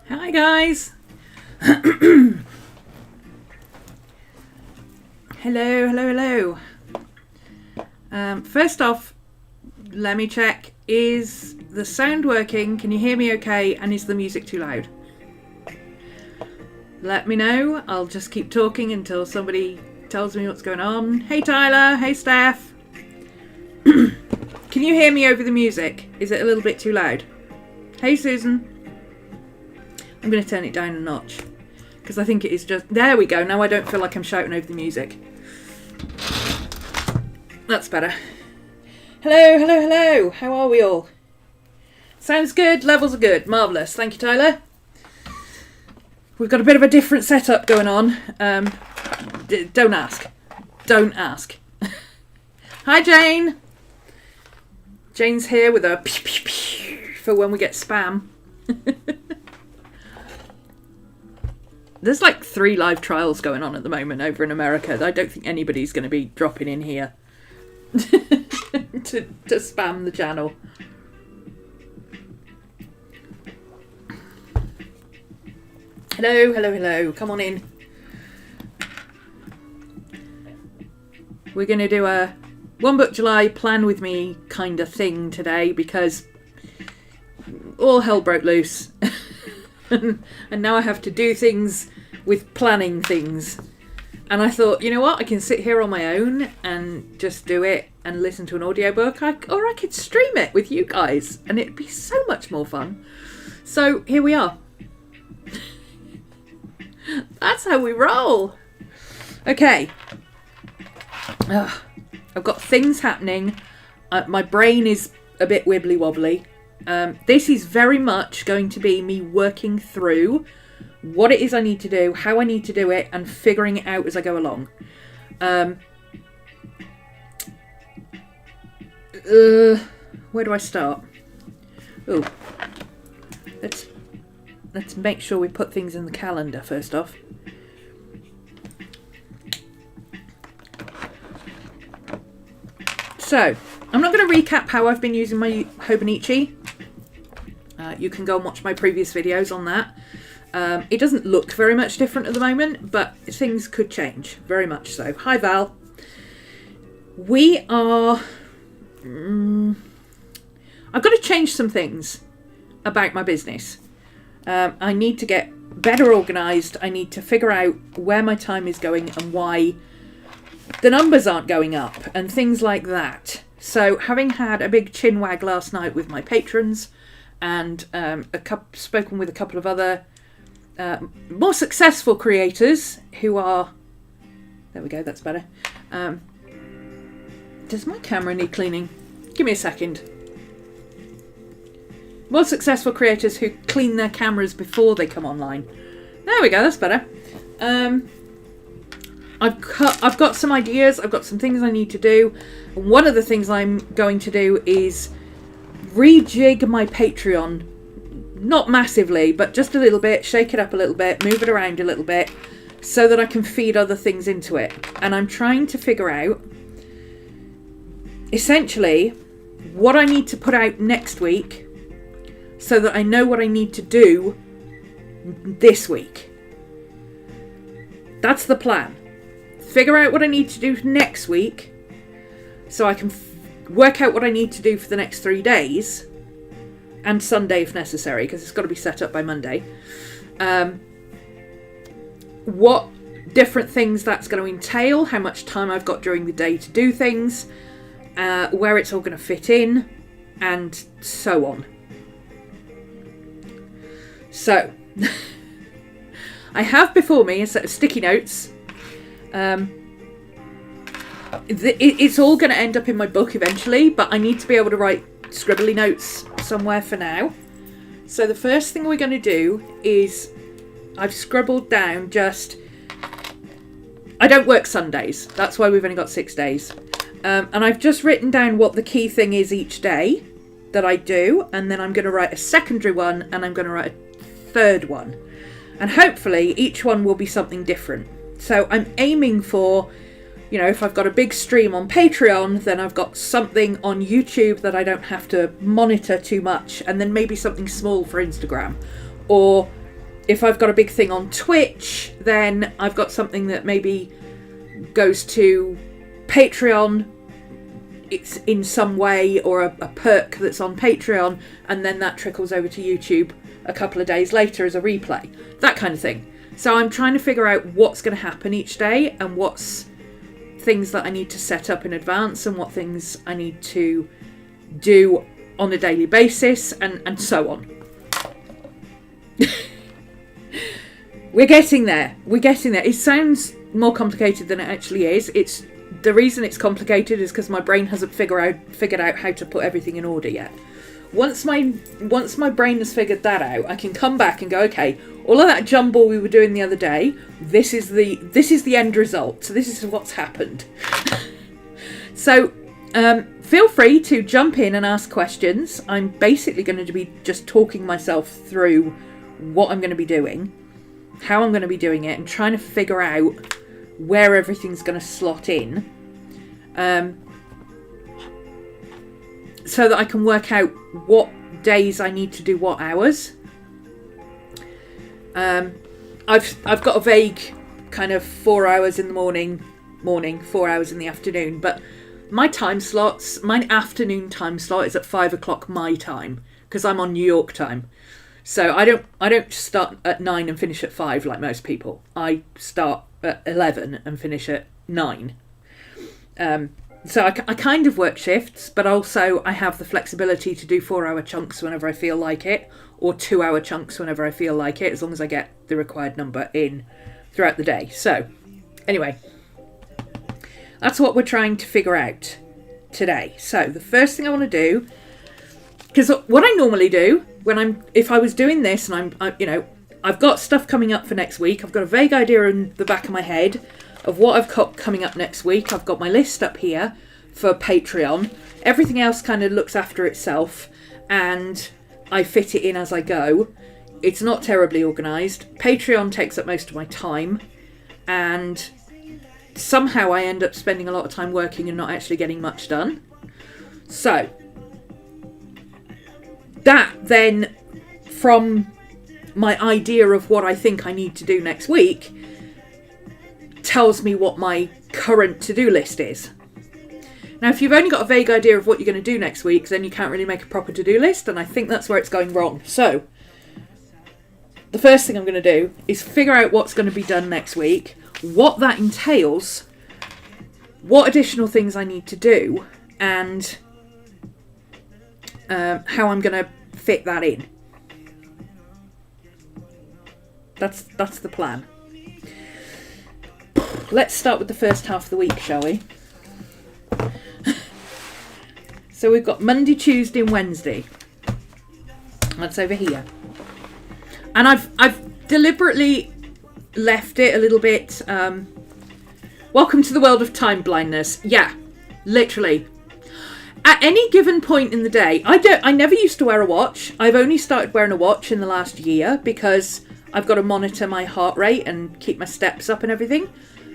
Hi guys. Hello. First off, let me check, is the sound working? Can you hear me okay? And is the music too loud? Let me know. I'll just keep talking until somebody tells me what's going on. Hey Tyler, hey Steph. Can you hear me over the music? Is it a little bit too loud? Hey Susan. I'm going to turn it down a notch because I think it is just... There we go. Now I don't feel like I'm shouting over the music. That's better. Hello. How are we all? Sounds good. Levels are good. Marvellous. Thank you, Tyler. We've got a bit of a different setup going on. Don't ask. Hi, Jane. Jane's here with a pew, pew, pew for when we get spam. There's like 3 live trials going on at the moment over in America. I don't think anybody's going to be dropping in here to spam the channel. Hello. Come on in. We're going to do a One Book July plan with me kind of thing today because all hell broke loose. And now I have to do things with planning things. And I thought, you know what? I can sit here on my own and just do it and listen to an audiobook. Or I could stream it with you guys. And it'd be so much more fun. So here we are. That's how we roll. Okay. I've got things happening. My brain is a bit wibbly wobbly. This is very much going to be me working through what it is I need to do, how I need to do it, and figuring it out as I go along. Where do I start? Oh, let's make sure we put things in the calendar first off. So, I'm not going to recap how I've been using my Hobonichi. You can go and watch my previous videos on that. It doesn't look very much different at the moment, but things could change, very much so. Hi Val. We are... I've got to change some things about my business. I need to get better organised. I need to figure out where my time is going and why the numbers aren't going up and things like that. So having had a big chin wag last night with my patrons and spoken with a couple of other more successful creators who are... There we go, that's better. Does my camera need cleaning? Give me a second. More successful creators who clean their cameras before they come online. There we go, that's better. I've got some ideas, I've got some things I need to do. One of the things I'm going to do is rejig my Patreon. Not massively, but just a little bit, shake it up a little bit, move it around a little bit, so that I can feed other things into it. And I'm trying to figure out, essentially, what I need to put out next week, so that I know what I need to do this week. That's the plan. Figure out what I need to do next week, so I can work out what I need to do for the next 3 days, and Sunday if necessary, because it's got to be set up by Monday. What different things that's going to entail, how much time I've got during the day to do things, where it's all going to fit in, and so on. So, I have before me a set of sticky notes. It's all going to end up in my book eventually, but I need to be able to write scribbly notes somewhere for now. So the first thing we're going to do is, I've scribbled down just... I don't work Sundays. That's why we've only got 6 days. And I've just written down what the key thing is each day that I do, and then I'm going to write a secondary one, and I'm going to write a third one. And hopefully each one will be something different. So I'm aiming for, you know, if I've got a big stream on Patreon, then I've got something on YouTube that I don't have to monitor too much, and then maybe something small for Instagram. Or if I've got a big thing on Twitch, then I've got something that maybe goes to Patreon, it's in some way, or a perk that's on Patreon, and then that trickles over to YouTube a couple of days later as a replay, that kind of thing. So I'm trying to figure out what's going to happen each day, and what's things that I need to set up in advance, and what things I need to do on a daily basis, and so on. We're getting there. It sounds more complicated than it actually is. The reason it's complicated is because my brain hasn't figured out how to put everything in order yet. Once my brain has figured that out, I can come back and go, okay, all of that jumble we were doing the other day, this is the end result. So this is what's happened. So feel free to jump in and ask questions. I'm basically going to be just talking myself through what I'm going to be doing, how I'm going to be doing it, and trying to figure out where everything's going to slot in, so that I can work out what days I need to do what hours. I've got a vague kind of 4 hours in the morning, 4 hours in the afternoon, but my afternoon time slot is at 5 o'clock my time, because I'm on New York time. So I don't start at 9 and finish at 5 like most people. I start at 11 and finish at 9. So I kind of work shifts, but also I have the flexibility to do 4-hour chunks whenever I feel like it, or 2-hour chunks whenever I feel like it, as long as I get the required number in throughout the day. So anyway, that's what we're trying to figure out today. So the first thing I want to do, because what I normally do if I was doing this, and I've got stuff coming up for next week. I've got a vague idea in the back of my head of what I've got coming up next week. I've got my list up here for Patreon. Everything else kind of looks after itself, and I fit it in as I go. It's not terribly organised. Patreon takes up most of my time, and somehow I end up spending a lot of time working and not actually getting much done. So that then, from my idea of what I think I need to do next week, tells me what my current to-do list is. Now, if you've only got a vague idea of what you're going to do next week, then you can't really make a proper to-do list, and I think that's where it's going wrong. So the first thing I'm going to do is figure out what's going to be done next week, what that entails, what additional things I need to do, and how I'm going to fit that in. That's the plan. Let's start with the first half of the week, shall we? So we've got Monday, Tuesday, and Wednesday. That's over here. And I've deliberately left it a little bit. Welcome to the world of time blindness. Yeah, literally. At any given point in the day, I never used to wear a watch. I've only started wearing a watch in the last year because I've got to monitor my heart rate and keep my steps up and everything.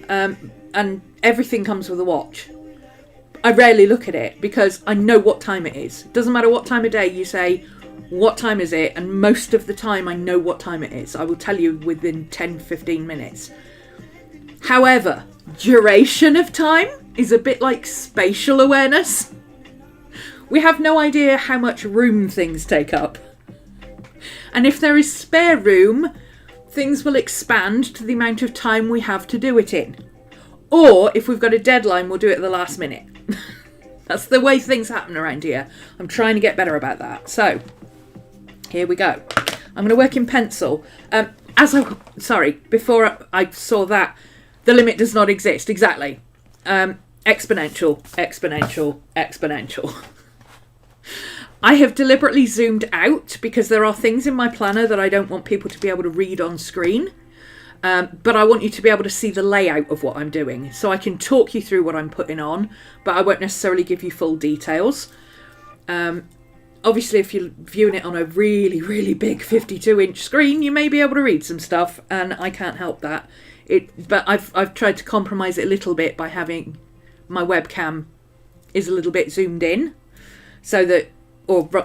And everything comes with a watch. I rarely look at it because I know what time it is. It doesn't matter what time of day you say, what time is it? And most of the time I know what time it is. I will tell you within 10-15 minutes. However, duration of time is a bit like spatial awareness. We have no idea how much room things take up. And if there is spare room, things will expand to the amount of time we have to do it in. Or if we've got a deadline, we'll do it at the last minute. That's the way things happen around here. I'm trying to get better about that. So, here we go. I'm going to work in pencil. Before I saw that, the limit does not exist. Exactly. Exponential, exponential, exponential. I have deliberately zoomed out because there are things in my planner that I don't want people to be able to read on screen. But I want you to be able to see the layout of what I'm doing. So I can talk you through what I'm putting on, but I won't necessarily give you full details. Obviously, if you're viewing it on a really, really big 52-inch screen, you may be able to read some stuff, and I can't help that. But I've tried to compromise it a little bit by having my webcam is a little bit zoomed in, so that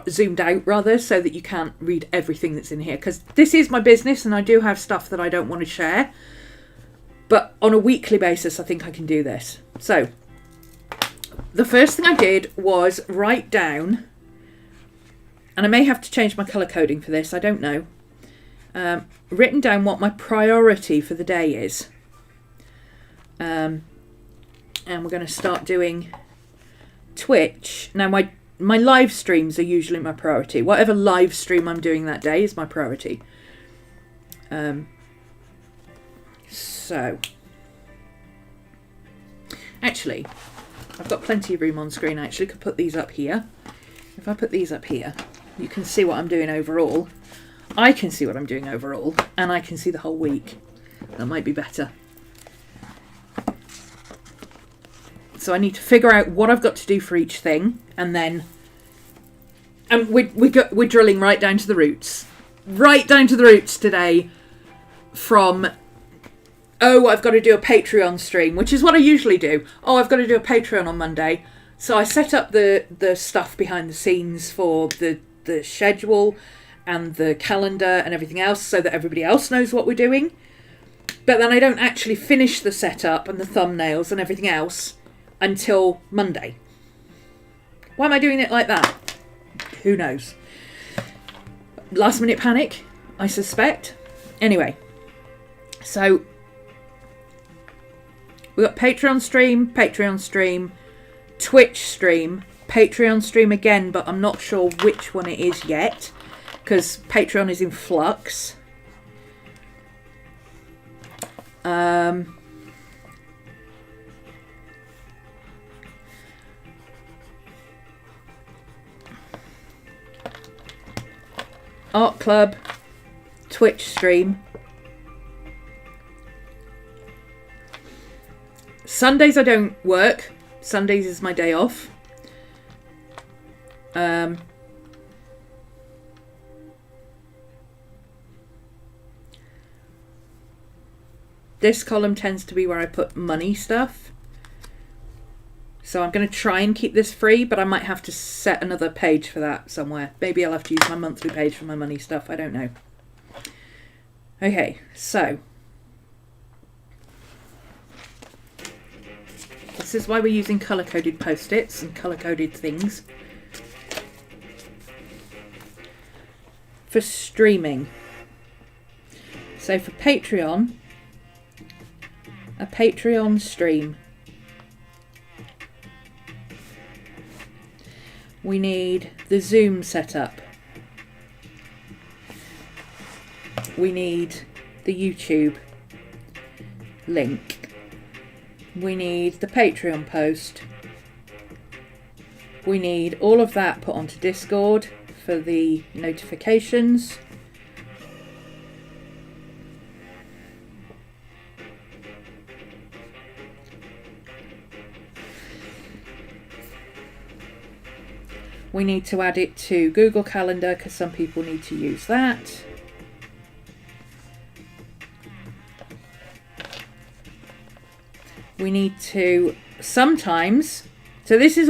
zoomed out rather, so that you can't read everything that's in here, because this is my business and I do have stuff that I don't want to share, but on a weekly basis I think I can do this. So the first thing I did was write down, and I may have to change my colour coding for this, I don't know, written down what my priority for the day is. And we're going to start doing Twitch. Now my live streams are usually my priority. Whatever live stream I'm doing that day is my priority. So actually, I've got plenty of room on screen. I actually could put these up here. If I put these up here, you can see what I'm doing overall. I can see what I'm doing overall, and I can see the whole week. That might be better. So I need to figure out what I've got to do for each thing, and then we're drilling right down to the roots. Right down to the roots today from, oh, I've got to do a Patreon stream, which is what I usually do. Oh, I've got to do a Patreon on Monday. So I set up the stuff behind the scenes for the schedule and the calendar and everything else so that everybody else knows what we're doing. But then I don't actually finish the setup and the thumbnails and everything else until Monday. Why am I doing it like that? Who knows? Last minute panic, I suspect. Anyway, so we got Patreon stream, Twitch stream, Patreon stream again, but I'm not sure which one it is yet because Patreon is in flux. Art Club, Twitch stream. Sundays I don't work. Sundays is my day off. This column tends to be where I put money stuff. So I'm going to try and keep this free, but I might have to set another page for that somewhere. Maybe I'll have to use my monthly page for my money stuff. I don't know. Okay, so this is why we're using colour-coded post-its and colour-coded things. For streaming. So for Patreon, a Patreon stream. We need the Zoom setup. We need the YouTube link. We need the Patreon post. We need all of that put onto Discord for the notifications. We need to add it to Google Calendar because some people need to use that. We need to sometimes, so this is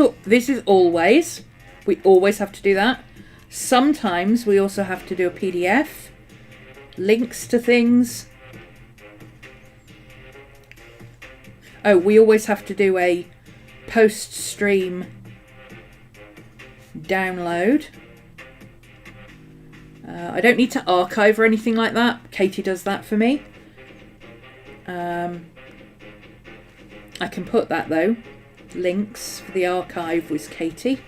always, we always have to do that. Sometimes we also have to do a PDF, links to things. Oh, we always have to do a post-stream download. I don't need to archive or anything like that. Katie does that for me. I can put that though. Links for the archive was Katie.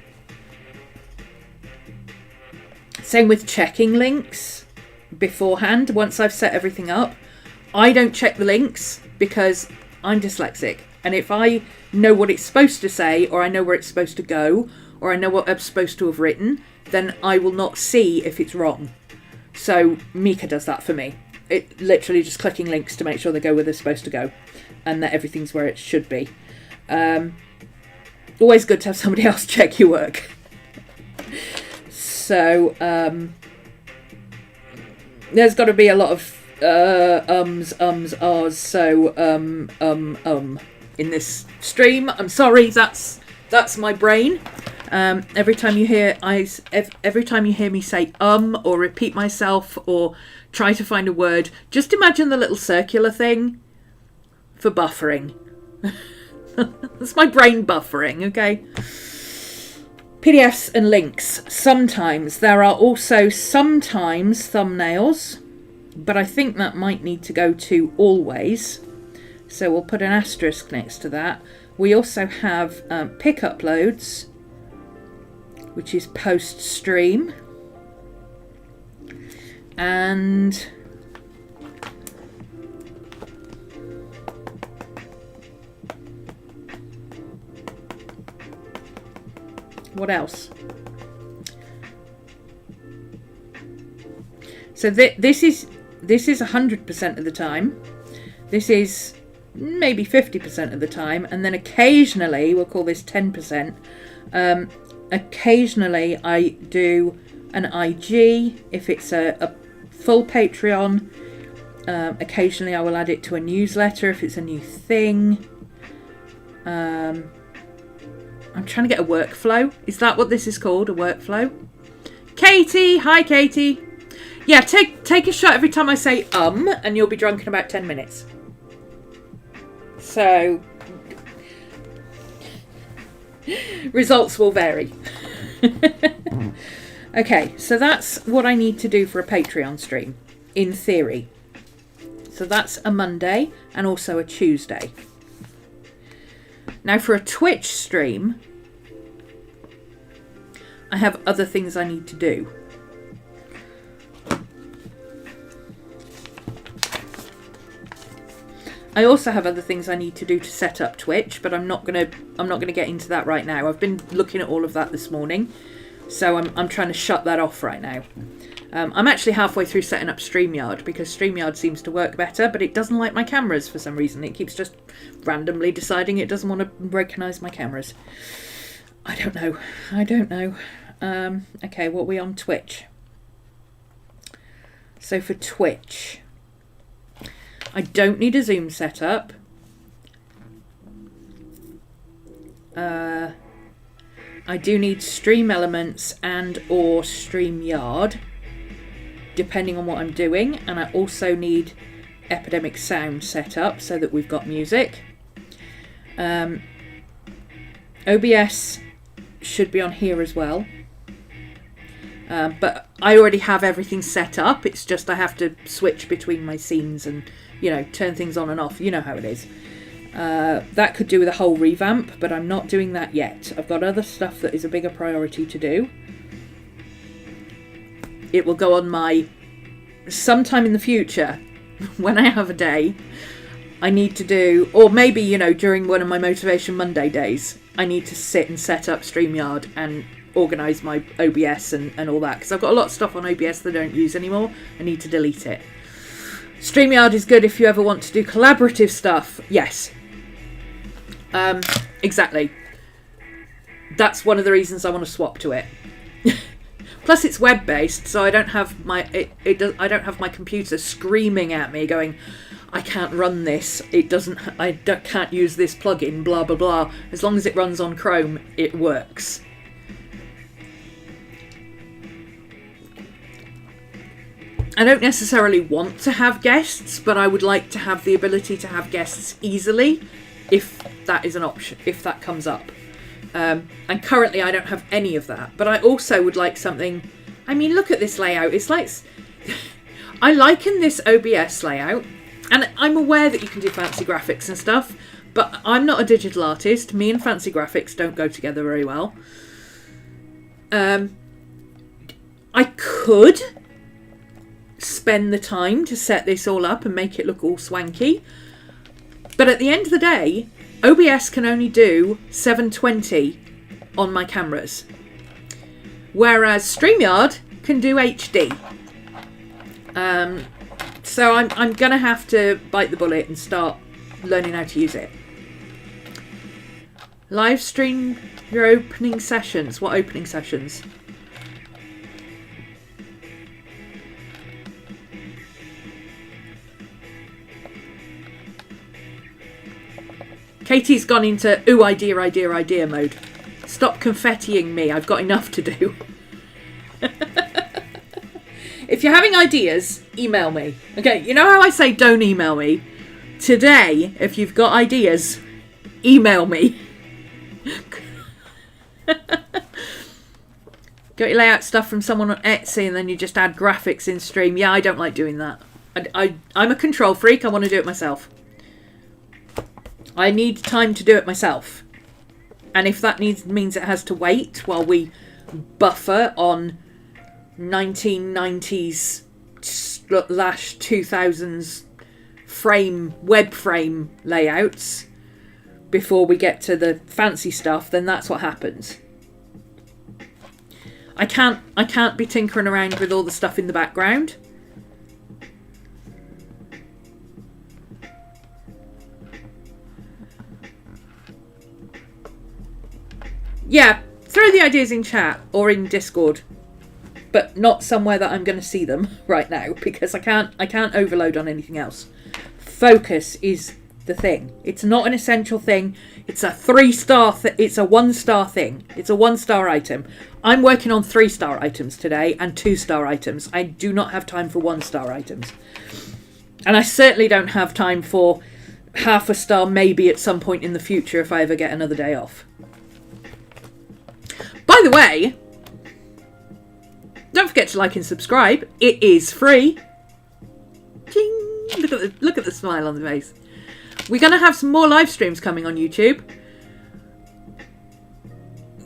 Same with checking links beforehand. Once I've set everything up, I don't check the links because I'm dyslexic. And if I know what it's supposed to say, or I know where it's supposed to go, or I know what I'm supposed to have written, then I will not see if it's wrong. So Mika does that for me. It literally just clicking links to make sure they go where they're supposed to go and that everything's where it should be. Always good to have somebody else check your work. So there's got to be a lot of ahs, so in this stream. I'm sorry, that's my brain. Every time you hear every time you hear me say or repeat myself or try to find a word, just imagine the little circular thing for buffering. That's my brain buffering, okay? PDFs and links. Sometimes. There are also sometimes thumbnails, but I think that might need to go to always. So we'll put an asterisk next to that. We also have pick uploads, which is post stream. And what else? So this is 100% of the time. This is maybe 50% of the time, and then occasionally, we'll call this 10%. Occasionally I do an IG if it's a full Patreon. Occasionally I will add it to a newsletter if it's a new thing. I'm trying to get a workflow. Is that what this is called? A workflow? Katie! Hi, Katie! Yeah, take a shot every time I say and you'll be drunk in about 10 minutes. So, results will vary. Okay, so that's what I need to do for a Patreon stream, in theory. So that's a Monday and also a Tuesday. Now for a Twitch stream, I have other things I need to do. I also have other things I need to do to set up Twitch, but I'm not gonna get into that right now. I've been looking at all of that this morning, so I'm trying to shut that off right now. I'm actually halfway through setting up StreamYard because StreamYard seems to work better, but it doesn't like my cameras for some reason. It keeps just randomly deciding it doesn't want to recognise my cameras. I don't know. Okay, what are we on Twitch? So for Twitch, I don't need a Zoom setup. I do need Stream Elements and or StreamYard, depending on what I'm doing. And I also need Epidemic Sound set up so that we've got music. OBS should be on here as well. But I already have everything set up. It's just I have to switch between my scenes and, turn things on and off. You know how it is. That could do with a whole revamp, but I'm not doing that yet. I've got other stuff that is a bigger priority to do. It will go on my... Sometime in the future, when I have a day, I need to do... Or maybe, during one of my Motivation Monday days, I need to sit and set up StreamYard and organise my OBS and all that. Because I've got a lot of stuff on OBS that I don't use anymore. I need to delete it. StreamYard is good if you ever want to do collaborative stuff. Yes. Exactly. That's one of the reasons I want to swap to it. Plus, it's web-based, so I don't have my I don't have my computer screaming at me, going, "I can't run this. Can't use this plugin." Blah blah blah. As long as it runs on Chrome, it works. I don't necessarily want to have guests, but I would like to have the ability to have guests easily, if that is an option, if that comes up. And currently I don't have any of that. But I also would like something... I mean, look at this layout. It's like... I liken this OBS layout. And I'm aware that you can do fancy graphics and stuff. But I'm not a digital artist. Me and fancy graphics don't go together very well. I could spend the time to set this all up and make it look all swanky. But at the end of the day... OBS can only do 720 on my cameras, whereas StreamYard can do HD. So I'm going to have to bite the bullet and start learning how to use it. Live stream your opening sessions. What opening sessions? Katie's gone into idea mode. Stop confettiing me. I've got enough to do. If you're having ideas, email me. Okay, you know how I say don't email me? Today, if you've got ideas, email me. Got your layout stuff from someone on Etsy and then you just add graphics in stream. Yeah, I don't like doing that. I'm a control freak. I want to do it myself. I need time to do it myself. And if that means it has to wait while we buffer on 1990s / 2000s web frame layouts before we get to the fancy stuff, then that's what happens. I can't be tinkering around with all the stuff in the background. Yeah, throw the ideas in chat or in Discord, but not somewhere that I'm going to see them right now because I can't overload on anything else. Focus is the thing. It's not an essential thing. It's a 3-star. It's a 1-star thing. It's a 1-star item. I'm working on 3-star items today and 2-star items. I do not have time for 1-star items, and I certainly don't have time for half a star. Maybe at some point in the future if I ever get another day off. By the way, don't forget to like and subscribe. It is free. Ching! Look at the smile on the face. We're going to have some more live streams coming on YouTube.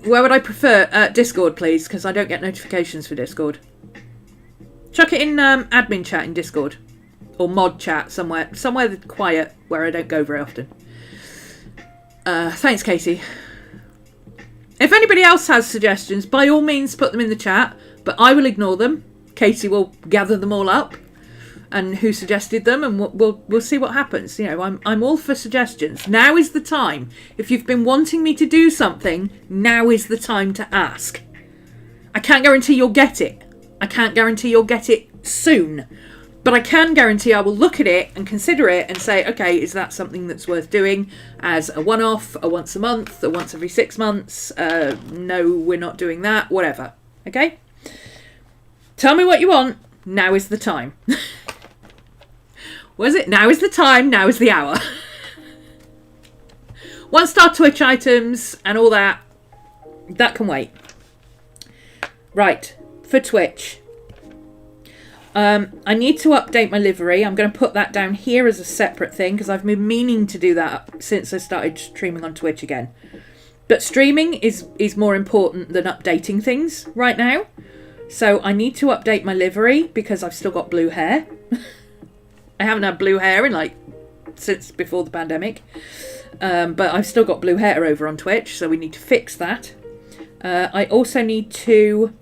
Where would I prefer? Discord, please, because I don't get notifications for Discord. Chuck it in admin chat in Discord. Or mod chat somewhere quiet where I don't go very often. Thanks, Casey. If anybody else has suggestions, by all means put them in the chat, but I will ignore them. Casey will gather them all up and who suggested them, and we'll see what happens. You know, I'm all for suggestions. Now is the time. If you've been wanting me to do something, now is the time to ask. I can't guarantee you'll get it. I can't guarantee you'll get it soon. But I can guarantee I will look at it and consider it and say, okay, is that something that's worth doing as a one-off, a once a month, a once every 6 months? No, we're not doing that, whatever. Okay? Tell me what you want. Now is the time. Was it? Now is the time, now is the hour. 1-star Twitch items and all that. That can wait. Right, for Twitch. I need to update my livery. I'm going to put that down here as a separate thing because I've been meaning to do that since I started streaming on Twitch again. But streaming is more important than updating things right now. So I need to update my livery because I've still got blue hair. I haven't had blue hair in since before the pandemic. But I've still got blue hair over on Twitch, so we need to fix that. I also need to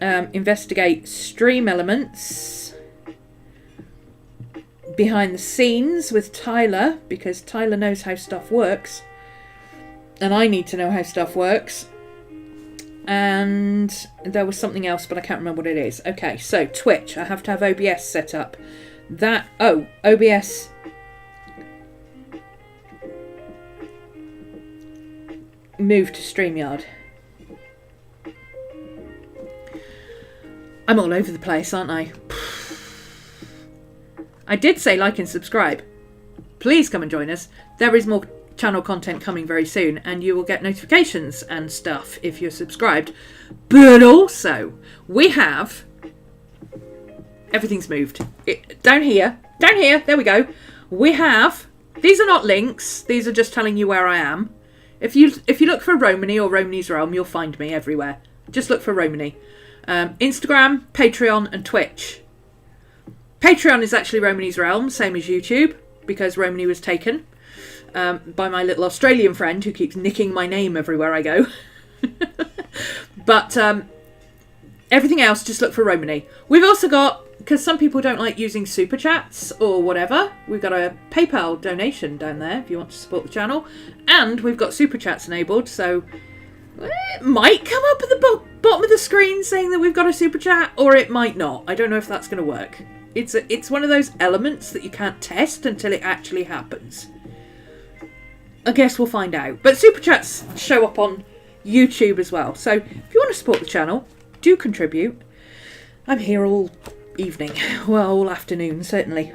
investigate stream elements behind the scenes with Tyler, because Tyler knows how stuff works and I need to know how stuff works. And there was something else, but I can't remember what it is. Okay, so Twitch, I have to have OBS set up. OBS move to StreamYard. I'm all over the place, aren't I? I did say like and subscribe. Please come and join us. There is more channel content coming very soon, and you will get notifications and stuff if you're subscribed. But also, we have... Everything's moved. Down here, there we go. We have... These are not links. These are just telling you where I am. If you look for Romany or RhomanysRealm, you'll find me everywhere. Just look for Romany. Instagram, Patreon, and Twitch. Patreon is actually RhomanysRealm, same as YouTube, because Romany was taken by my little Australian friend who keeps nicking my name everywhere I go. But everything else, just look for Romany. We've also got, because some people don't like using super chats or whatever, we've got a PayPal donation down there if you want to support the channel, and we've got super chats enabled, so it might come up at the bottom of the screen saying that we've got a super chat, or it might not. I don't know if that's going to work. It's one of those elements that you can't test until it actually happens. I guess we'll find out. But super chats show up on YouTube as well. So if you want to support the channel, do contribute. I'm here all evening, well, all afternoon certainly.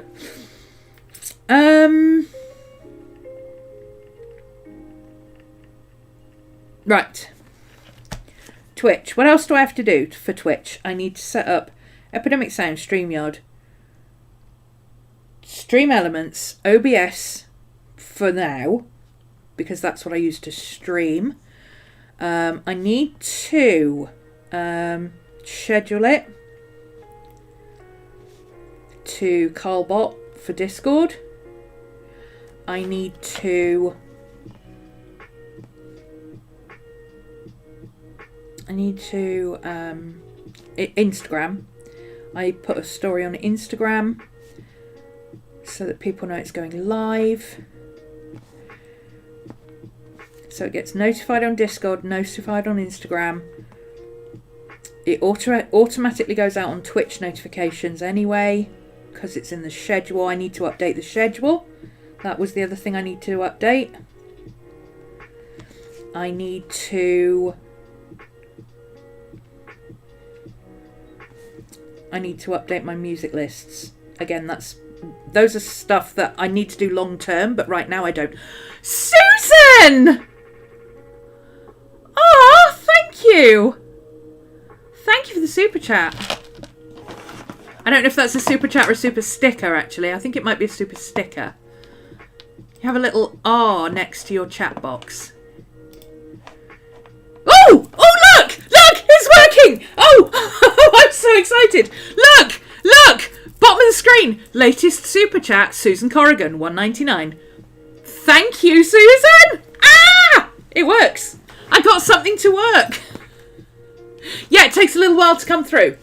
Right. Twitch. What else do I have to do for Twitch? I need to set up Epidemic Sound, StreamYard, Stream Elements, OBS for now, because that's what I use to stream. I need to schedule it to Carlbot for Discord. I need to Instagram. I put a story on Instagram so that people know it's going live. So it gets notified on Discord, notified on Instagram. It automatically goes out on Twitch notifications anyway, because it's in the schedule. I need to update the schedule. That was the other thing I need to update. I need to update my music lists. Again, those are stuff that I need to do long term, but right now I don't. Susan! Oh, thank you. Thank you for the super chat. I don't know if that's a super chat or a super sticker, actually. I think it might be a super sticker. You have a little R next to your chat box. Oh! Oh, look! Look! It's working! Oh! I'm so excited! Look! Look! Bottom of the screen. Latest super chat, Susan Corrigan, $1.99. Thank you, Susan! Ah! It works. I got something to work. Yeah, it takes a little while to come through.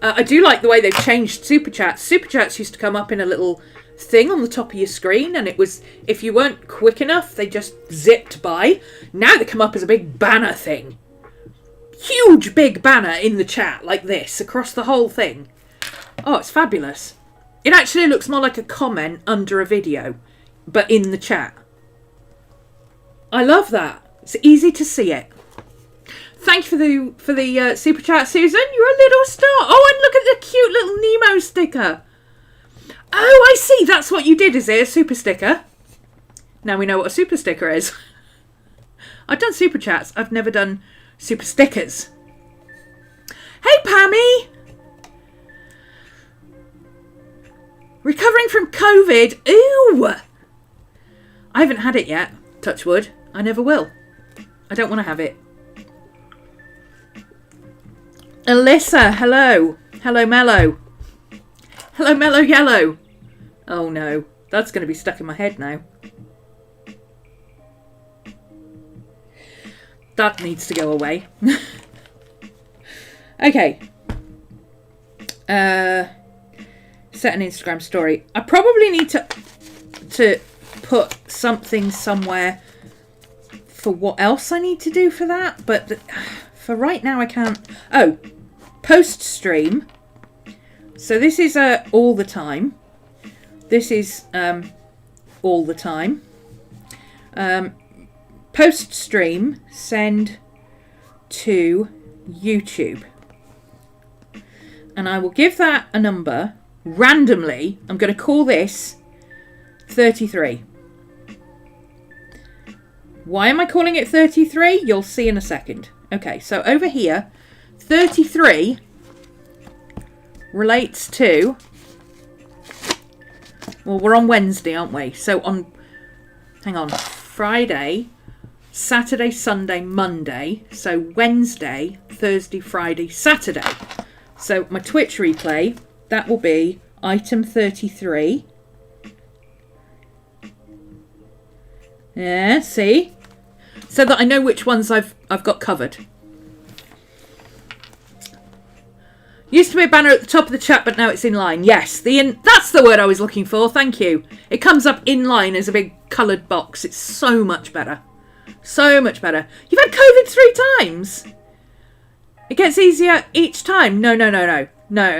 I do like the way they've changed super chats. Super chats used to come up in a little thing on the top of your screen, and it was, if you weren't quick enough, they just zipped by. Now they come up as a big banner thing. Huge big banner in the chat like this across the whole thing. Oh, it's fabulous. It actually looks more like a comment under a video, but in the chat. I love that. It's easy to see it. Thank you for the super chat, Susan. You're a little star. Oh, and look at the cute little Nemo sticker. Oh, I see. That's what you did, is it? A super sticker. Now we know what a super sticker is. I've done super chats. I've never done super stickers. Hey, Pammy. Recovering from COVID. Ooh. I haven't had it yet. Touch wood. I never will. I don't want to have it. Alyssa, hello. Hello, Mellow. Hello, Mellow Yellow. Oh no, that's going to be stuck in my head now. That needs to go away. Okay. Set an Instagram story. I probably need to put something somewhere for what else I need to do for that, but for right now I can't. Oh, post stream. So this is all the time. This is all the time. Post stream, send to YouTube. And I will give that a number randomly. I'm going to call this 33. Why am I calling it 33? You'll see in a second. Okay, so over here, 33 relates to... Well, we're on Wednesday, aren't we? So on... Hang on. Friday, Saturday, Sunday, Monday. So Wednesday, Thursday, Friday, Saturday. So my Twitch replay, that will be item 33. Yeah, see? So that I know which ones I've got covered. Used to be a banner at the top of the chat, but now it's in line. Yes, that's the word I was looking for. Thank you. It comes up in line as a big coloured box. It's so much better. So much better. You've had COVID 3 times. It gets easier each time. No. No,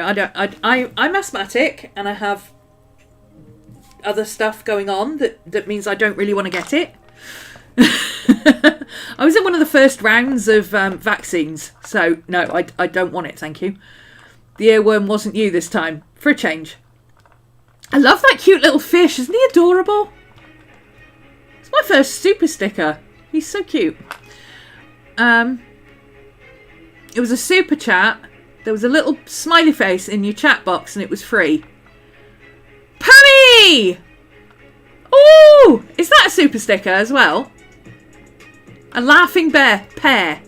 I don't. I'm asthmatic and I have other stuff going on that means I don't really want to get it. I was in one of the first rounds of vaccines, so no, I don't want it, thank you. The earworm wasn't you this time, for a change. I love that cute little fish, isn't he adorable? It's my first super sticker. He's so cute. It was a super chat. There was a little smiley face in your chat box and it was free. Pammy! Oh, is that a super sticker as well? A laughing bear pear.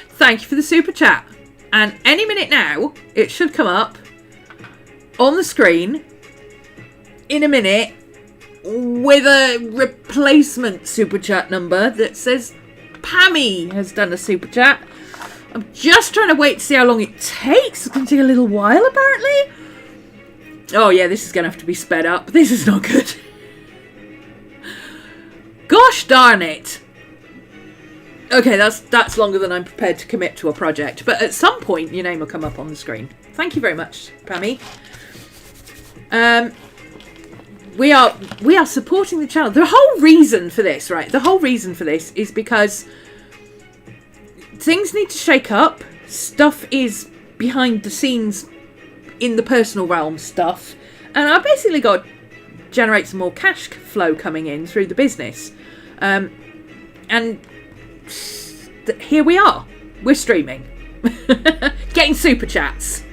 Thank you for the super chat. And any minute now, it should come up on the screen in a minute with a replacement super chat number that says Pammy has done a super chat. I'm just trying to wait to see how long it takes. It's going to take a little while, apparently. Oh, yeah, this is going to have to be sped up. This is not good. Gosh darn it. Okay, that's longer than I'm prepared to commit to a project. But at some point, your name will come up on the screen. Thank you very much, Pammy. We are supporting the channel. The whole reason for this, right? The whole reason for this is because things need to shake up. Stuff is behind the scenes in the personal realm stuff. And I basically got to generate some more cash flow coming in through the business. And here we are. We're streaming. Getting super chats.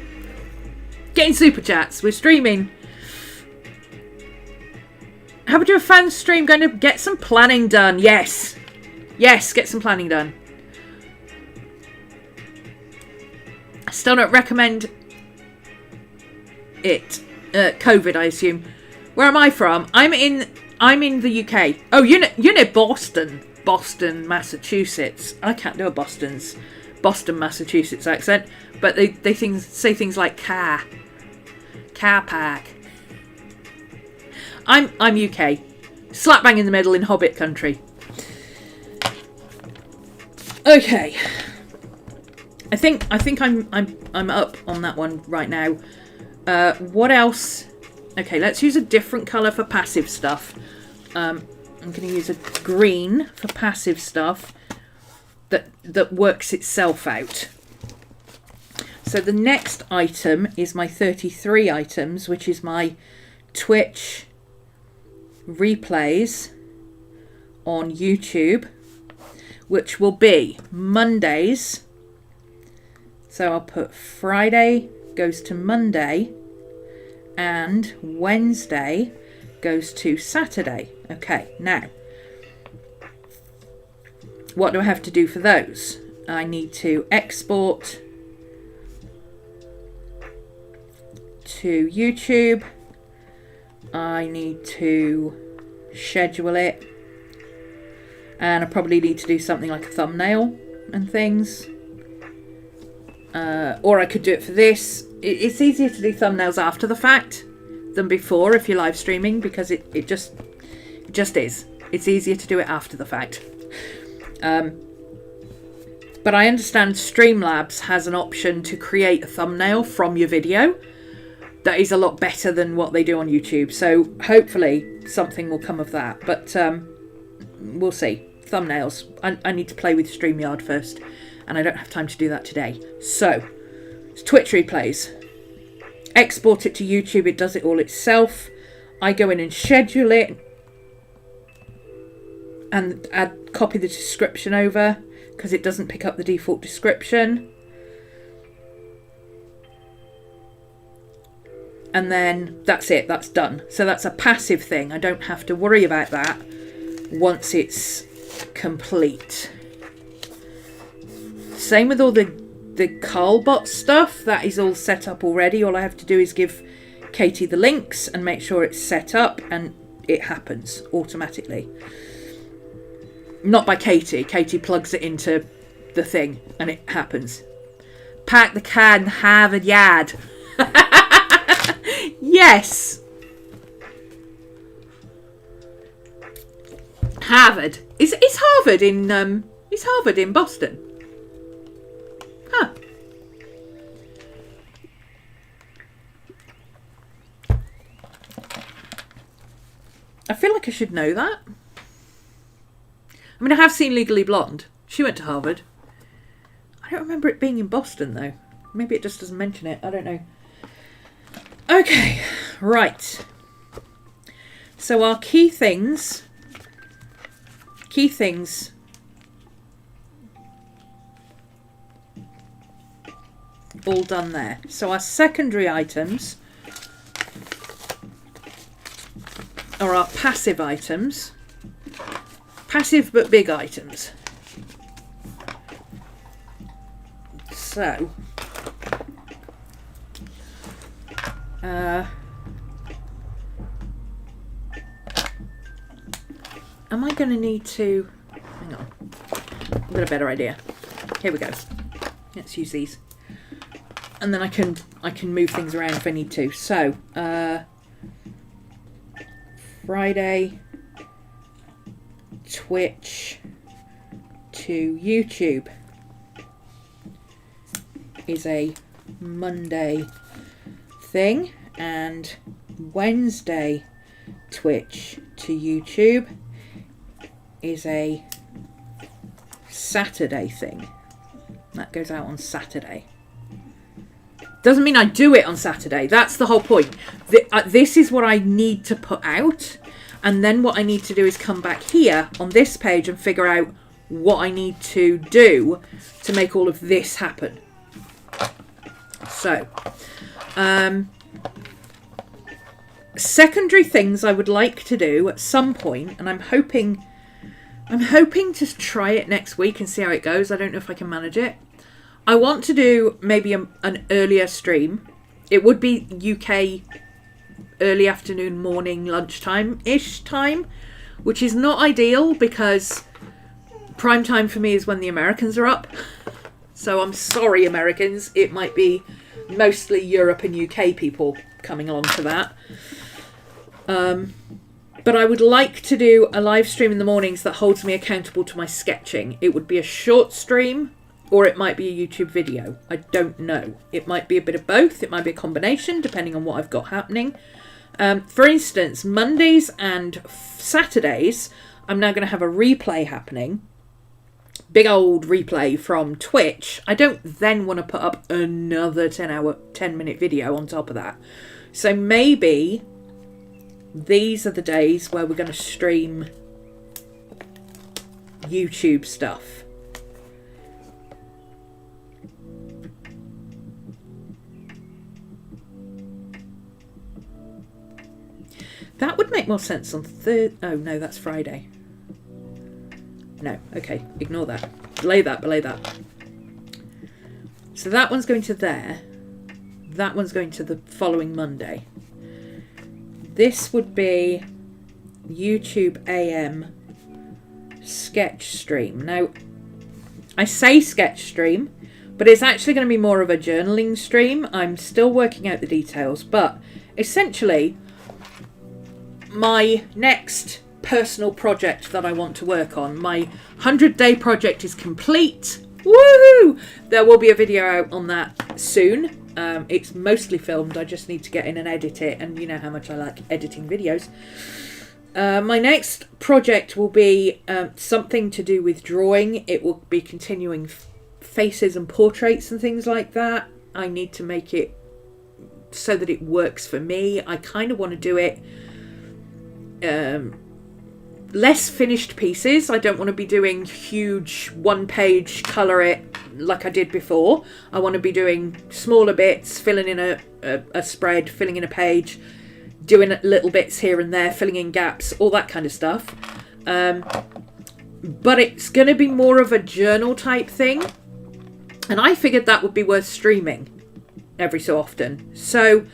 We're streaming. How would you a fan stream going to get some planning done? Yes. Yes, get some planning done. I still don't recommend it. COVID, I assume. Where am I from? I'm in the UK. Oh, you're near Boston. Boston, Massachusetts. I can't do a Boston, Massachusetts accent. But they say things like car park. I'm UK. Slap bang in the middle in Hobbit country. Okay. I think I'm up on that one right now. What else? Okay, let's use a different colour for passive stuff. I'm going to use a green for passive stuff that works itself out. So the next item is my 33 items, which is my Twitch replays on YouTube, which will be Mondays. So I'll put Friday goes to Monday and Wednesday goes to Saturday. Okay, now what do I have to do for those? I need to export to YouTube. I need to schedule it, and I probably need to do something like a thumbnail and things, or I could do it for this. It's easier to do thumbnails after the fact than before if you're live streaming, because it just is. It's easier to do it after the fact. But I understand Streamlabs has an option to create a thumbnail from your video that is a lot better than what they do on YouTube. So hopefully something will come of that. But we'll see. Thumbnails. I need to play with StreamYard first, and I don't have time to do that today. So it's Twitch replays. Export it to YouTube. It does it all itself. I go in and schedule it and copy the description over, because it doesn't pick up the default description. And then that's it, that's done. So that's a passive thing. I don't have to worry about that once it's complete. Same with all the Carlbot stuff. That is all set up already. All I have to do is give Katie the links and make sure it's set up, and it happens automatically. Not by Katie. Katie plugs it into the thing and it happens. Pack the car in Harvard Yard. Yes. Harvard. Is Harvard in Boston? Huh. I feel like I should know that. I mean, I have seen Legally Blonde. She went to Harvard. I don't remember it being in Boston, though. Maybe it just doesn't mention it. I don't know. Okay, right. So our key things all done there. So our secondary items are our passive items. Passive but big items. So am I going to need to... Hang on. I've got a better idea. Here we go. Let's use these. And then I can move things around if I need to. So, Friday, Twitch to YouTube is a Monday thing, and Wednesday Twitch to YouTube is a Saturday thing. That goes out on Saturday. Doesn't mean I do it on Saturday. That's the whole point. This is what I need to put out, and then what I need to do is come back here on this page and figure out what I need to do to make all of this happen. So, secondary things I would like to do at some point, and I'm hoping to try it next week and see how it goes. I don't know if I can manage it. I want to do maybe an earlier stream. It would be UK early afternoon, morning, lunchtime-ish time, which is not ideal because prime time for me is when the Americans are up. So I'm sorry, Americans. It might be mostly Europe and UK people coming along to that. But I would like to do a live stream in the mornings that holds me accountable to my sketching. It would be a short stream, or it might be a YouTube video. I don't know. It might be a bit of both. It might be a combination, depending on what I've got happening. For instance, Mondays and Saturdays, I'm now going to have a replay happening. Big old replay from Twitch. I don't then want to put up another 10-minute video on top of that. So maybe these are the days where we're going to stream YouTube stuff. That would make more sense on oh no, that's Friday. No, okay, ignore that. Belay that. So that one's going to there. That one's going to the following Monday. This would be YouTube AM sketch stream. Now, I say sketch stream, but it's actually going to be more of a journaling stream. I'm still working out the details, but essentially, my next personal project that I want to work on, my 100-day project is complete. Woohoo! There will be a video out on that soon. It's mostly filmed. I just need to get in and edit it, and you know how much I like editing videos. My next project will be something to do with drawing. It will be continuing faces and portraits and things like that. I need to make it so that it works for me. I kind of want to do it less finished pieces. I don't want to be doing huge one-page colour it like I did before. I want to be doing smaller bits, filling in a spread, filling in a page, doing little bits here and there, filling in gaps, all that kind of stuff. But it's going to be more of a journal type thing, and I figured that would be worth streaming every so often. So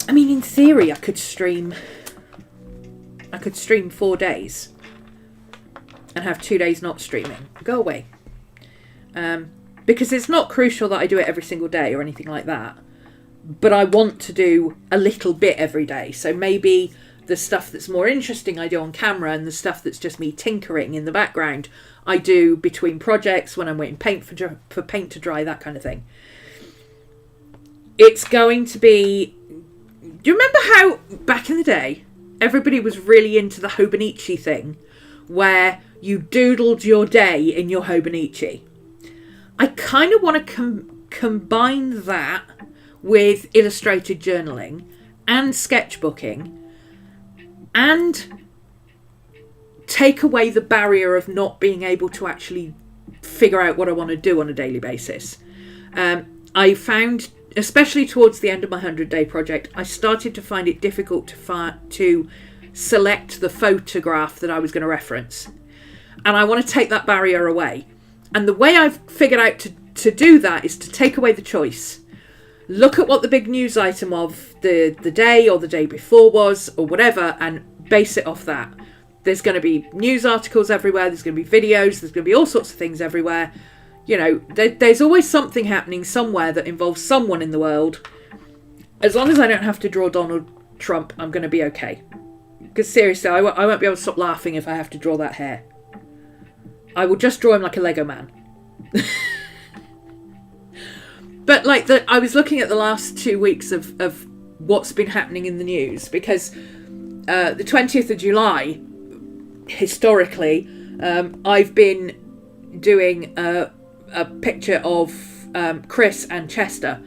I mean, in theory, I could stream 4 days and have 2 days not streaming. Go away. Because it's not crucial that I do it every single day or anything like that. But I want to do a little bit every day. So maybe the stuff that's more interesting I do on camera, and the stuff that's just me tinkering in the background I do between projects when I'm waiting for paint to dry, that kind of thing. It's going to be you remember how back in the day everybody was really into the Hobonichi thing, where you doodled your day in your Hobonichi? I kind of want to combine that with illustrated journaling and sketchbooking, and take away the barrier of not being able to actually figure out what I want to do on a daily basis. I found, especially towards the end of my 100-day project, I started to find it difficult to select the photograph that I was going to reference. And I want to take that barrier away. And the way I've figured out to do that is to take away the choice. Look at what the big news item of the day or the day before was, or whatever, and base it off that. There's going to be news articles everywhere. There's going to be videos. There's going to be all sorts of things everywhere. You know, there's always something happening somewhere that involves someone in the world. As long as I don't have to draw Donald Trump, I'm going to be okay. Because seriously, I won't be able to stop laughing if I have to draw that hair. I will just draw him like a Lego man. But like, I was looking at the last 2 weeks of what's been happening in the news, because the 20th of July, historically, I've been doing a picture of Chris and Chester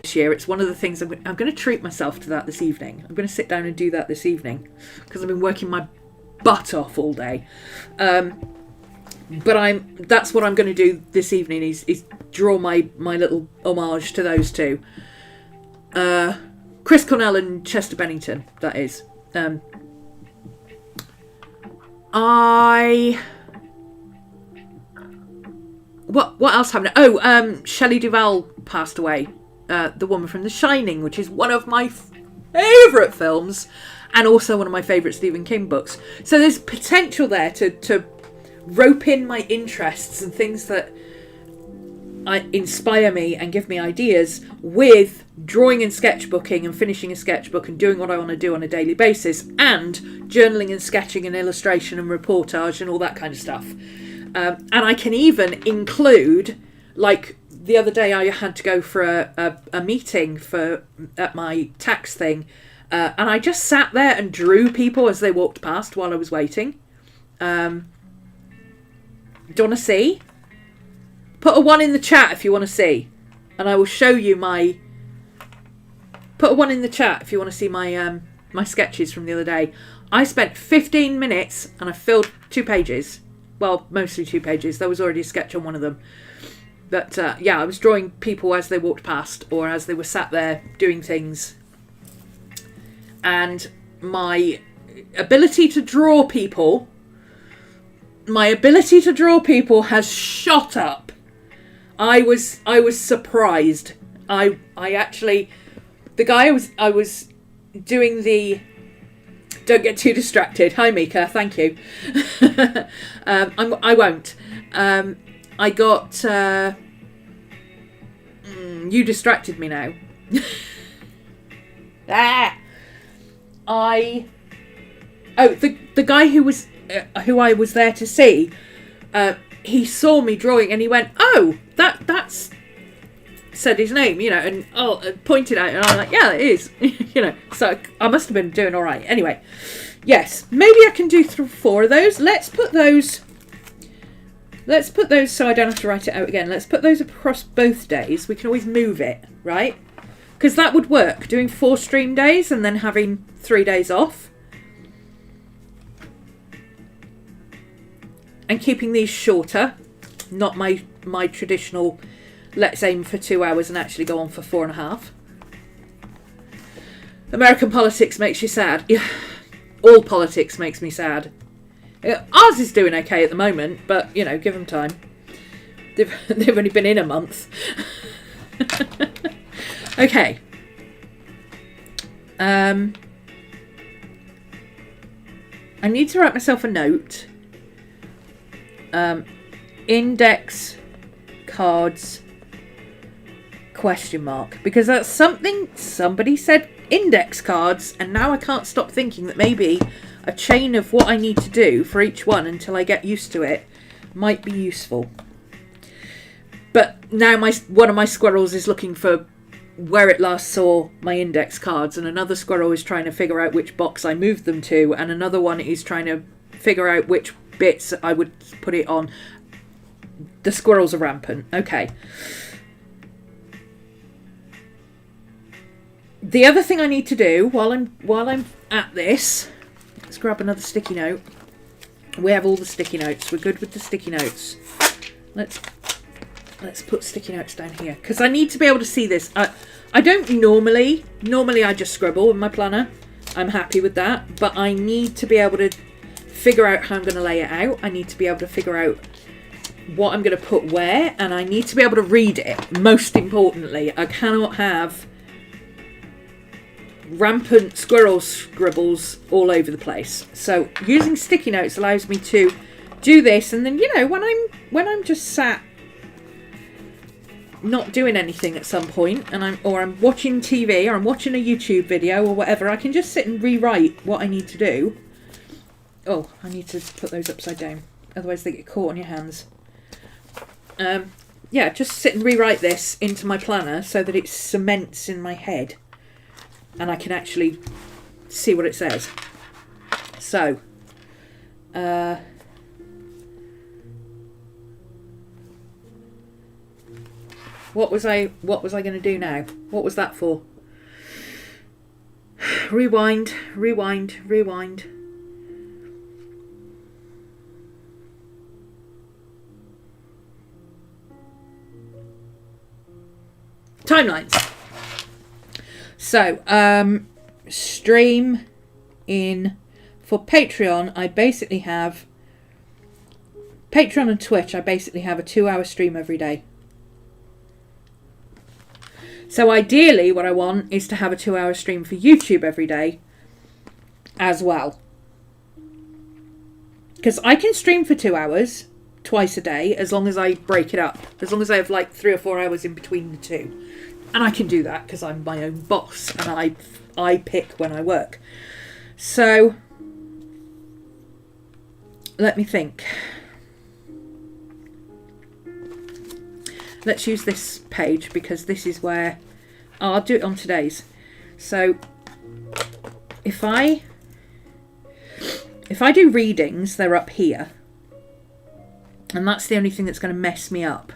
this year. It's one of the things I'm going to treat myself to that this evening. I'm going to sit down and do that this evening, because I've been working my butt off all day. But that's what I'm going to do this evening, is draw my little homage to those two. Chris Cornell and Chester Bennington, that is. What else happened? Oh, Shelley Duvall passed away. The woman from The Shining, which is one of my favourite films, and also one of my favourite Stephen King books. So there's potential there to rope in my interests and things that inspire me and give me ideas with drawing and sketchbooking and finishing a sketchbook and doing what I want to do on a daily basis, and journaling and sketching and illustration and reportage and all that kind of stuff. And I can even include, like the other day I had to go for a meeting at my tax thing, and I just sat there and drew people as they walked past while I was waiting. Do you want to see? Put a 1 in the chat if you want to see, and I will show you my... Put a 1 in the chat if you want to see my my sketches from the other day. I spent 15 minutes and I filled 2 pages. Well, mostly 2 pages. There was already a sketch on one of them. But yeah, I was drawing people as they walked past or as they were sat there doing things. And my ability to draw people has shot up. I was surprised. I actually, the guy I was doing the, don't get too distracted. Hi Mika, thank you. I won't. I got you distracted me now. The guy who I was there to see, he saw me drawing and he went, "Oh, that's," said his name, you know, and pointed out, and I'm like, "Yeah, it is," you know. So I must have been doing all right. Anyway, yes, maybe I can do 4 of those. Let's put those so I don't have to write it out again. Let's put those across both days. We can always move it, right? Because that would work, doing 4 stream days and then having 3 days off. And keeping these shorter, not my traditional, let's aim for 2 hours and actually go on for 4.5. American politics makes you sad. Yeah, all politics makes me sad. Ours is doing okay at the moment, but, you know, give them time. They've only been in a month. Okay. I need to write myself a note. Index cards ? Because that's something somebody said, index cards, and now I can't stop thinking that maybe a chain of what I need to do for each one until I get used to it might be useful. But now one of my squirrels is looking for where it last saw my index cards, and another squirrel is trying to figure out which box I moved them to, and another one is trying to figure out which bits I would put it on. The squirrels are rampant. Okay. The other thing I need to do while I'm at this, let's grab another sticky note. We have all the sticky notes. We're good with the sticky notes. Let's put sticky notes down here because I need to be able to see this. I don't normally I just scribble in my planner. I'm happy with that, but I need to be able to figure out how I'm going to lay it out. I need to be able to figure out what I'm going to put where, and I need to be able to read it. Most importantly, I cannot have rampant squirrel scribbles all over the place. So using sticky notes allows me to do this, and then, you know, when I'm just sat not doing anything at some point, and I'm watching TV, or I'm watching a YouTube video or whatever, I can just sit and rewrite what I need to do. Oh, I need to put those upside down, otherwise they get caught on your hands. Yeah, just sit and rewrite this into my planner so that it cements in my head and I can actually see what it says. So, what was I going to do now? What was that for? Rewind. Timelines. So, stream in for Patreon. I basically have Patreon and Twitch. I basically have a 2-hour stream every day. So ideally, what I want is to have a 2-hour stream for YouTube every day as well. Because I can stream for 2 hours twice a day as long as I break it up. As long as I have like 3 or 4 hours in between the two. And I can do that because I'm my own boss and I pick when I work. So, let me think. Let's use this page because this is where I'll do it on today's. So if I do readings, they're up here. And that's the only thing that's going to mess me up.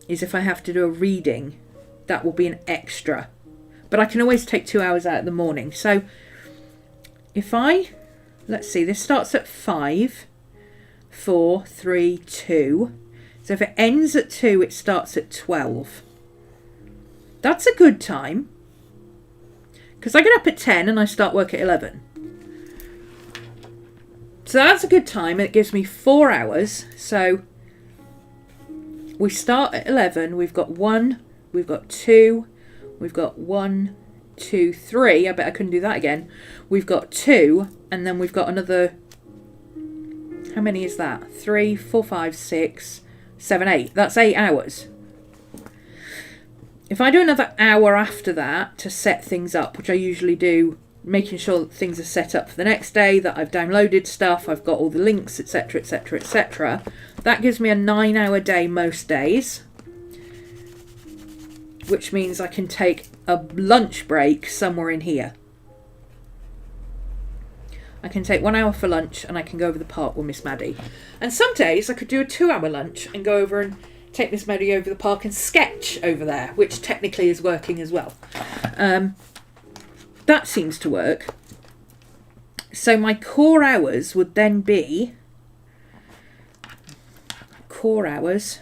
Is if I have to do a reading, that will be an extra. But I can always take 2 hours out of the morning. So if let's see, this starts at 5, 4, 3, 2. So if it ends at 2, it starts at 12. That's a good time. Because I get up at 10 and I start work at 11. So that's a good time. It gives me 4 hours. So we start at 11. We've got 1, we've got 2, we've got 1, 2, 3. I bet I couldn't do that again. We've got 2, and then we've got another. How many is that? 3, 4, 5, 6, 7, 8. That's 8 hours. If I do another hour after that to set things up, which I usually do, making sure that things are set up for the next day, that I've downloaded stuff, I've got all the links, etc., etc., etc., that gives me a 9-hour day most days, which means I can take a lunch break somewhere in here. I can take 1 hour for lunch and I can go over the park with Miss Maddie. And some days I could do a 2-hour lunch and go over and take Miss Maddie over the park and sketch over there, which technically is working as well. That seems to work. So my core hours would then be core hours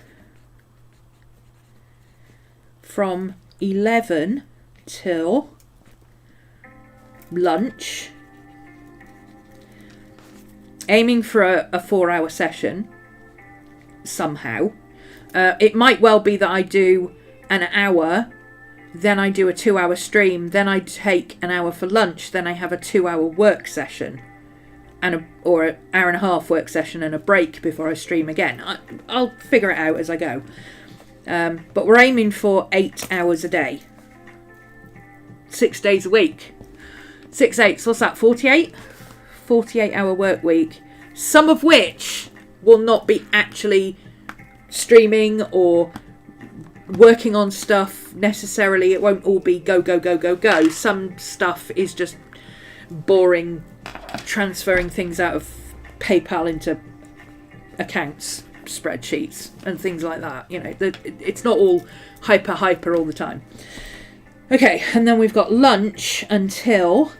from 11 till lunch, aiming for a 4-hour session somehow. It might well be that I do an hour, then I do a 2-hour stream, then I take an hour for lunch, then I have a 2-hour work session, or an hour and a half work session and a break before I stream again. I'll figure it out as I go. But we're aiming for 8 hours a day. 6 days a week. 6 8s, what's that, 48? 48-hour work week. Some of which will not be actually streaming or working on stuff necessarily. It won't all be go, go, go, go, go. Some stuff is just boring, transferring things out of PayPal into accounts, spreadsheets and things like that. You know, it's not all hyper all the time. Okay, and then we've got lunch until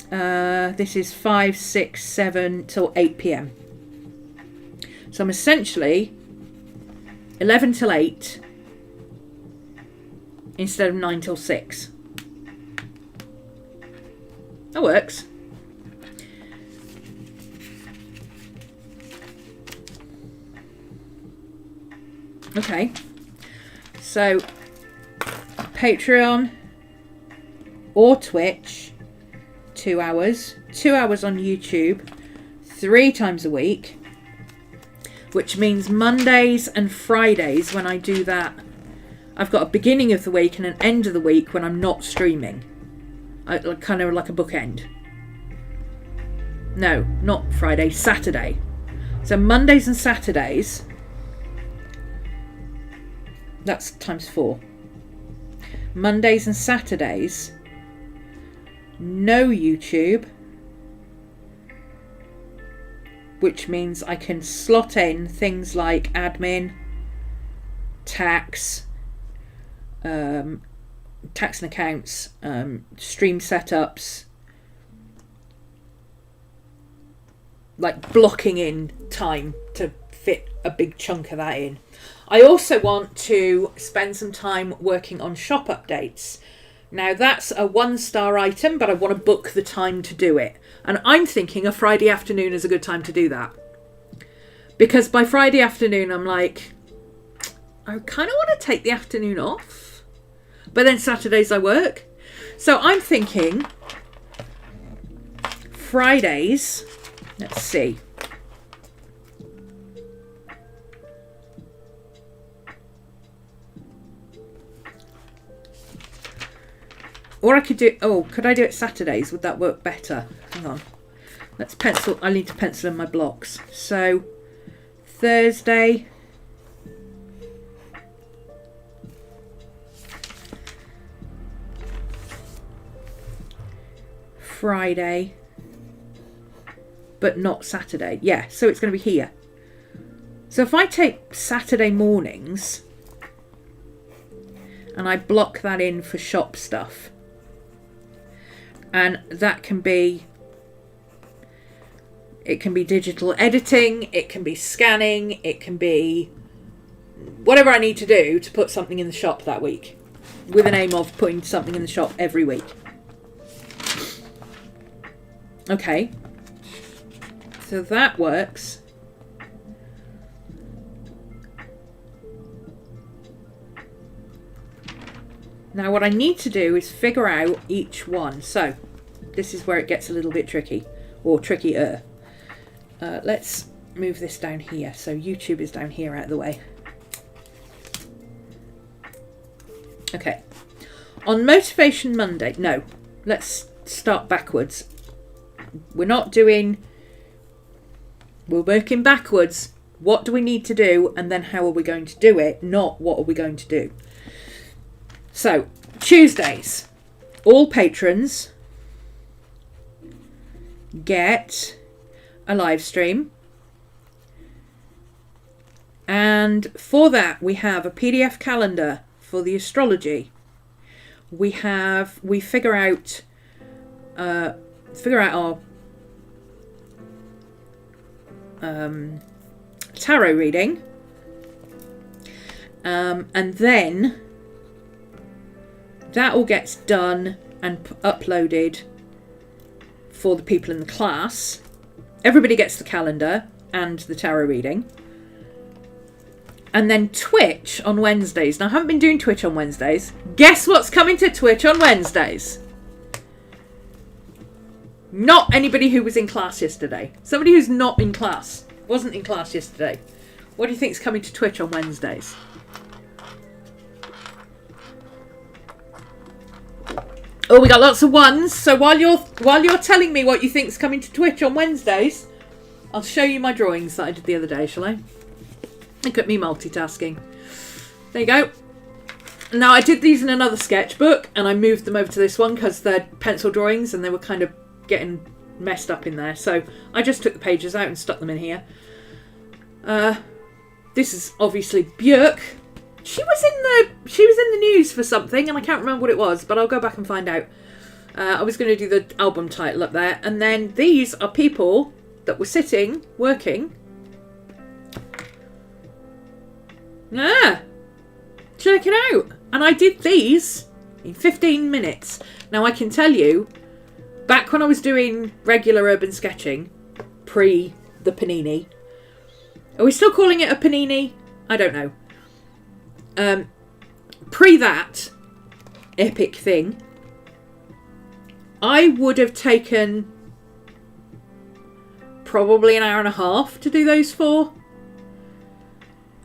this is 5, 6, 7 till 8 p.m. So I'm essentially 11 till 8 instead of 9 till 6. That works. Okay, so Patreon or Twitch, 2 hours. 2 hours on YouTube, 3 times a week, which means Mondays and Fridays when I do that, I've got a beginning of the week and an end of the week when I'm not streaming. Kind of like a bookend. No, not Friday, Saturday. So Mondays and Saturdays, that's times 4. Mondays and Saturdays, no YouTube, which means I can slot in things like admin, tax, tax and accounts, stream setups, like blocking in time to fit a big chunk of that in. I also want to spend some time working on shop updates. Now that's a 1-star item, but I want to book the time to do it. And I'm thinking a Friday afternoon is a good time to do that. Because by Friday afternoon, I'm like, I kind of want to take the afternoon off. But then Saturdays I work. So I'm thinking Fridays, let's see. Or I could do, could I do it Saturdays? Would that work better? Hang on. Let's pencil, I need to pencil in my blocks. So, Thursday. Friday. But not Saturday. Yeah, so it's going to be here. So if I take Saturday mornings and I block that in for shop stuff, and that can be, it can be digital editing, it can be scanning, it can be whatever I need to do to put something in the shop that week, with an aim of putting something in the shop every week. Okay, so that works. Now what I need to do is figure out each one. So this is where it gets a little bit tricky, or trickier. Let's move this down here. So YouTube is down here out of the way. Okay. On Motivation Monday, no, let's start backwards. We're working backwards. What do we need to do? And then how are we going to do it? Not what are we going to do? So, Tuesdays, all patrons get a live stream. And for that, we have a PDF calendar for the astrology. We figure out our tarot reading. And then that all gets done and uploaded for the people in the class. Everybody gets the calendar and the tarot reading. And then Twitch on Wednesdays. Now, I haven't been doing Twitch on Wednesdays. Guess what's coming to Twitch on Wednesdays? Not anybody who was in class yesterday. Somebody who's not in class. Wasn't in class yesterday. What do you think is coming to Twitch on Wednesdays? Oh, we got lots of ones. So while you're telling me what you think is coming to Twitch on Wednesdays, I'll show you my drawings that I did the other day, shall I? Look at me multitasking. There you go. Now, I did these in another sketchbook, and I moved them over to this one because they're pencil drawings and they were kind of getting messed up in there. So I just took the pages out and stuck them in here. This is obviously Björk. She was in the news for something, and I can't remember what it was, but I'll go back and find out. I was going to do the album title up there, and then these are people that were sitting, working. Check it out. And I did these in 15 minutes. Now, I can tell you, back when I was doing regular urban sketching, pre the panini, are we still calling it a panini? I don't know. Pre that epic thing, I would have taken probably an hour and a half to do those 4.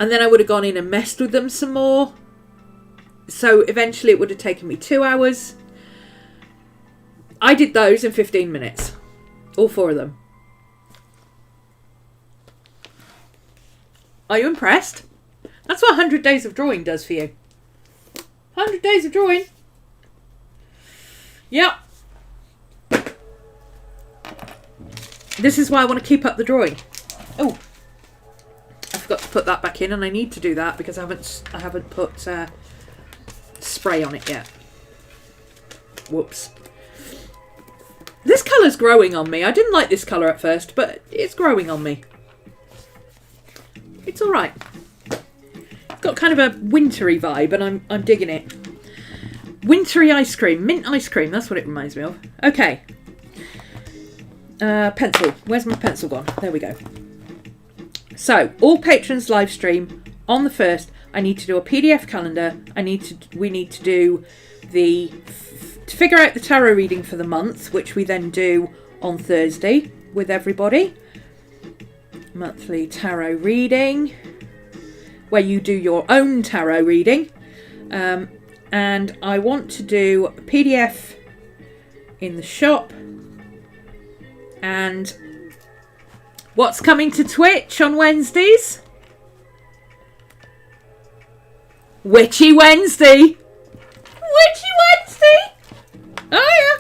And then I would have gone in and messed with them some more. So eventually it would have taken me 2 hours. I did those in 15 minutes. All 4 of them. Are you impressed? That's what 100 days of drawing does for you. 100 days of drawing. Yep. This is why I want to keep up the drawing. Oh, I forgot to put that back in, and I need to do that because I haven't put spray on it yet. Whoops. This colour's growing on me. I didn't like this colour at first, but it's growing on me. It's all right. It's got kind of a wintry vibe, and I'm digging it. Wintry ice cream, mint ice cream. That's what it reminds me of. Okay. Pencil. Where's my pencil gone? There we go. So, all patrons live stream on the 1st. I need to do a PDF calendar. We need to do to figure out the tarot reading for the month, which we then do on Thursday with everybody. Monthly tarot reading, where you do your own tarot reading. And I want to do a PDF in the shop. And what's coming to Twitch on Wednesdays? Witchy Wednesday! Witchy Wednesday! Oh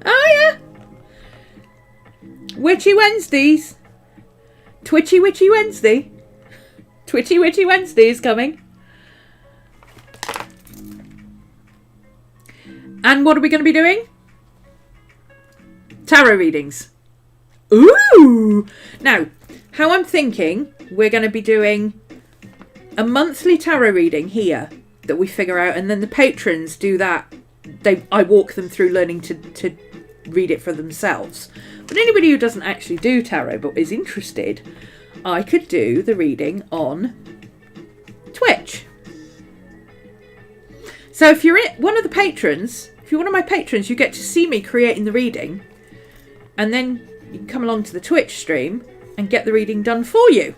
yeah! Witchy Wednesdays! Twitchy Witchy Wednesday! Twitchy Witchy Wednesday is coming. And what are we going to be doing? Tarot readings. Ooh! Now, how I'm thinking, we're going to be doing a monthly tarot reading here that we figure out, and then the patrons do that. I walk them through learning to read it for themselves. But anybody who doesn't actually do tarot but is interested, I could do the reading on Twitch. So if you're one of the patrons, if you're one of my patrons, you get to see me creating the reading, and then you can come along to the Twitch stream and get the reading done for you.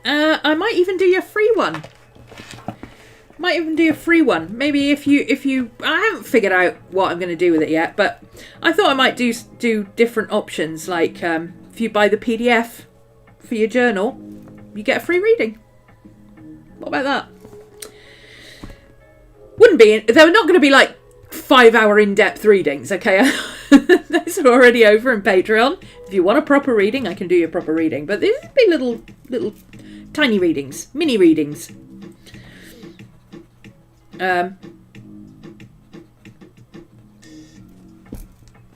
I might even do you a free one. Maybe if you I haven't figured out what I'm going to do with it yet, but I thought I might do different options, like if you buy the PDF for your journal, you get a free reading. What about that? They're not going to be like 5-hour in-depth readings, okay? Those are already over in Patreon. If you want a proper reading, I can do you a proper reading, but these would be little tiny readings, mini readings.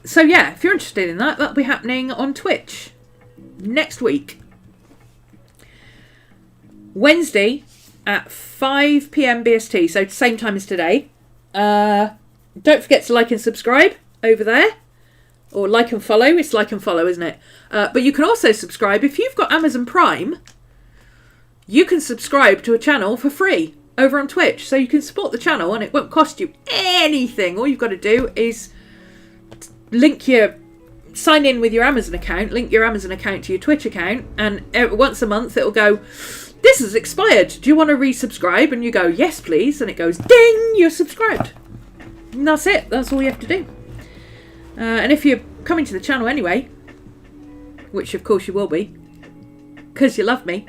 So yeah, if you're interested in that, that'll be happening on Twitch next week. Wednesday at 5 PM BST, so same time as today. Don't forget to like and subscribe over there. Or like and follow. It's like and follow, isn't it? But you can also subscribe. If you've got Amazon Prime, you can subscribe to a channel for free over on Twitch. So you can support the channel and it won't cost you anything. All you've got to do is sign in with your Amazon account, link your Amazon account to your Twitch account, and once a month it'll go, this has expired. Do you want to resubscribe? And you go, yes, please. And it goes, ding, you're subscribed. And that's it. That's all you have to do. And if you're coming to the channel anyway, which of course you will be, because you love me.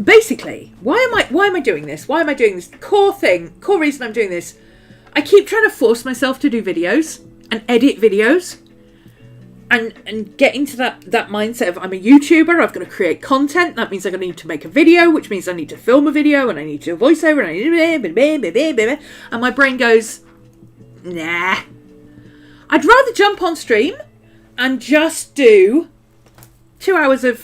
Basically, why am I doing this? Why am I doing this? Core reason I'm doing this. I keep trying to force myself to do videos and edit videos and get into that mindset of I'm a YouTuber, I've got to create content. That means I'm going to need to make a video, which means I need to film a video and I need to do a voiceover and I need and my brain goes, nah. I'd rather jump on stream and just do 2 hours of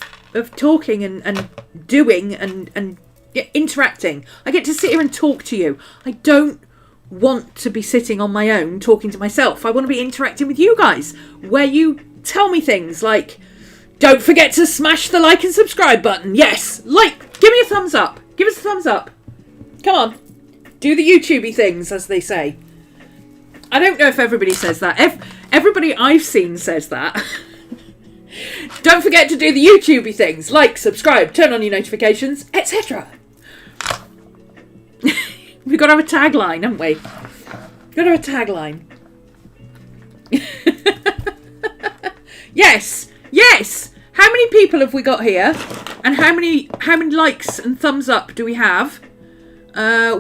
talking and doing and interacting. I get to sit here and talk to you. I don't want to be sitting on my own talking to myself. I want to be interacting with you guys, where you tell me things like, don't forget to smash the like and subscribe button. Yes, like, give me a thumbs up. Give us a thumbs up. Come on, do the YouTubey things, as they say. I don't know if everybody says that. Everybody I've seen says that. Don't forget to do the YouTubey things, like, subscribe, turn on your notifications, etc. We've got to have a tagline, haven't we? Got to have a tagline. Yes. How many people have we got here? And how many likes and thumbs up do we have?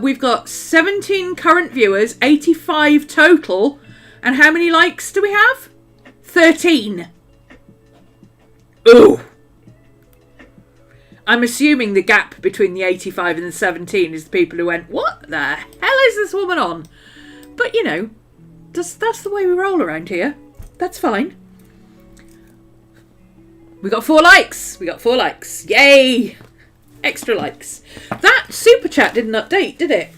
We've got 17 current viewers, 85 total. And how many likes do we have? 13. Ooh. I'm assuming the gap between the 85 and the 17 is the people who went, what the hell is this woman on? But, you know, that's the way we roll around here. That's fine. We got 4 likes. Yay! Extra likes. That super chat didn't update, did it?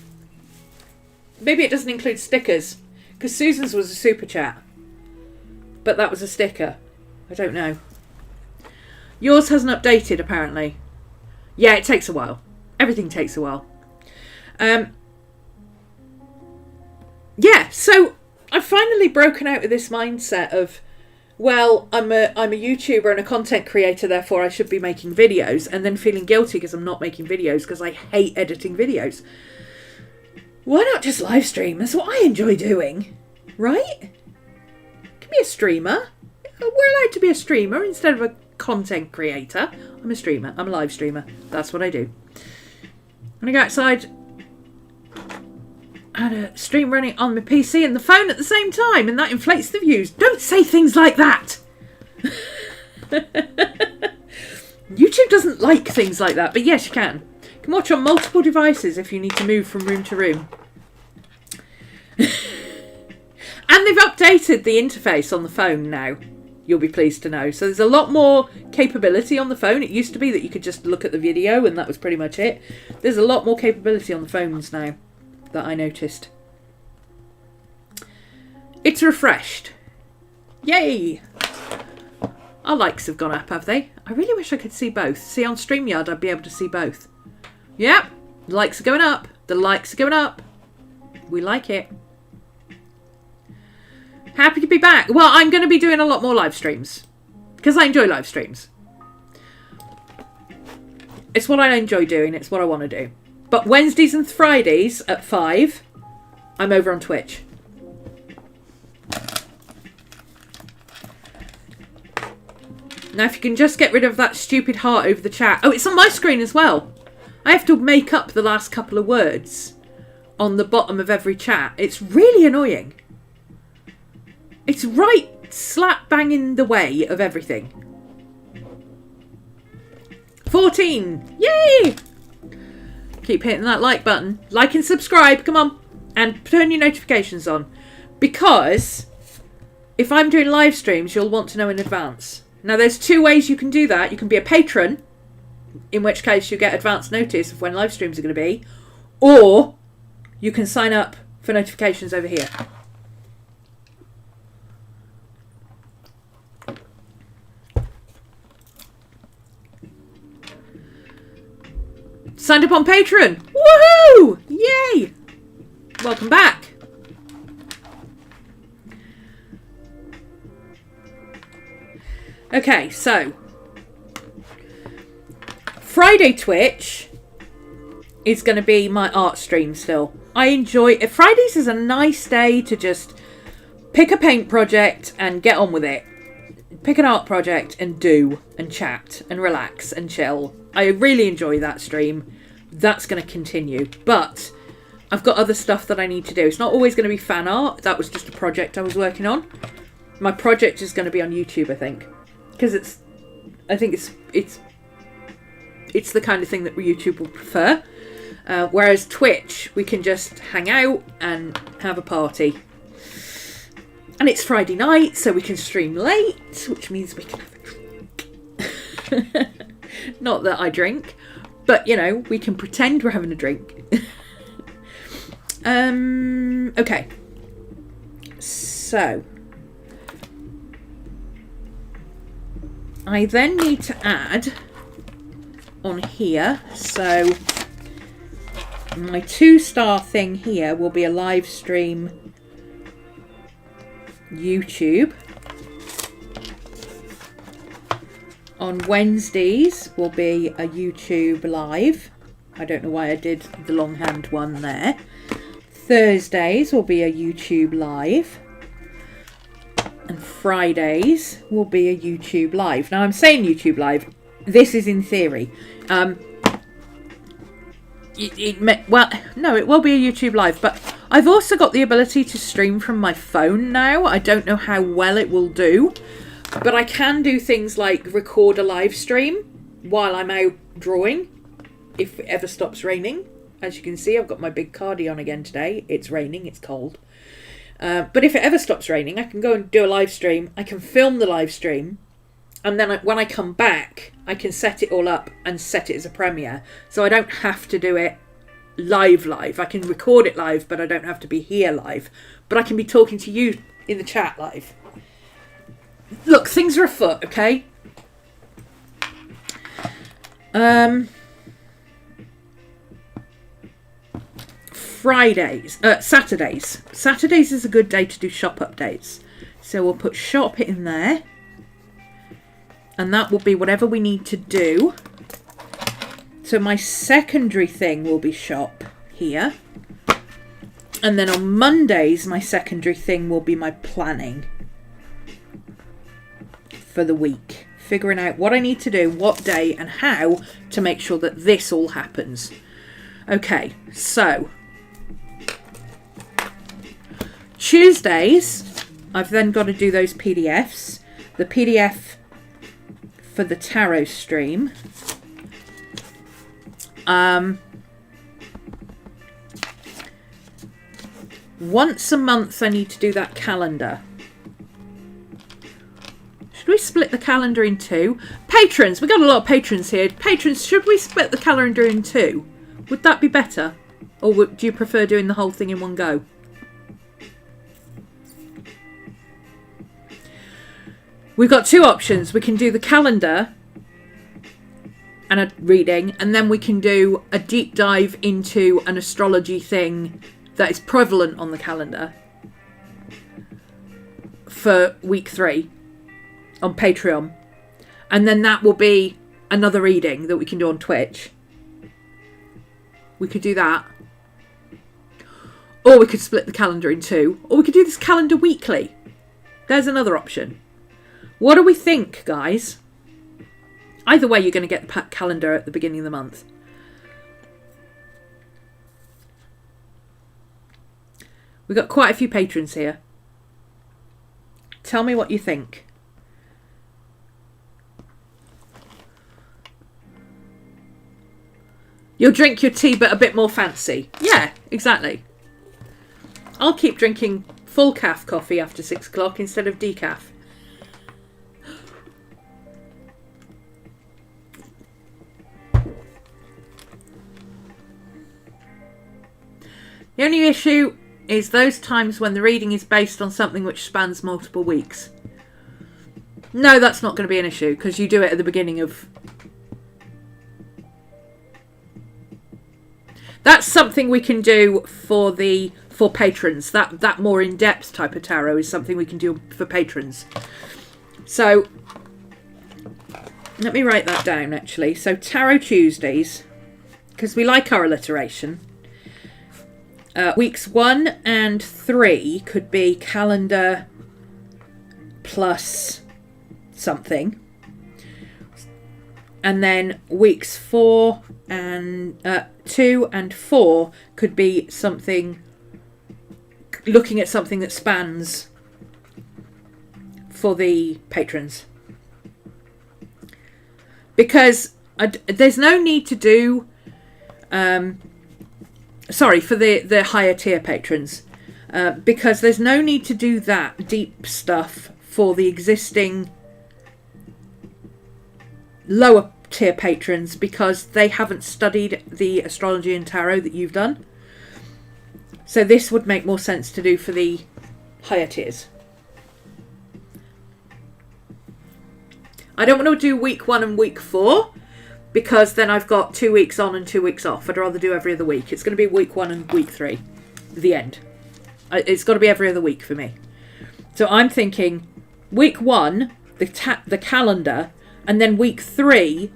Maybe it doesn't include stickers. Because Susan's was a super chat. But that was a sticker. I don't know. Yours hasn't updated, apparently. Yeah, it takes a while. Everything takes a while. Yeah, so I've finally broken out of this mindset of, well, I'm a YouTuber and a content creator, therefore I should be making videos, and then feeling guilty because I'm not making videos because I hate editing videos. Why not just live stream? That's what I enjoy doing, right? Can be a streamer. We're allowed to be a streamer instead of a content creator. I'm a streamer. I'm a live streamer. That's what I do. When I go outside, I had a stream running on my PC and the phone at the same time, and that inflates the views. Don't say things like that. YouTube doesn't like things like that, but yes, you can. You can watch on multiple devices if you need to move from room to room. And they've updated the interface on the phone now. You'll be pleased to know. So there's a lot more capability on the phone. It used to be that you could just look at the video and that was pretty much it. There's a lot more capability on the phones now that I noticed. It's refreshed. Yay! Our likes have gone up, have they? I really wish I could see both. See, on StreamYard, I'd be able to see both. Yep, the likes are going up. The likes are going up. We like it. Happy to be back. Well, I'm going to be doing a lot more live streams because I enjoy live streams. It's what I enjoy doing. It's what I want to do. But Wednesdays and Fridays at 5, I'm over on Twitch. Now, if you can just get rid of that stupid heart over the chat. Oh, it's on my screen as well. I have to make up the last couple of words on the bottom of every chat. It's really annoying. It's right slap bang in the way of everything. 14. Yay! Keep hitting that like button. Like and subscribe. Come on. And turn your notifications on. Because if I'm doing live streams, you'll want to know in advance. Now, there's 2 ways you can do that. You can be a patron, in which case you get advance notice of when live streams are going to be. Or you can sign up for notifications over here. Signed up on Patreon. Woohoo! Yay! Welcome back. Okay, so Friday Twitch is going to be my art stream still. I enjoy it. Fridays is a nice day to just pick a paint project and get on with it. Pick an art project and do, and chat, and relax, and chill. I really enjoy that stream. That's going to continue. But I've got other stuff that I need to do. It's not always going to be fan art. That was just a project I was working on. My project is going to be on YouTube, I think. Because I think it's the kind of thing that YouTube will prefer. Whereas Twitch, we can just hang out and have a party. And it's Friday night, so we can stream late, which means we can have a drink. Not that I drink, but, you know, we can pretend we're having a drink. Okay. So, I then need to add on here, so my 2-star thing here will be a live stream YouTube. On Wednesdays will be a YouTube live. I don't know why I did the longhand one there. Thursdays will be a YouTube live. And Fridays will be a YouTube live. Now I'm saying YouTube live. This is in theory. Well, no, it will be a YouTube live, but I've also got the ability to stream from my phone now. I don't know how well it will do, but I can do things like record a live stream while I'm out drawing, if it ever stops raining. As you can see, I've got my big cardi on again today. It's raining, it's cold. But if it ever stops raining, I can go and do a live stream. I can film the live stream. And then when I come back, I can set it all up and set it as a premiere. So I don't have to do it live. I can record it live, but I don't have to be here live. But I can be talking to you in the chat live. Look, things are afoot, okay? Saturdays. Saturdays is a good day to do shop updates. So we'll put shop in there. And that will be whatever we need to do. So my secondary thing will be shop here. And then on Mondays, my secondary thing will be my planning for the week. Figuring out what I need to do, what day and how to make sure that this all happens. Okay, so Tuesdays, I've then got to do those PDFs. The PDF for the tarot stream. Once a month I need to do that calendar. Should we split the calendar in two? Patrons, we got a lot of patrons here. Patrons, should we split the calendar in two? Would that be better? Or do you prefer doing the whole thing in one go? We've got two options. We can do the calendar and a reading, and then we can do a deep dive into an astrology thing that is prevalent on the calendar for week 3 on Patreon. And then that will be another reading that we can do on Twitch. We could do that. Or we could split the calendar in two. Or we could do this calendar weekly. There's another option. What do we think, guys? Either way, you're going to get the calendar at the beginning of the month. We've got quite a few patrons here. Tell me what you think. You'll drink your tea, but a bit more fancy. Yeah, exactly. I'll keep drinking full calf coffee after 6 o'clock instead of decaf. The only issue is those times when the reading is based on something which spans multiple weeks. No, that's not going to be an issue because you do it at the beginning of... That's something we can do for patrons. That more in-depth type of tarot is something we can do for patrons. So, let me write that down actually. So, Tarot Tuesdays, because we like our alliteration. Weeks 1 and 3 could be calendar plus something. And then weeks 4 and 2 and 4 could be something, looking at something that spans for the patrons. Because there's no need to do, for the higher tier patrons, because there's no need to do that deep stuff for the existing lower tier patrons, because they haven't studied the astrology and tarot that you've done. So this would make more sense to do for the higher tiers. I don't want to do week 1 and week 4, because then I've got 2 weeks on and 2 weeks off. I'd rather do every other week. It's going to be week 1 and week 3. The end. It's got to be every other week for me. So I'm thinking week 1, the calendar, and then week 3,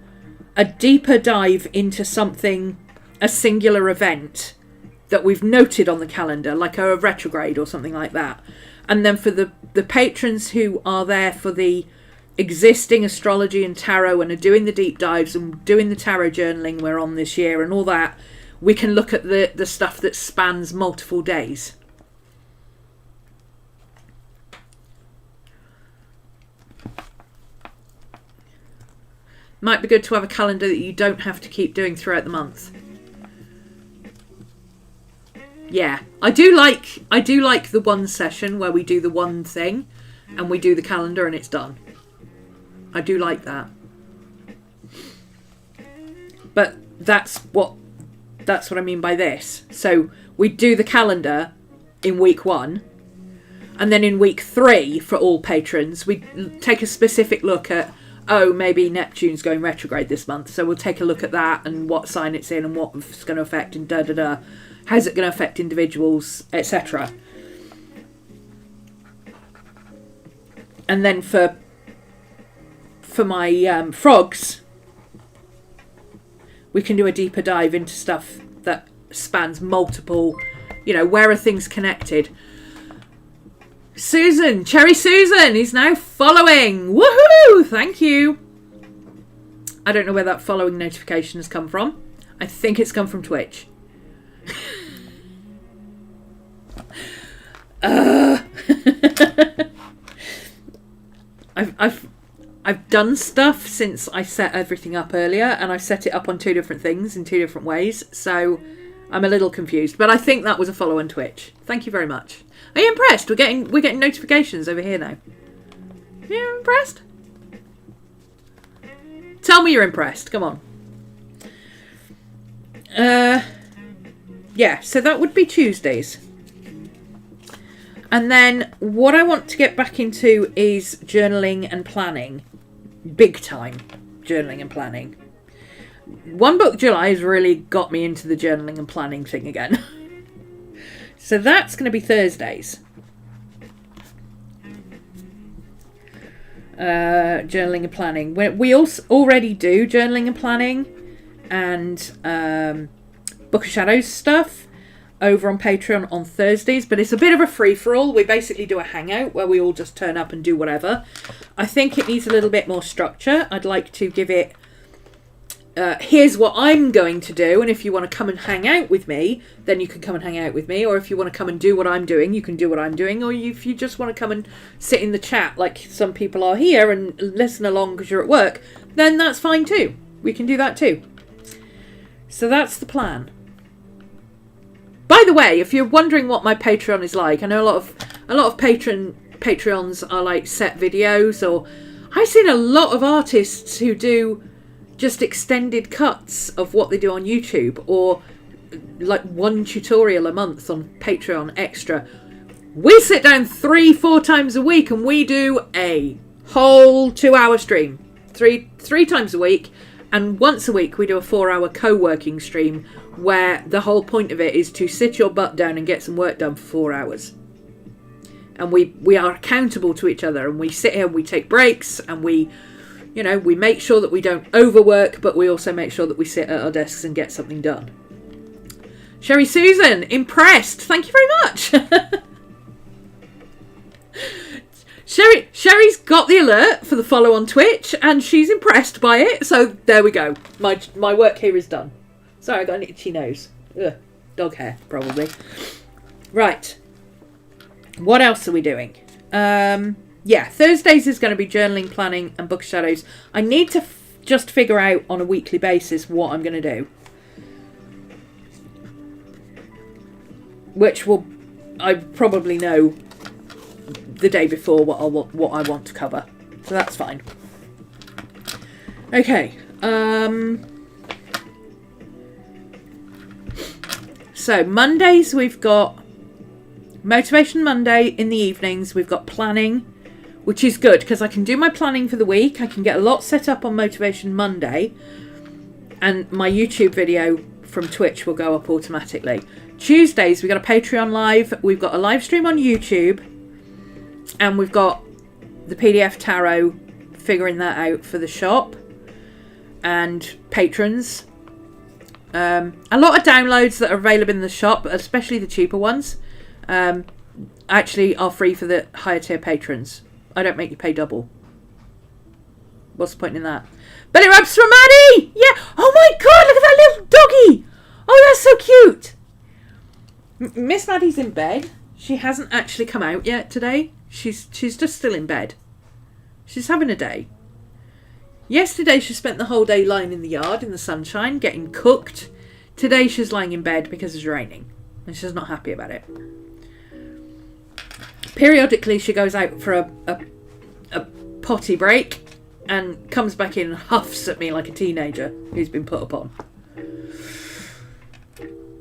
a deeper dive into something, a singular event that we've noted on the calendar, like a retrograde or something like that. And then for the patrons who are there for the existing astrology and tarot and are doing the deep dives and doing the tarot journaling we're on this year and all that, we can look at the stuff that spans multiple days. Might be good to have a calendar that you don't have to keep doing throughout the month. Yeah, I do like the one session where we do the one thing and we do the calendar and it's done. I do like that. But that's what I mean by this. So we do the calendar in week 1, and then in week 3 for all patrons we take a specific look at, maybe Neptune's going retrograde this month, so we'll take a look at that and what sign it's in and what it's going to affect and how's it going to affect individuals, etc. And then for my frogs, we can do a deeper dive into stuff that spans multiple, where are things connected. Cherry Susan is now following. Woohoo! Thank you. I don't know where that following notification has come from. I think it's come from Twitch. I've done stuff since I set everything up earlier, and I've set it up on 2 different things in 2 different ways, so I'm a little confused. But I think that was a follow on Twitch. Thank you very much. Are you impressed? We're getting notifications over here now. Are you impressed? Tell me you're impressed. Come on. Yeah, so that would be Tuesdays. And then what I want to get back into is journaling and planning. Big time journaling and planning. One Book July has really got me into the journaling and planning thing again. So that's going to be Thursdays. Journaling and planning. We also already do journaling and planning and Book of Shadows stuff over on Patreon on Thursdays, but it's a bit of a free-for-all. We basically do a hangout where we all just turn up and do whatever. I think it needs a little bit more structure. I'd like to give it, here's what I'm going to do, and if you want to come and hang out with me, then you can come and hang out with me, or if you want to come and do what I'm doing, you can do what I'm doing, or if you just want to come and sit in the chat like some people are here and listen along because you're at work, then that's fine too. We can do that too. So that's the plan. By the way, if you're wondering what my Patreon is like, I know a lot of Patreons are like set videos, or I've seen a lot of artists who do just extended cuts of what they do on YouTube, or like one tutorial a month on Patreon extra. We sit down 3-4 times a week and we do a whole 2-hour stream. Three times a week, and once a week we do a 4-hour co-working stream where the whole point of it is to sit your butt down and get some work done for 4 hours. And we are accountable to each other, and we sit here and we take breaks, and we make sure that we don't overwork, but we also make sure that we sit at our desks and get something done. Sherry Susan, impressed. Thank you very much. Sherry's got the alert for the follow on Twitch, and she's impressed by it. So there we go. My work here is done. Sorry, I got an itchy nose. Ugh, dog hair, probably. Right. What else are we doing? Yeah, Thursdays is going to be journaling, planning, and book shadows. I need to just figure out on a weekly basis what I'm going to do. Which I probably know the day before what I want to cover. So that's fine. Okay. So Mondays we've got Motivation Monday in the evenings. We've got planning, which is good because I can do my planning for the week. I can get a lot set up on Motivation Monday, and my YouTube video from Twitch will go up automatically. Tuesdays we've got a Patreon live. We've got a live stream on YouTube, and we've got the PDF tarot, figuring that out for the shop and patrons. A lot of downloads that are available in the shop, especially the cheaper ones, actually are free for the higher tier patrons. I don't make you pay double. What's the point in that? Belly rubs from Maddie! Yeah! Oh my god, look at that little doggy! Oh, that's so cute! Miss Maddie's in bed. She hasn't actually come out yet today. She's just still in bed. She's having a day. Yesterday she spent the whole day lying in the yard in the sunshine, getting cooked. Today she's lying in bed because it's raining, and she's not happy about it. Periodically she goes out for a potty break and comes back in and huffs at me like a teenager who's been put upon.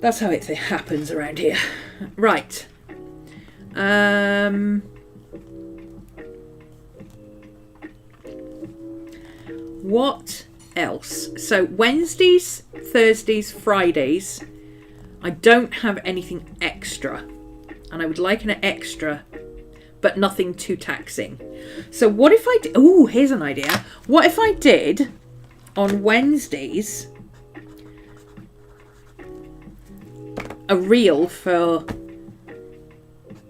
That's how it happens around here. Right. What else? So Wednesdays, Thursdays, Fridays, I don't have anything extra. And I would like an extra, but nothing too taxing. So what if I... Oh, here's an idea. What if I did on Wednesdays a reel for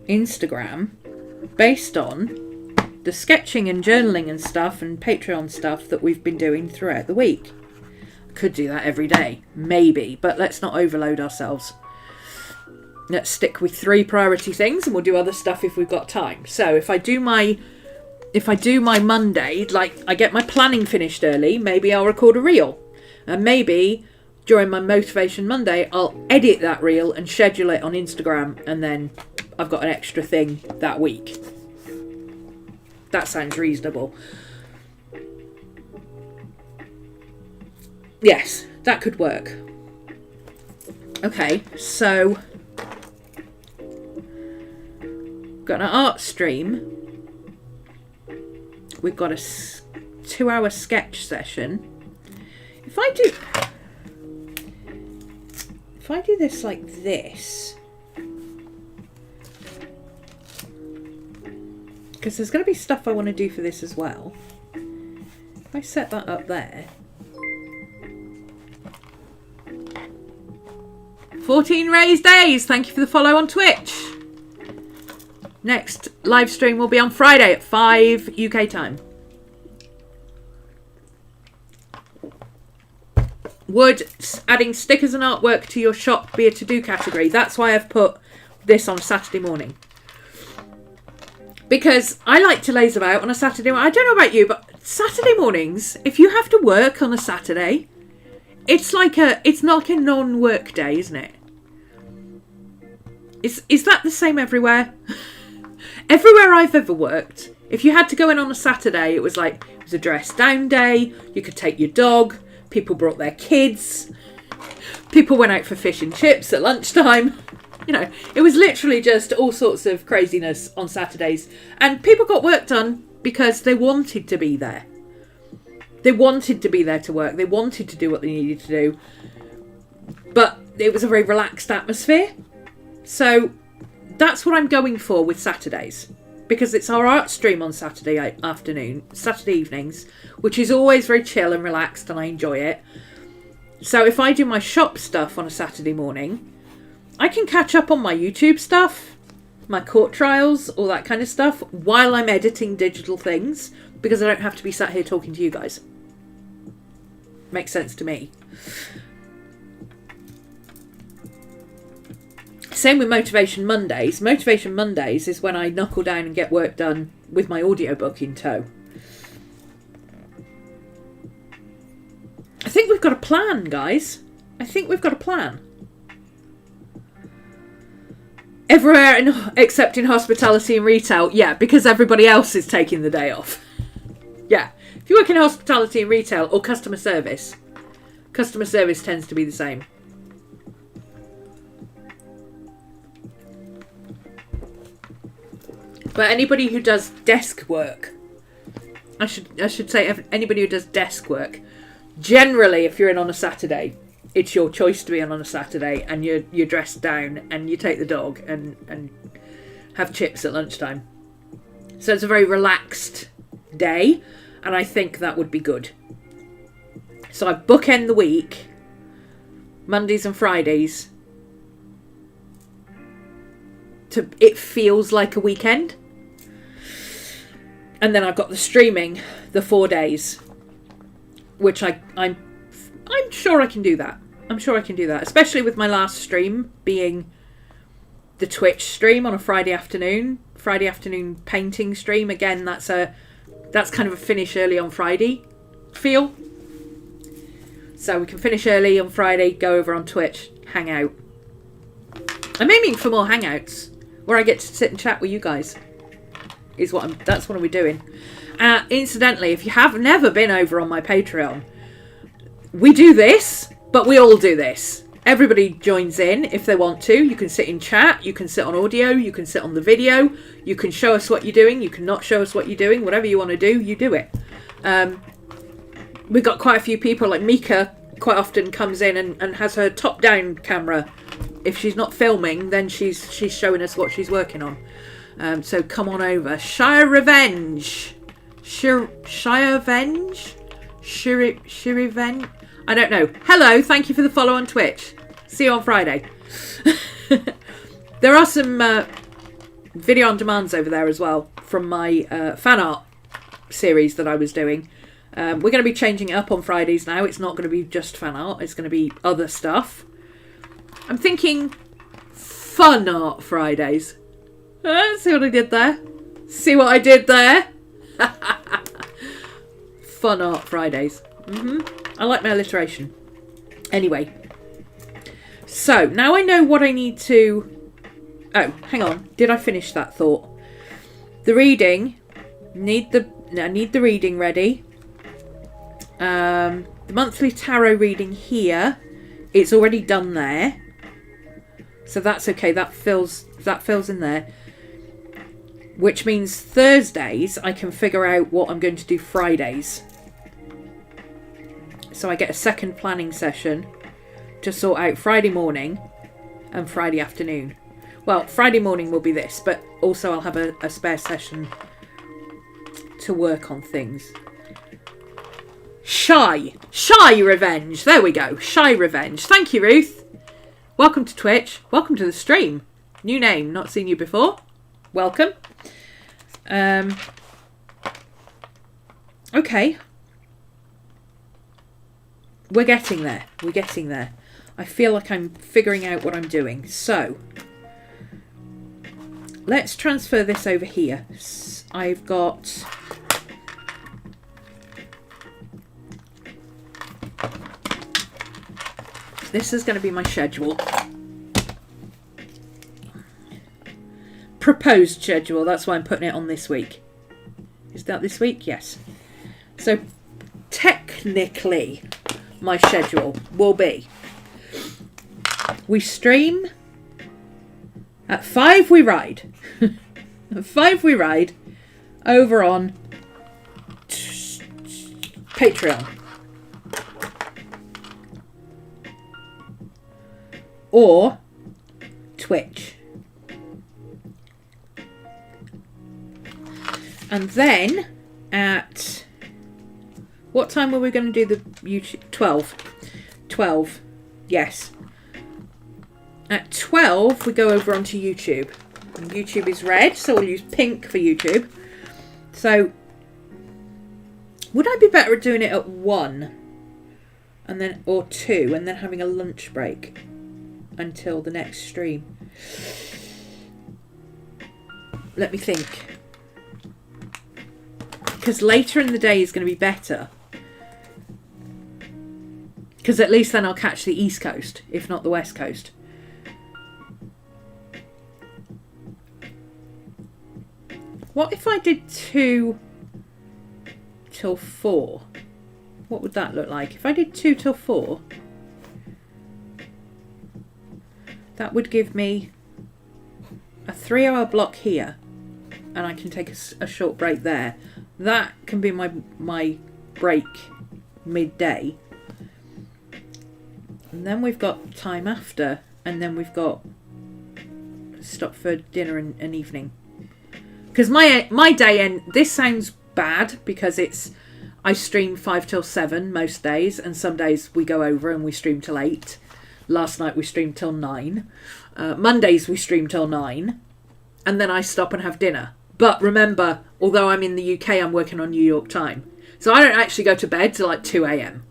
Instagram based on the sketching and journaling and stuff and Patreon stuff that we've been doing throughout the week. I could do that every day, maybe, but let's not overload ourselves. Let's stick with 3 priority things, and we'll do other stuff if we've got time. So if I do my Monday, like I get my planning finished early, maybe I'll record a reel, and maybe during my Motivation Monday I'll edit that reel and schedule it on Instagram, and then I've got an extra thing that week. That sounds reasonable. Yes, that could work. Okay, so got an art stream. We've got a 2-hour sketch session. If I do this like this, because there's going to be stuff I want to do for this as well. If I set that up there. 14 raised days. Thank you for the follow on Twitch. Next live stream will be on Friday at 5 UK time. Would adding stickers and artwork to your shop be a to-do category? That's why I've put this on Saturday morning. Because I like to laze about on a Saturday morning. I don't know about you, but Saturday mornings, if you have to work on a Saturday, it's not like a non-work day, isn't it? Is that the same everywhere? Everywhere I've ever worked, if you had to go in on a Saturday, it was a dress down day. You could take your dog. People brought their kids. People went out for fish and chips at lunchtime. You know, it was literally just all sorts of craziness on Saturdays. And people got work done because they wanted to be there. They wanted to be there to work. They wanted to do what they needed to do. But it was a very relaxed atmosphere. So that's what I'm going for with Saturdays. Because it's our art stream on Saturday evenings, which is always very chill and relaxed, and I enjoy it. So if I do my shop stuff on a Saturday morning, I can catch up on my YouTube stuff, my court trials, all that kind of stuff, while I'm editing digital things, because I don't have to be sat here talking to you guys. Makes sense to me. Same with Motivation Mondays. Motivation Mondays is when I knuckle down and get work done with my audiobook in tow. I think we've got a plan, guys. I think we've got a plan. Everywhere except in hospitality and retail. Yeah, because everybody else is taking the day off. Yeah. If you work in hospitality and retail or customer service tends to be the same. But anybody who does desk work, I should say anybody who does desk work, generally if you're in on a Saturday, it's your choice to be in on a Saturday, and you're dressed down and you take the dog and have chips at lunchtime. So it's a very relaxed day, and I think that would be good. So I bookend the week, Mondays and Fridays, it feels like a weekend. And then I've got the streaming, the 4 days, which I'm sure I can do that. I'm sure I can do that, especially with my last stream being the Twitch stream on a Friday afternoon painting stream. Again, that's kind of a finish early on Friday feel. So we can finish early on Friday, go over on Twitch, hang out. I'm aiming for more hangouts where I get to sit and chat with you guys. That's what we're doing. Incidentally, if you have never been over on my Patreon, we do this, but we all do this. Everybody joins in if they want to. You can sit in chat, you can sit on audio, you can sit on the video, you can show us what you're doing, you can not show us what you're doing. Whatever you want to do, you do it. We've got quite a few people, like Mika quite often comes in and has her top-down camera. If she's not filming, then she's showing us what she's working on. So come on over. Shire Revenge. Shire Revenge? I don't know. Hello, thank you for the follow on Twitch. See you on Friday. There are some video on demands over there as well from my fan art series that I was doing. We're going to be changing it up on Fridays now. It's not going to be just fan art. It's going to be other stuff. I'm thinking fun art Fridays. See what I did there? See what I did there? Fun art Fridays. I like my alliteration. Anyway. So, now I know what I need to... Oh, hang on. Did I finish that thought? The reading. I need the reading ready. The monthly tarot reading here. It's already done there. So that's okay. That fills in there. Which means Thursdays I can figure out what I'm going to do Fridays. So I get a second planning session to sort out Friday morning and Friday afternoon. Well, Friday morning will be this, but also I'll have a spare session to work on things. Shy Revenge. There we go. Shy Revenge. Thank you, Ruth. Welcome to Twitch. Welcome to the stream. New name. Not seen you before. Welcome. Okay. We're getting there. I feel like I'm figuring out what I'm doing. So, let's transfer this over here. I've got... This is going to be my schedule. Proposed schedule. That's why I'm putting it on this week. Is that this week? Yes. So, technically, my schedule will be... We stream. At 5 we ride. At 5 we ride over on Patreon. Or Twitch. And then at... What time were we going to do the YouTube? 12. 12. Yes. At 12, we go over onto YouTube. And YouTube is red, so we'll use pink for YouTube. So, would I be better at doing it at 1? And then, or 2, and then having a lunch break until the next stream? Let me think. Because later in the day is going to be better. Because at least then I'll catch the East Coast, if not the West Coast. What if I did 2 till 4? What would that look like? If I did 2 till 4, that would give me a 3-hour block here, and I can take a short break there. That can be my break midday. And then we've got time after, and then we've got stop for dinner and evening. Because my day end, this sounds bad because I stream 5 till 7 most days, and some days we go over and we stream till 8. Last night we streamed till 9. Mondays we stream till 9, and then I stop and have dinner. But remember, although I'm in the UK, I'm working on New York time. So I don't actually go to bed till like 2 a.m.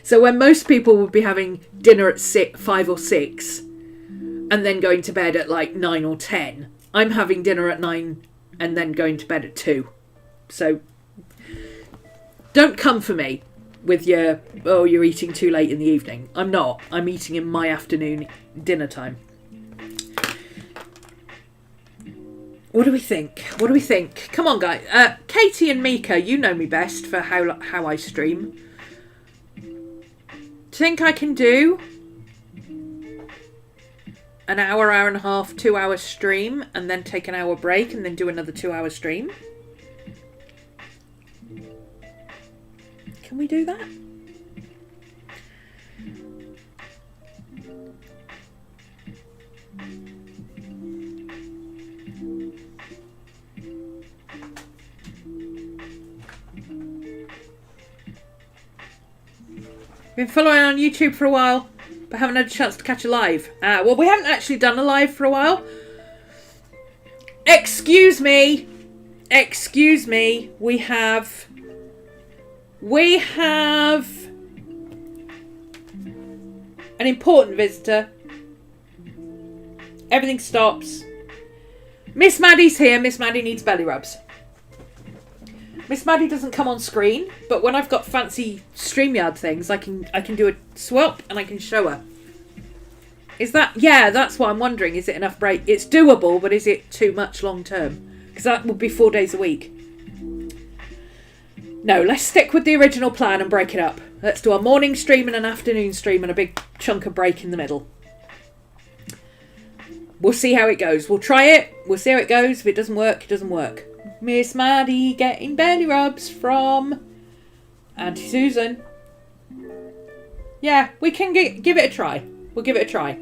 So when most people would be having dinner at 5 or 6 and then going to bed at like 9 or 10, I'm having dinner at 9 and then going to bed at 2. So don't come for me with your, oh, you're eating too late in the evening. I'm not. I'm eating in my afternoon dinner time. What do we think? What do we think? Come on, guys. Katie and Mika, you know me best for how I stream. Think I can do an hour, hour and a half, 2-hour stream, and then take an hour break and then do another 2-hour stream? Can we do that? Been following on YouTube for a while, but haven't had a chance to catch a live. Well, we haven't actually done a live for a while. Excuse me. Excuse me. We have an important visitor. Everything stops. Miss Maddie's here. Miss Maddie needs belly rubs. Miss Maddie doesn't come on screen, but when I've got fancy StreamYard things, I can do a swap and I can show her. Is that... Yeah, that's what I'm wondering. Is it enough break? It's doable, but is it too much long term? Because that would be 4 days a week. No, let's stick with the original plan and break it up. Let's do a morning stream and an afternoon stream and a big chunk of break in the middle. We'll see how it goes. We'll try it. We'll see how it goes. If it doesn't work, it doesn't work. Miss Maddie getting belly rubs from Auntie Susan. Yeah, we can give it a try. We'll give it a try.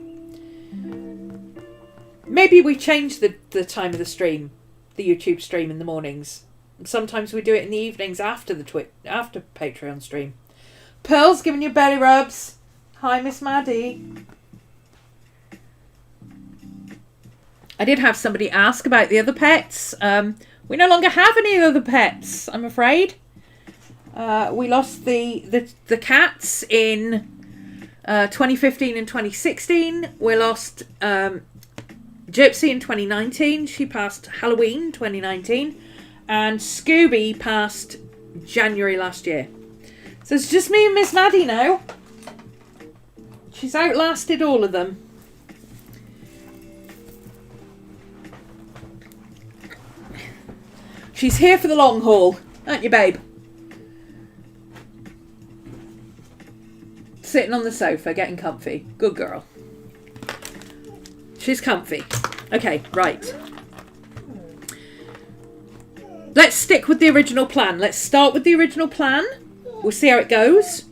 Maybe we change the time of the stream, the YouTube stream in the mornings. Sometimes we do it in the evenings after after Patreon stream. Pearl's giving you belly rubs. Hi, Miss Maddie. I did have somebody ask about the other pets. We no longer have any other pets, I'm afraid. We lost the cats in 2015 and 2016. We lost Gypsy in 2019. She passed Halloween 2019. And Scooby passed January last year. So it's just me and Miss Maddie now. She's outlasted all of them. She's here for the long haul, aren't you, babe? Sitting on the sofa, getting comfy. Good girl. She's comfy. Okay, right. Let's stick with the original plan. Let's start with the original plan. We'll see how it goes.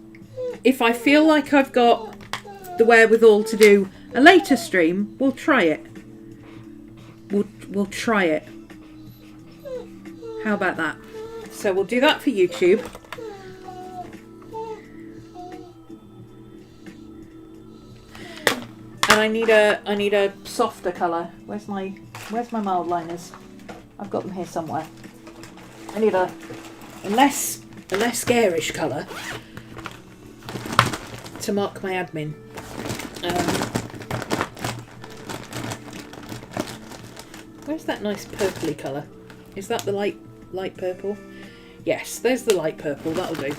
If I feel like I've got the wherewithal to do a later stream, we'll try it. We'll try it. How about that? So we'll do that for YouTube. And I need a softer colour. Where's my mild liners? I've got them here somewhere. I need a less garish colour to mark my admin. Where's that nice purpley colour? Is that the light purple? Yes, there's the light purple. That'll do.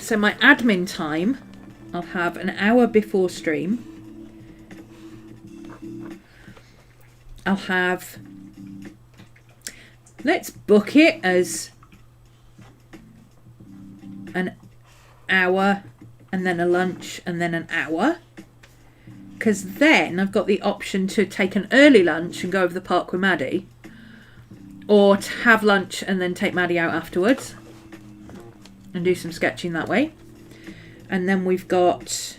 So my admin time, I'll have an hour before stream. I'll have, let's book it as an hour and then a lunch and then an hour. Because then I've got the option to take an early lunch and go over the park with Maddie. Or to have lunch and then take Maddie out afterwards. And do some sketching that way. And then we've got...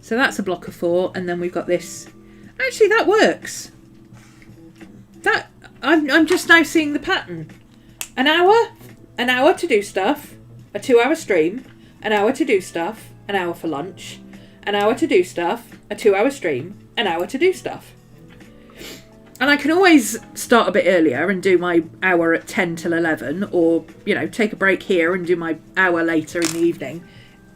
so that's a block of 4. And then we've got this. Actually, that works. That I'm just now seeing the pattern. An hour to do stuff. A 2-hour stream. An hour to do stuff. An hour for lunch. An hour to do stuff. A 2-hour stream. An hour to do stuff. And I can always start a bit earlier and do my hour at 10 till 11, or, you know, take a break here and do my hour later in the evening.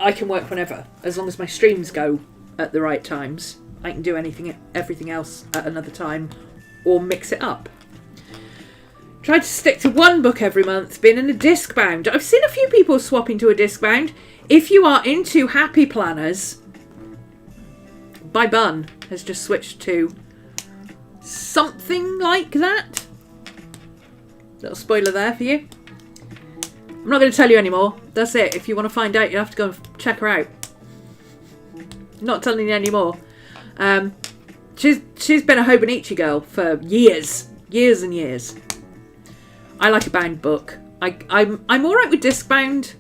I can work whenever, as long as my streams go at the right times. I can do everything else at another time, or mix it up. Try to stick to one book every month, being in a disc bound. I've seen a few people swapping to a disc bound. If you are into happy planners, by Bun has just switched to something like that. Little spoiler there for you. I'm not going to tell you anymore. That's it. If you want to find out, you have to go and check her out. Not telling you anymore. She's been a Hobonichi girl for years and years. I like a bound book. I'm all right with disc bound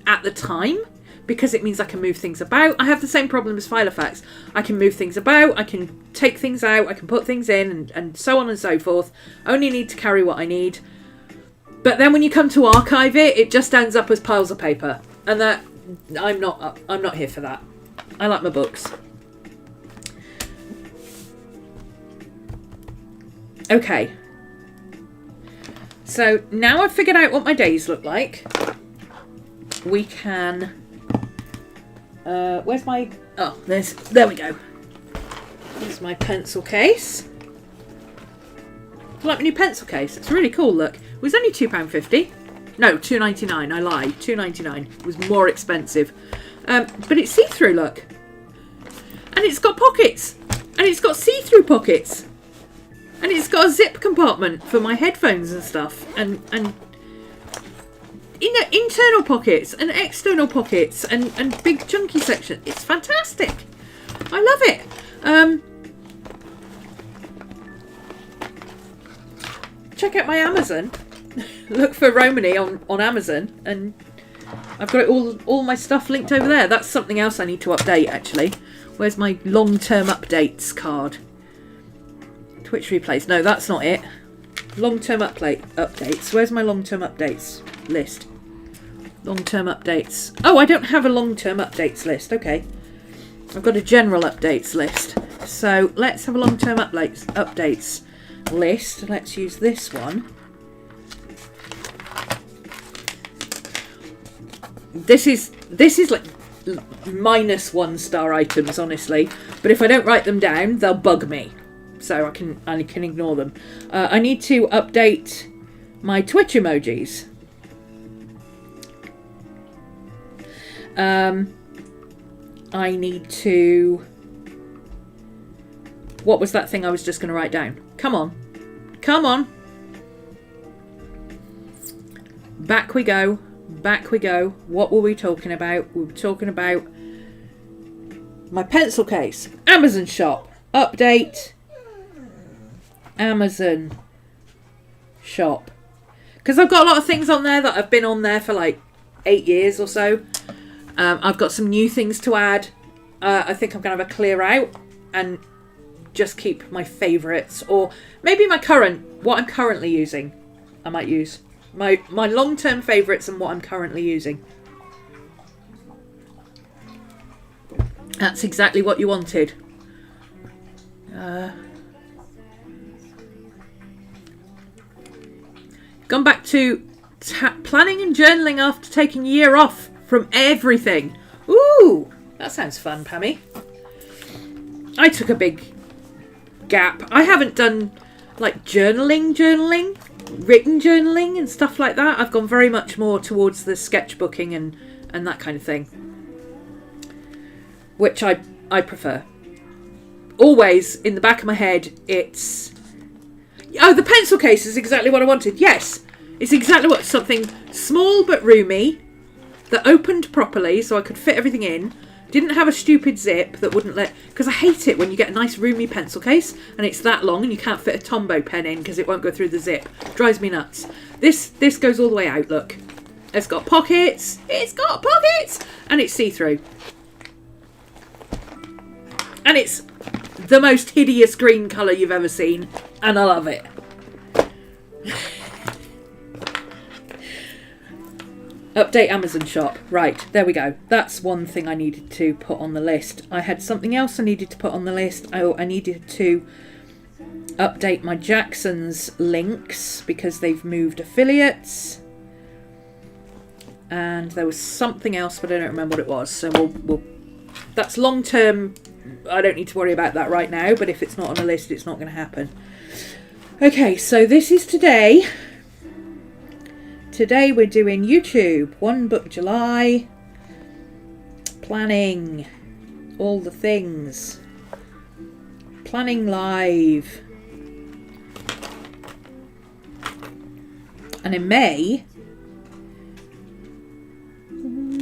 at the time, because it means I can move things about. I have the same problem as Filofax. I can move things about, I can take things out, I can put things in, and so on and so forth. Only need to carry what I need. But then when you come to archive it, it just ends up as piles of paper. And that, I'm not here for that. I like my books. Okay. So now I've figured out what my days look like. We can... where's my... oh, there we go. Here's my pencil case. I like my new pencil case. It's really cool, look. It was only £2.50. No, £2.99. I lied. £2.99. It was more expensive. But it's see-through, look. And it's got pockets. And it's got see-through pockets. And it's got a zip compartment for my headphones and stuff. And internal pockets and external pockets and big chunky section. It's fantastic. I love it. Check out my Amazon. Look for Romany on Amazon, and I've got all my stuff linked over there. That's something else I need to update, actually. Where's my long-term updates card? Twitch replays. No, that's not it. Long-term updates. Where's my long-term updates list? Long-term updates. Oh, I don't have a long-term updates list. Okay. I've got a general updates list. So let's have a long-term updates list. Let's use this one. This is like -1 star items, honestly. But if I don't write them down, they'll bug me. So I can ignore them. I need to update my Twitch emojis. I need to... what was that thing I was just going to write down? Come on. Come on. Back we go. Back we go. What were we talking about? We were talking about my pencil case. Amazon shop. Update. Amazon shop. Because I've got a lot of things on there that have been on there for like 8 years or so. I've got some new things to add. I think I'm going to have a clear out and just keep my favourites, or maybe what I'm currently using. I might use my long-term favourites and what I'm currently using. That's exactly what you wanted. Gone back to planning and journaling after taking a year off from everything. Ooh, that sounds fun, Pammy. I took a big gap. I haven't done like journaling, written journaling and stuff like that. I've gone very much more towards the sketchbooking and that kind of thing, which I prefer. Always in the back of my head, it's... Oh, the pencil case is exactly what I wanted. Yes, it's exactly what... Something small but roomy that opened properly so I could fit everything in. Didn't have a stupid zip that wouldn't let... Because I hate it when you get a nice roomy pencil case and it's that long and you can't fit a Tombow pen in because it won't go through the zip. Drives me nuts. This goes all the way out, look. It's got pockets. It's got pockets! And it's see-through. And it's the most hideous green colour you've ever seen. And I love it. Update Amazon shop. Right, there we go. That's one thing I needed to put on the list. I had something else I needed to put on the list. I needed to update my Jackson's links because they've moved affiliates. And there was something else, but I don't remember what it was. So we'll that's long term. I don't need to worry about that right now, but if it's not on the list, it's not going to happen. Okay, so this is today. Today we're doing YouTube, One Book July, planning, all the things, planning live. And in May,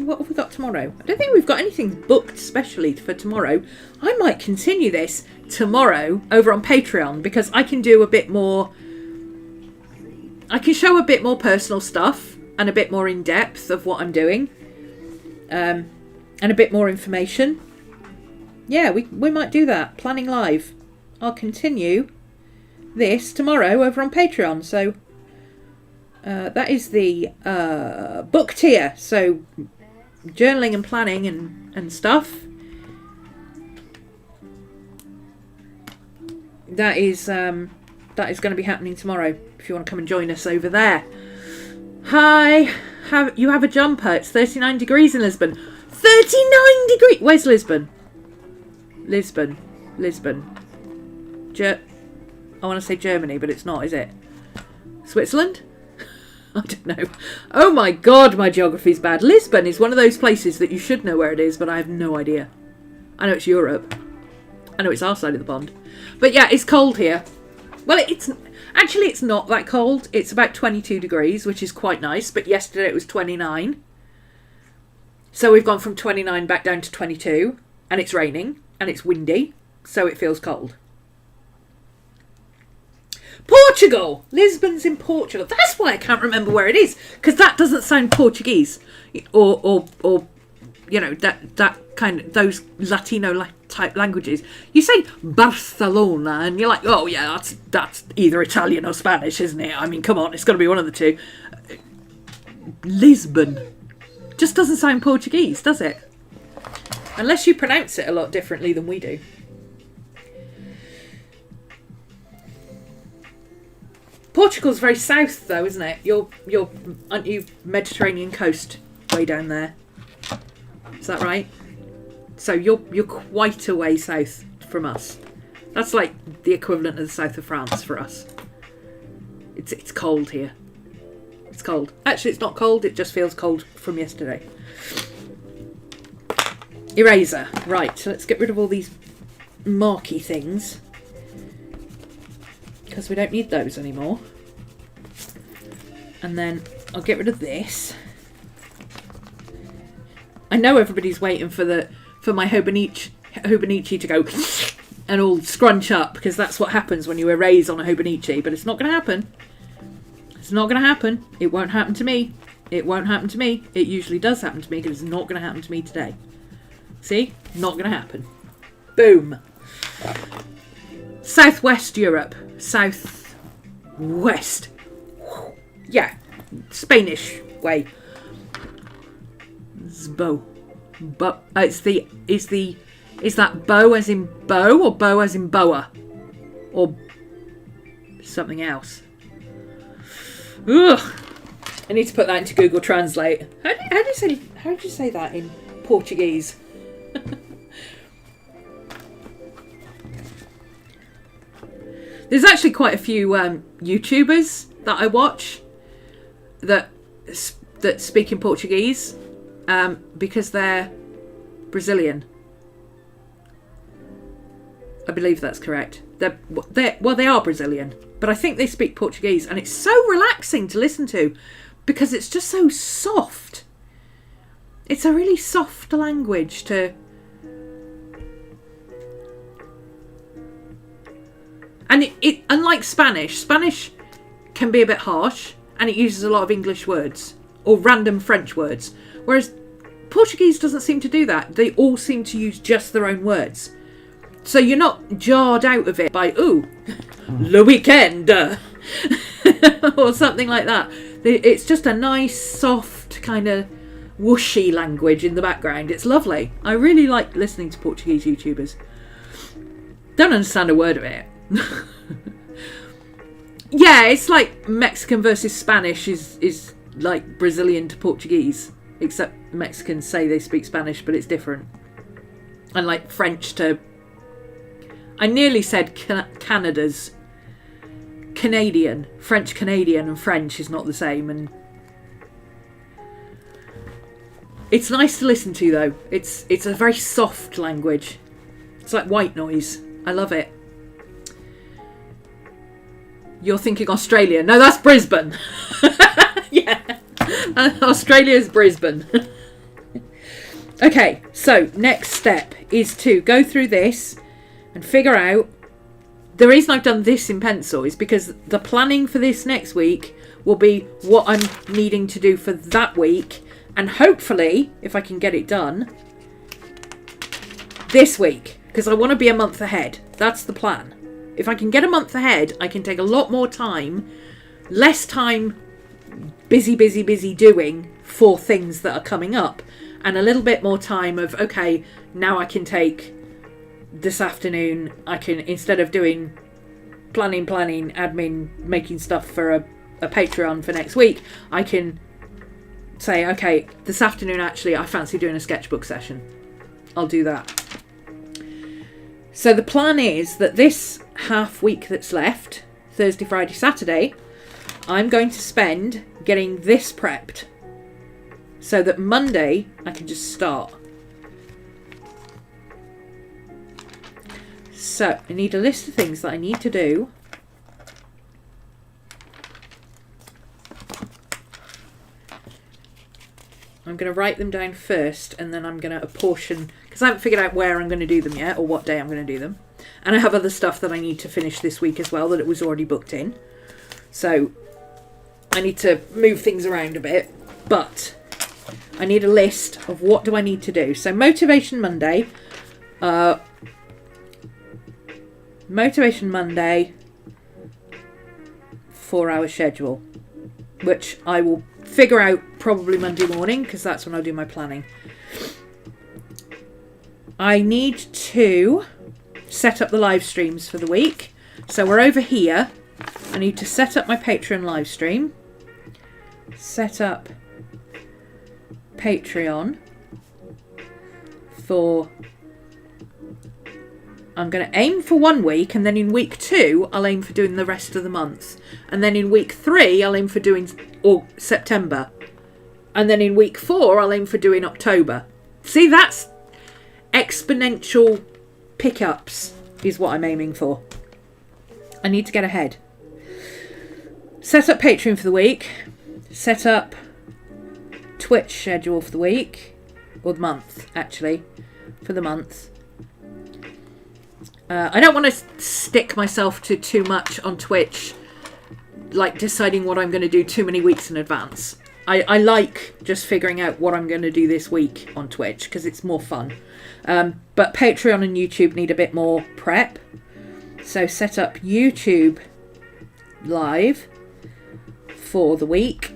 what have we got tomorrow? I don't think we've got anything booked specially for tomorrow. I might continue this tomorrow over on Patreon because I can do a bit more... I can show a bit more personal stuff and a bit more in depth of what I'm doing. And a bit more information. Yeah, we might do that. Planning live. I'll continue this tomorrow over on Patreon. So that is the book tier. So journaling and planning and stuff. That is going to be happening tomorrow. If you want to come and join us over there. Hi, you have a jumper. It's 39 degrees in Lisbon. 39 degrees. Where's Lisbon? Lisbon. I want to say Germany, but it's not, is it? Switzerland? I don't know. Oh my God, my geography's bad. Lisbon is one of those places that you should know where it is, but I have no idea. I know it's Europe. I know it's our side of the pond. But yeah, it's cold here. Well, it's not that cold. It's about 22 degrees, which is quite nice. But yesterday it was 29. So we've gone from 29 back down to 22. And it's raining. And it's windy. So it feels cold. Portugal! Lisbon's in Portugal. That's why I can't remember where it is. Because that doesn't sound Portuguese. Or you know, that kind of, those Latino type languages. You say Barcelona and you're like, oh yeah, that's either Italian or Spanish, isn't it? I mean, come on, it's got to be one of the two. Lisbon just doesn't sound Portuguese, does it? Unless you pronounce it a lot differently than we do. Portugal's very south though, isn't it? Aren't you Mediterranean coast way down there? Is that right? So you're quite a way south from us. That's like the equivalent of the south of France for us. It's cold here. It's cold. Actually, it's not cold. It just feels cold from yesterday. Eraser. Right, so let's get rid of all these marky things. Because we don't need those anymore. And then I'll get rid of this. I know everybody's waiting for my Hobonichi to go and all scrunch up, because that's what happens when you erase on a Hobonichi, but it's not going to happen. It's not going to happen. It won't happen to me. It won't happen to me. It usually does happen to me, because it's not going to happen to me today. See? Not going to happen. Boom. Southwest Europe. Southwest. Yeah. Spanish way. Zbo. But it's the Is that bow as in bow or bow as in boa? Or something else? Ugh. I need to put that into Google Translate. How do you say that in Portuguese? There's actually quite a few YouTubers that I watch that speak in Portuguese because they're Brazilian. I believe that's correct. They are Brazilian, but I think they speak Portuguese, and it's so relaxing to listen to because it's just so soft. It's a really soft language to... And it unlike Spanish can be a bit harsh, and it uses a lot of English words or random French words, whereas Portuguese doesn't seem to do that. They all seem to use just their own words. So you're not jarred out of it by, ooh, le weekend, or something like that. It's just a nice, soft, kind of whooshy language in the background. It's lovely. I really like listening to Portuguese YouTubers. Don't understand a word of it. Yeah, it's like Mexican versus Spanish is like Brazilian to Portuguese, except Mexicans say they speak Spanish, but it's different. And like French to... I nearly said Canada's Canadian. French Canadian and French is not the same, and it's nice to listen to though. It's a very soft language. It's like white noise. I love it. You're thinking Australia. No, that's Brisbane. Yeah. Australia's Brisbane. Okay, so next step is to go through this and figure out... The reason I've done this in pencil is because the planning for this next week will be what I'm needing to do for that week, and hopefully, if I can get it done, this week, because I want to be a month ahead. That's the plan. If I can get a month ahead, I can take a lot more time, less time busy doing for things that are coming up, and a little bit more time of, okay, now I can take this afternoon, I can, instead of doing planning, admin, making stuff for a Patreon for next week, I can say, okay, this afternoon actually I fancy doing a sketchbook session. I'll do that. So the plan is that this half week that's left, Thursday, Friday, Saturday, I'm going to spend getting this prepped so that Monday I can just start. So I need a list of things that I need to do. I'm going to write them down first, and then I'm going to apportion, because I haven't figured out where I'm going to do them yet, or what day I'm going to do them. And I have other stuff that I need to finish this week as well, that it was already booked in. So I need to move things around a bit, but I need a list of what do I need to do. So Motivation Monday, 4-hour schedule, which I will figure out probably Monday morning, because that's when I'll do my planning. I need to set up the live streams for the week. So we're over here. I need to set up my Patreon live stream. Set up Patreon for... I'm going to aim for 1 week, and then in week 2 I'll aim for doing the rest of the month, and then in week 3 I'll aim for doing September, and then in week 4 I'll aim for doing October. See, that's exponential pickups is what I'm aiming for. I need to get ahead. Set up Patreon for the week, set up Twitch schedule for the week, or the month actually, for the month. I don't want to stick myself to too much on Twitch, like deciding what I'm going to do too many weeks in advance. I like just figuring out what I'm going to do this week on Twitch, because it's more fun. But Patreon and YouTube need a bit more prep. So set up YouTube live for the week.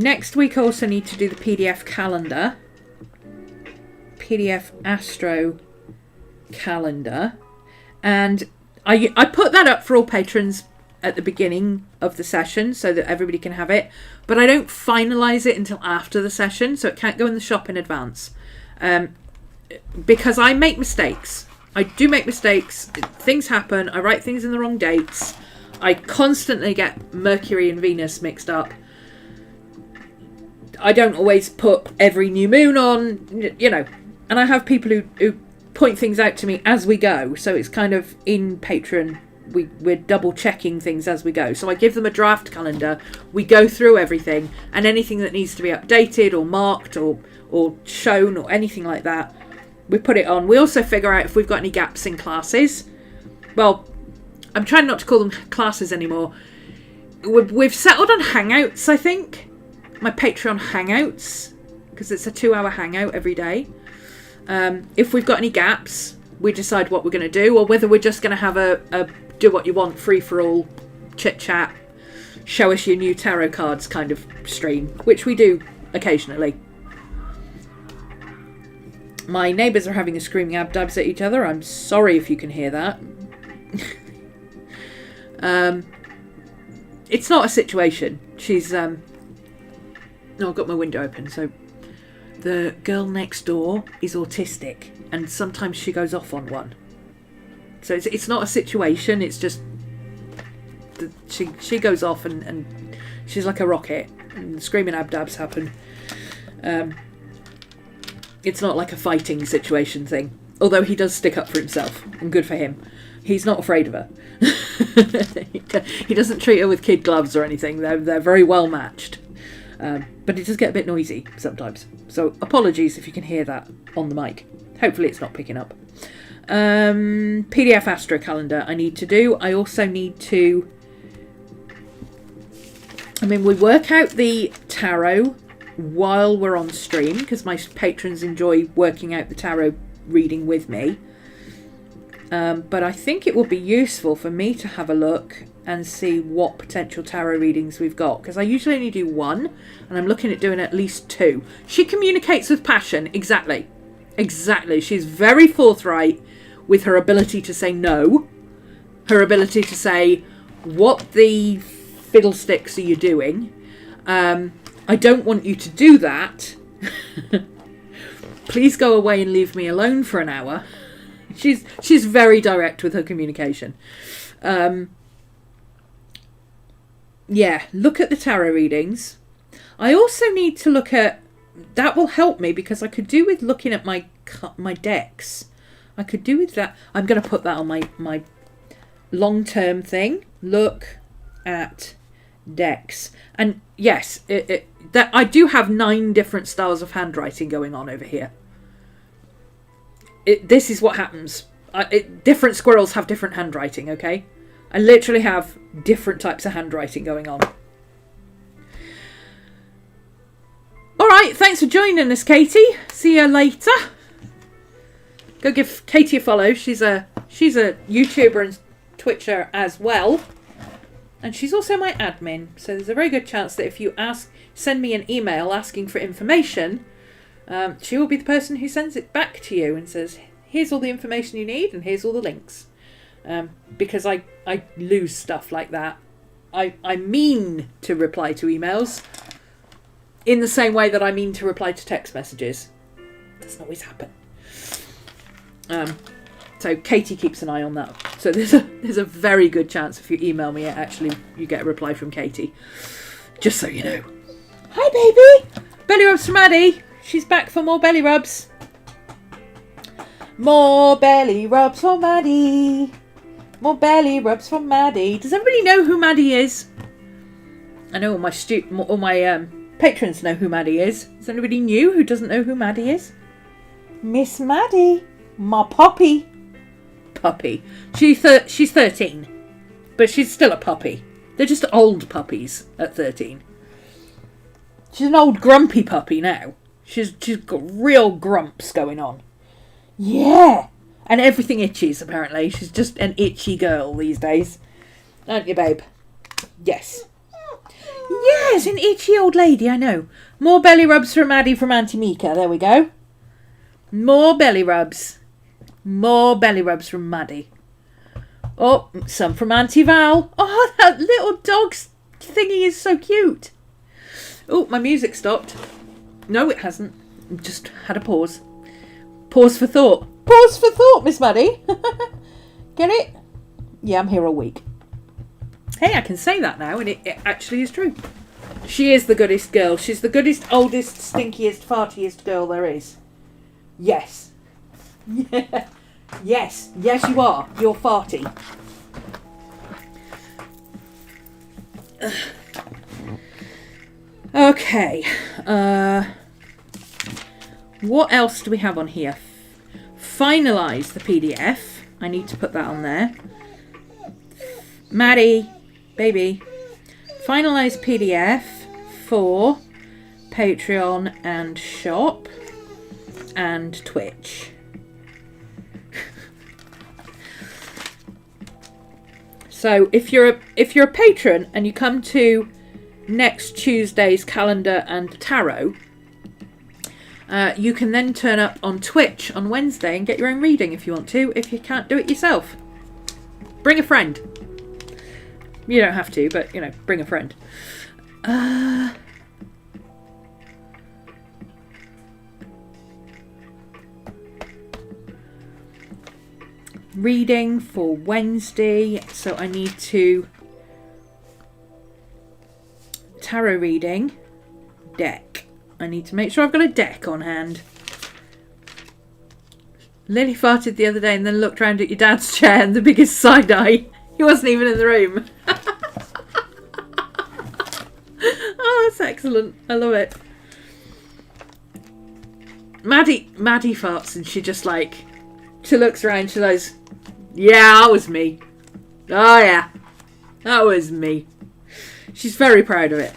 Next week I also need to do the PDF calendar. PDF Astro calendar. And I put that up for all patrons at the beginning of the session so that everybody can have it. But I don't finalise it until after the session, so it can't go in the shop in advance. Because I make mistakes. I do make mistakes. Things happen. I write things in the wrong dates. I constantly get Mercury and Venus mixed up. I don't always put every new moon on, you know. And I have people who point things out to me as we go. So it's kind of in Patreon. We're double checking things as we go. So I give them a draft calendar. We go through everything. And anything that needs to be updated or marked or shown or anything like that, we put it on. We also figure out if we've got any gaps in classes. Well, I'm trying not to call them classes anymore. We've settled on Hangouts, I think. My Patreon Hangouts. Because it's a 2-hour hangout every day. If we've got any gaps, we decide what we're going to do. Or whether we're just going to have a do what you want, free-for-all, chit-chat, show us your new tarot cards kind of stream. Which we do occasionally. My neighbours are having a screaming abdabs at each other. I'm sorry if you can hear that. It's not a situation. She's I've got my window open. So the girl next door is autistic, and sometimes she goes off on one. So it's not a situation. It's just she goes off and she's like a rocket, and the screaming abdabs happen. It's not like a fighting situation thing. Although he does stick up for himself, and good for him. He's not afraid of her. He doesn't treat her with kid gloves or anything. They're very well matched. But it does get a bit noisy sometimes. So apologies if you can hear that on the mic. Hopefully it's not picking up. PDF Astro calendar I need to do. I also need to... we work out the tarot while we're on stream, because my patrons enjoy working out the tarot reading with me. But I think it would be useful for me to have a look and see what potential tarot readings we've got, because I usually only do one, and I'm looking at doing at least 2. She communicates with passion. Exactly. She's very forthright with her ability to say no, her ability to say, what the fiddlesticks are you doing? I don't want you to do that. Please go away and leave me alone for an hour. She's very direct with her communication. Yeah, look at the tarot readings. I also need to look at... That will help me, because I could do with looking at my decks. I could do with that. I'm going to put that on my long-term thing. Look at decks. And yes, that I do have 9 different styles of handwriting going on over here. This is what happens. Different squirrels have different handwriting, okay? I literally have different types of handwriting going on. Alright, thanks for joining us, Katie. See you later. Go give Katie a follow. She's a YouTuber and Twitcher as well. And she's also my admin. So there's a very good chance that if you send me an email asking for information, she will be the person who sends it back to you and says, here's all the information you need and here's all the links. Because I lose stuff like that. I mean to reply to emails in the same way that I mean to reply to text messages. Doesn't always happen. So Katie keeps an eye on that. So there's a very good chance if you email me, you get a reply from Katie. Just so you know. Hi, baby. Belly rubs from Maddie. She's back for more belly rubs. More belly rubs for Maddie. More belly rubs for Maddie. Does everybody know who Maddie is? I know all my patrons know who Maddie is. Is anybody new who doesn't know who Maddie is? Miss Maddie. My puppy. Puppy. She's 13. But she's still a puppy. They're just old puppies at 13. She's an old grumpy puppy now. She's got real grumps going on. Yeah. And everything itches, apparently. She's just an itchy girl these days. Aren't you, babe? Yes. Yes, an itchy old lady, I know. More belly rubs from Maddie from Auntie Mika. There we go. More belly rubs. More belly rubs from Maddie. Oh, some from Auntie Val. Oh, that little dog thingy is so cute. Oh, my music stopped. No, it hasn't. Just had a pause. Pause for thought. Pause for thought, Miss Maddie. Get it? Yeah, I'm here all week. Hey, I can say that now, and it actually is true. She is the goodest girl. She's the goodest, oldest, stinkiest, fartiest girl there is. Yes. Yeah. Yes. Yes, you are. You're farty. Okay. What else do we have on here? Finalise the PDF. I need to put that on there. Maddie, baby. Finalise PDF for Patreon and Shop and Twitch. So if you're a patron and you come to next Tuesday's calendar and tarot, you can then turn up on Twitch on Wednesday and get your own reading if you want to, if you can't do it yourself. Bring a friend. You don't have to, but, you know, bring a friend. Reading for Wednesday. So I need to... Tarot reading. Deck. I need to make sure I've got a deck on hand. Lily farted the other day and then looked round at your dad's chair and the biggest side eye. He wasn't even in the room. Oh, that's excellent. I love it. Maddie farts and she just like... She looks around, she goes, yeah, that was me. Oh yeah, that was me. She's very proud of it.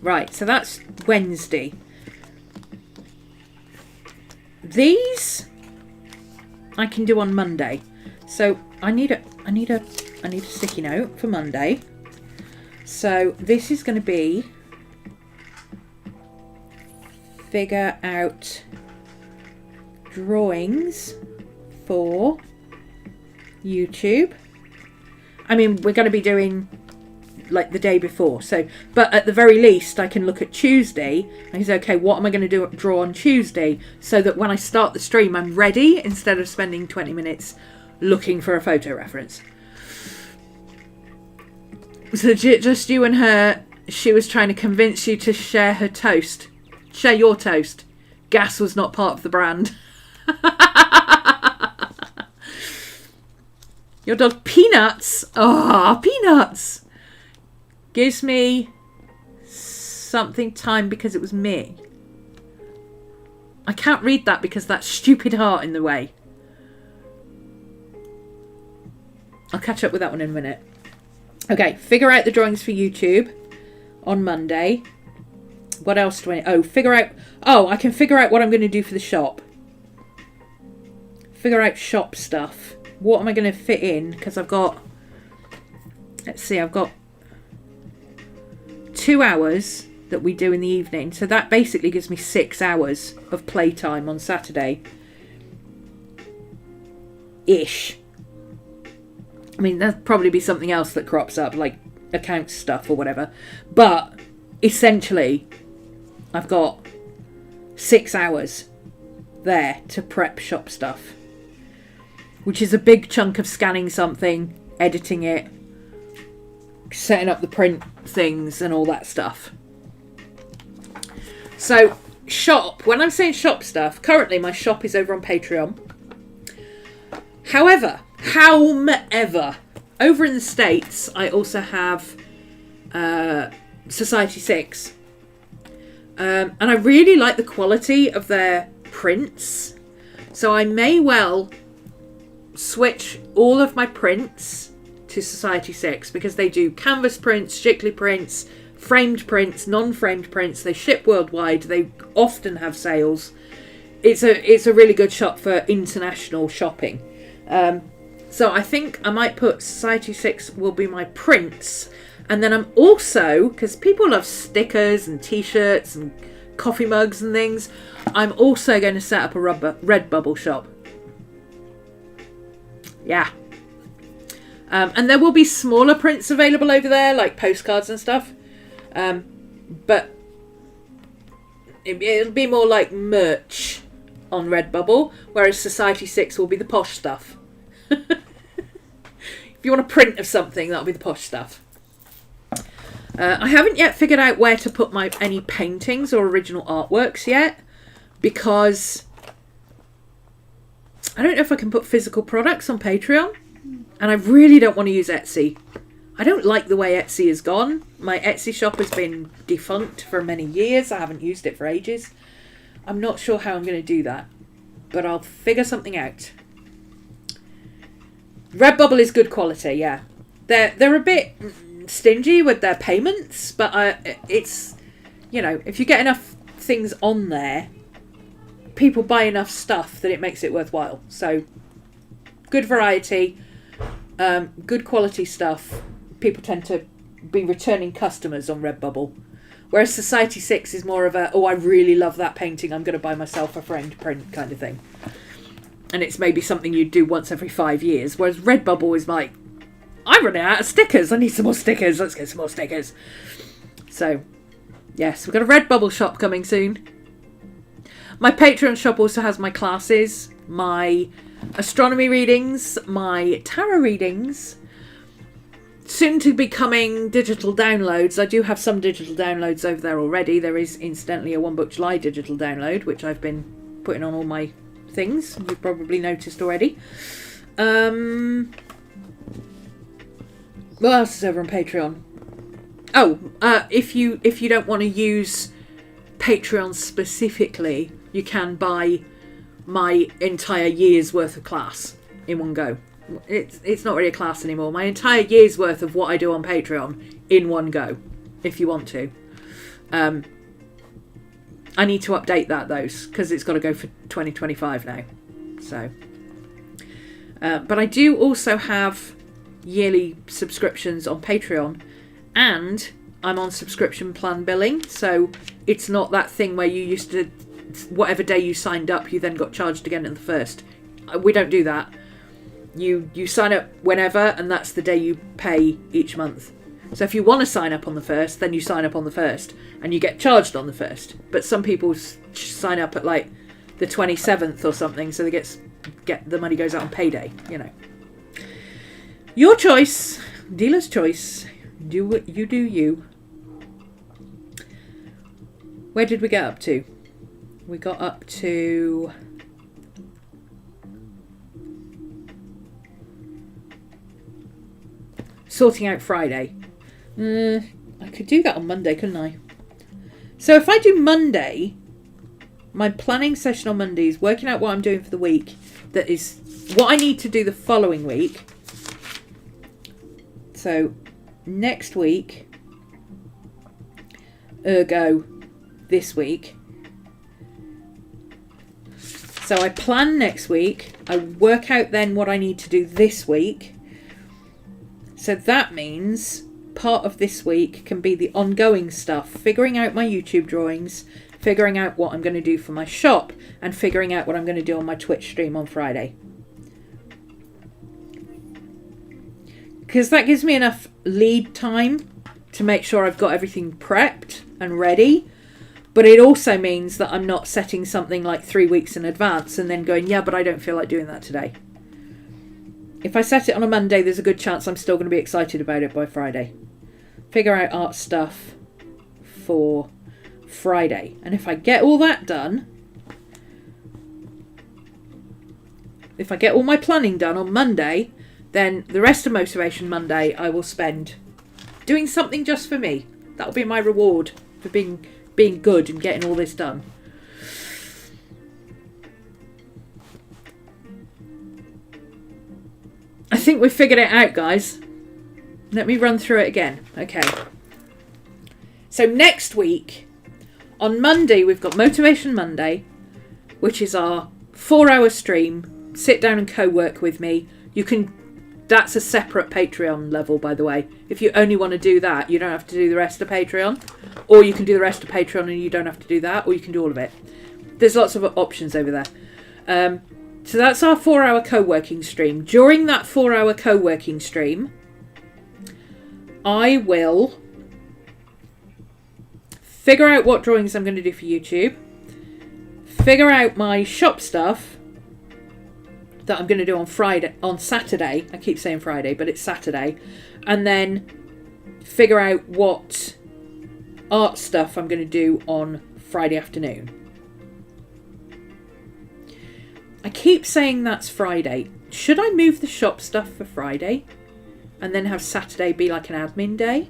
Right, so that's Wednesday. These I can do on Monday. So I need a sticky note for Monday. So this is going to be figure out drawings for YouTube. I mean, we're going to be doing like the day before. So, but at the very least, I can look at Tuesday and say, okay, what am I going to draw on Tuesday? So that when I start the stream, I'm ready instead of spending 20 minutes looking for a photo reference. So just you and her, she was trying to convince you to share her toast. Share your toast. Gas was not part of the brand. Your dog Peanuts. Oh, Peanuts. Gives me something time because it was me. I can't read that because that stupid heart in the way. I'll catch up with that one in a minute. Okay, figure out the drawings for YouTube on Monday. What else do I... I can figure out what I'm going to do for the shop. Figure out shop stuff. What am I going to fit in? Because I've got... Let's see, I've got 2 hours that we do in the evening. So that basically gives me 6 hours of playtime on Saturday. Ish. I mean, there'll probably be something else that crops up, like accounts stuff or whatever. But essentially, I've got 6 hours there to prep shop stuff, which is a big chunk of scanning something, editing it, setting up the print things and all that stuff. So shop, when I'm saying shop stuff, currently my shop is over on Patreon. However, over in the States, I also have Society 6. And I really like the quality of their prints. So I may well switch all of my prints to Society 6 because they do canvas prints, Strictly prints, framed prints, non-framed prints. They ship worldwide. They often have sales. It's a really good shop for international shopping. So I think I might put Society 6 will be my prints. And then I'm also, because people love stickers and t-shirts and coffee mugs and things, I'm also going to set up a Redbubble shop. Yeah. And there will be smaller prints available over there, like postcards and stuff. But it'll be more like merch on Redbubble, whereas Society 6 will be the posh stuff. If you want a print of something, that'll be the posh stuff. I haven't yet figured out where to put any paintings or original artworks yet, because I don't know if I can put physical products on Patreon, and I really don't want to use Etsy. I don't like the way Etsy has gone. My Etsy shop has been defunct for many years. I haven't used it for ages. I'm not sure how I'm going to do that, but I'll figure something out. Redbubble is good quality, yeah. They're a bit stingy with their payments, but it's, you know, if you get enough things on there, people buy enough stuff that it makes it worthwhile. So good variety, good quality stuff. People tend to be returning customers on Redbubble, whereas Society 6 is more of a, oh, I really love that painting, I'm going to buy myself a framed print kind of thing. And it's maybe something you'd do once every 5 years, whereas Redbubble is like, I'm running out of stickers. I need some more stickers. Let's get some more stickers. So, yes, we've got a Redbubble shop coming soon. My Patreon shop also has my classes, my astronomy readings, my tarot readings. Soon to be coming digital downloads. I do have some digital downloads over there already. There is, incidentally, a One Book July digital download, which I've been putting on all my things. You've probably noticed already. What else is over on Patreon? Oh, if you don't want to use Patreon specifically, you can buy my entire year's worth of class in one go. It's not really a class anymore. My entire year's worth of what I do on Patreon in one go, if you want to. I need to update that though, because it's got to go for 2025 now. So, but I do also have yearly subscriptions on Patreon, and I'm on subscription plan billing, so it's not that thing where you used to, whatever day you signed up, you then got charged again at the first. We don't do that. You sign up whenever, and that's the day you pay each month. So if you want to sign up on the 1st, then you sign up on the 1st, and you get charged on the 1st. But some people sign up at like the 27th or something, so they get the money goes out on payday, you know. Your choice, dealer's choice. Do what you do, you. Where did we get up to? We got up to sorting out Friday. I could do that on Monday, couldn't I? So if I do Monday, my planning session on Monday is working out what I'm doing for the week. That is what I need to do the following week. So next week, ergo this week. So I plan next week. I work out then what I need to do this week. So that means part of this week can be the ongoing stuff, figuring out my YouTube drawings, figuring out what I'm going to do for my shop, and figuring out what I'm going to do on my Twitch stream on Friday. Because that gives me enough lead time to make sure I've got everything prepped and ready. But it also means that I'm not setting something like 3 weeks in advance and then going, yeah, but I don't feel like doing that today. If I set it on a Monday, there's a good chance I'm still going to be excited about it by Friday. Figure out art stuff for Friday. And if I get all that done, if I get all my planning done on Monday, then the rest of Motivation Monday I will spend doing something just for me. That'll be my reward for being good and getting all this done. I think we've figured it out, guys. Let me run through it again. Okay. So next week, on Monday, we've got Motivation Monday, which is our 4-hour stream. Sit down and co-work with me. You can That's a separate Patreon level, by the way. If you only want to do that, you don't have to do the rest of Patreon. Or you can do the rest of Patreon and you don't have to do that. Or you can do all of it. There's lots of options over there. So that's our 4-hour co-working stream. During that 4-hour co-working stream, I will figure out what drawings I'm going to do for YouTube. Figure out my shop stuff that I'm going to do on Saturday. I keep saying Friday, but it's Saturday. And then figure out what art stuff I'm going to do on Friday afternoon. I keep saying that's Friday. Should I move the shop stuff for Friday and then have Saturday be like an admin day?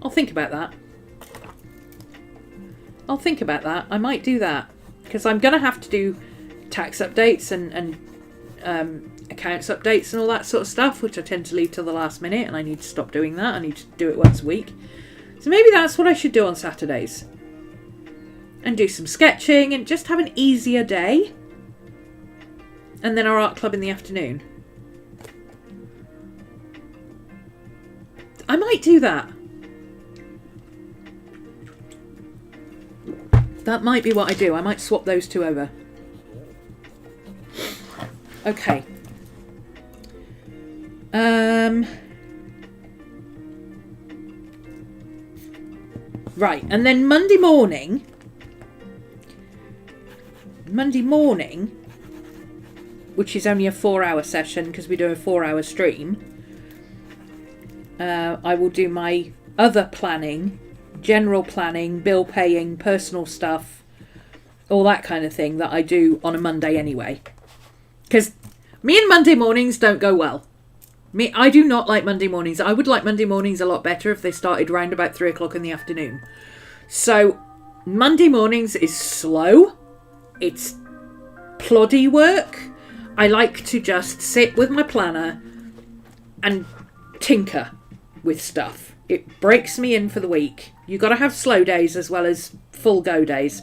I'll think about that. I might do that. Because I'm going to have to do tax updates and accounts updates and all that sort of stuff, which I tend to leave till the last minute, and I need to stop doing that. I need to do it once a week. So maybe that's what I should do on Saturdays. And do some sketching and just have an easier day. And then our art club in the afternoon. I might do that. That might be what I do. I might swap those two over. Okay. Right, and then Monday morning, which is only a 4-hour session because we do a 4-hour stream, I will do my other planning, general planning, bill paying, personal stuff, all that kind of thing that I do on a Monday anyway. Because me and Monday mornings don't go well. I do not like Monday mornings. I would like Monday mornings a lot better if they started round about 3 o'clock in the afternoon. So Monday mornings is slow. It's ploddy work. I like to just sit with my planner and tinker with stuff. It breaks me in for the week. You've got to have slow days as well as full go days.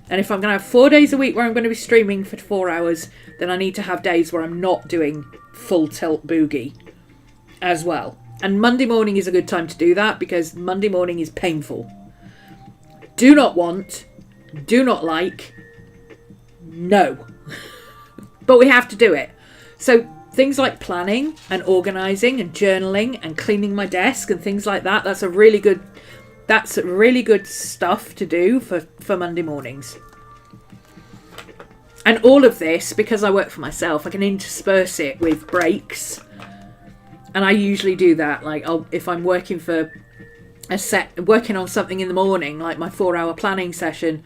And if I'm going to have 4 days a week where I'm going to be streaming for 4 hours, then I need to have days where I'm not doing full tilt boogie as well. And Monday morning is a good time to do that because Monday morning is painful. Do not want, do not like, no. But we have to do it. So things like planning and organising and journaling and cleaning my desk and things like that, that's really good stuff to do for Monday mornings. And all of this, because I work for myself, I can intersperse it with breaks. And I usually do that. Like if I'm working for working on something in the morning, like my 4-hour planning session,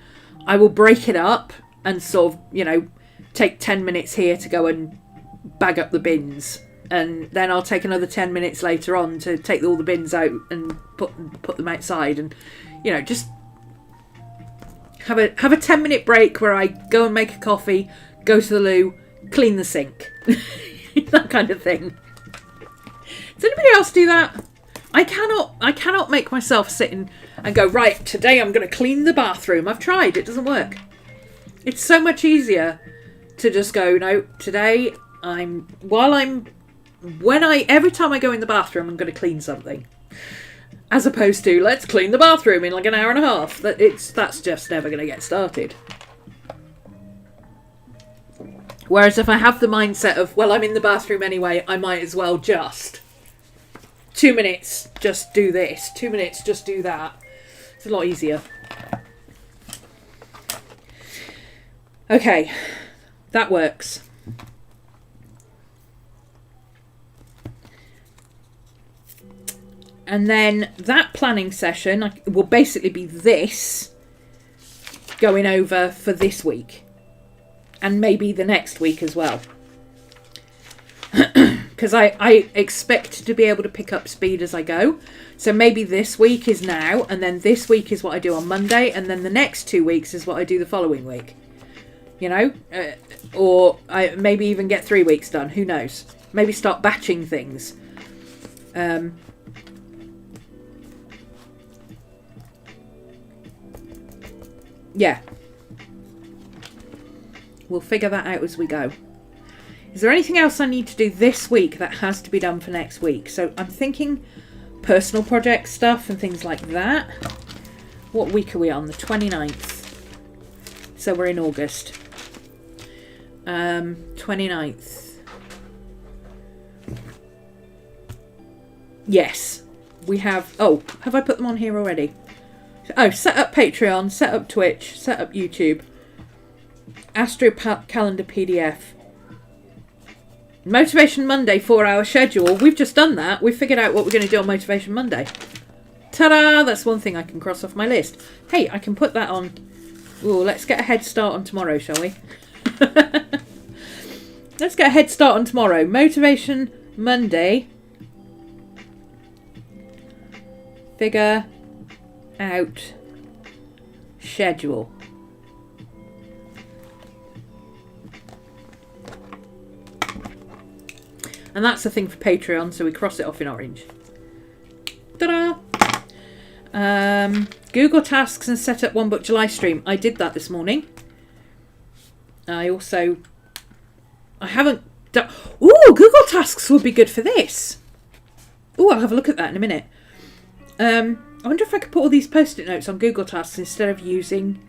I will break it up and sort of, take 10 minutes here to go and bag up the bins, and then I'll take another 10 minutes later on to take all the bins out and put them outside, and just have a 10-minute break where I go and make a coffee, go to the loo, clean the sink, that kind of thing. Does anybody else do that? I cannot make myself sit and go, right, today I'm going to clean the bathroom. I've tried, it doesn't work. It's so much easier to just go, no, today every time I go in the bathroom, I'm going to clean something. As opposed to, let's clean the bathroom in like an hour and a half. That's just never going to get started. Whereas if I have the mindset of, well, I'm in the bathroom anyway, I might as well just 2 minutes, just do this. 2 minutes, just do that. It's a lot easier. Okay, that works. And then that planning session will basically be this going over for this week. And maybe the next week as well. Because I expect to be able to pick up speed as I go. So maybe this week is now, and then this week is what I do on Monday, and then the next 2 weeks is what I do the following week. Or I maybe even get 3 weeks done. Who knows? Maybe start batching things. Yeah. We'll figure that out as we go. Is there anything else I need to do this week that has to be done for next week? So I'm thinking personal project stuff and things like that. What week are we on? The 29th. So we're in August. 29th. Yes. We have... Oh, have I put them on here already? Oh, set up Patreon, set up Twitch, set up YouTube. Astro Calendar PDF. Motivation Monday 4-hour schedule. We've just done that. We've figured out what we're going to do on Motivation Monday. Ta-da! That's one thing I can cross off my list. Hey, I can put that on. Ooh, let's get a head start on tomorrow, shall we? Let's get a head start on tomorrow. Motivation Monday. Figure out schedule. And that's the thing for Patreon, so we cross it off in orange. Ta-da! Google Tasks and set up One Book July stream. I did that this morning. I haven't done... Ooh, Google Tasks would be good for this. Ooh, I'll have a look at that in a minute. I wonder if I could put all these post-it notes on Google Tasks instead of using...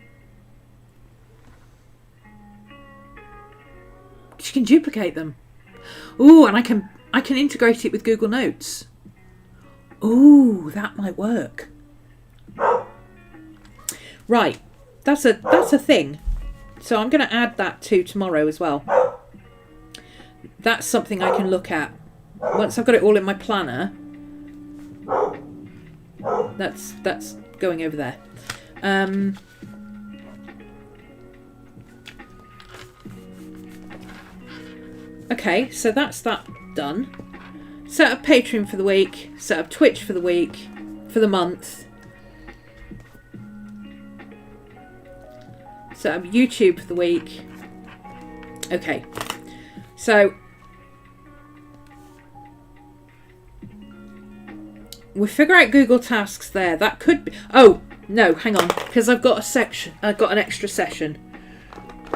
You can duplicate them. Ooh, and I can integrate it with Google Notes. Ooh, that might work. Right, that's a thing. So I'm going to add that to tomorrow as well. That's something I can look at once I've got it all in my planner. That's going over there. Okay, so that's that done. Set up Patreon for the week. Set up Twitch for the week. For the month. Set up YouTube for the week. Okay. So we figure out Google Tasks there. That could be... Oh, no, hang on. Because I've got a section. I've got an extra session.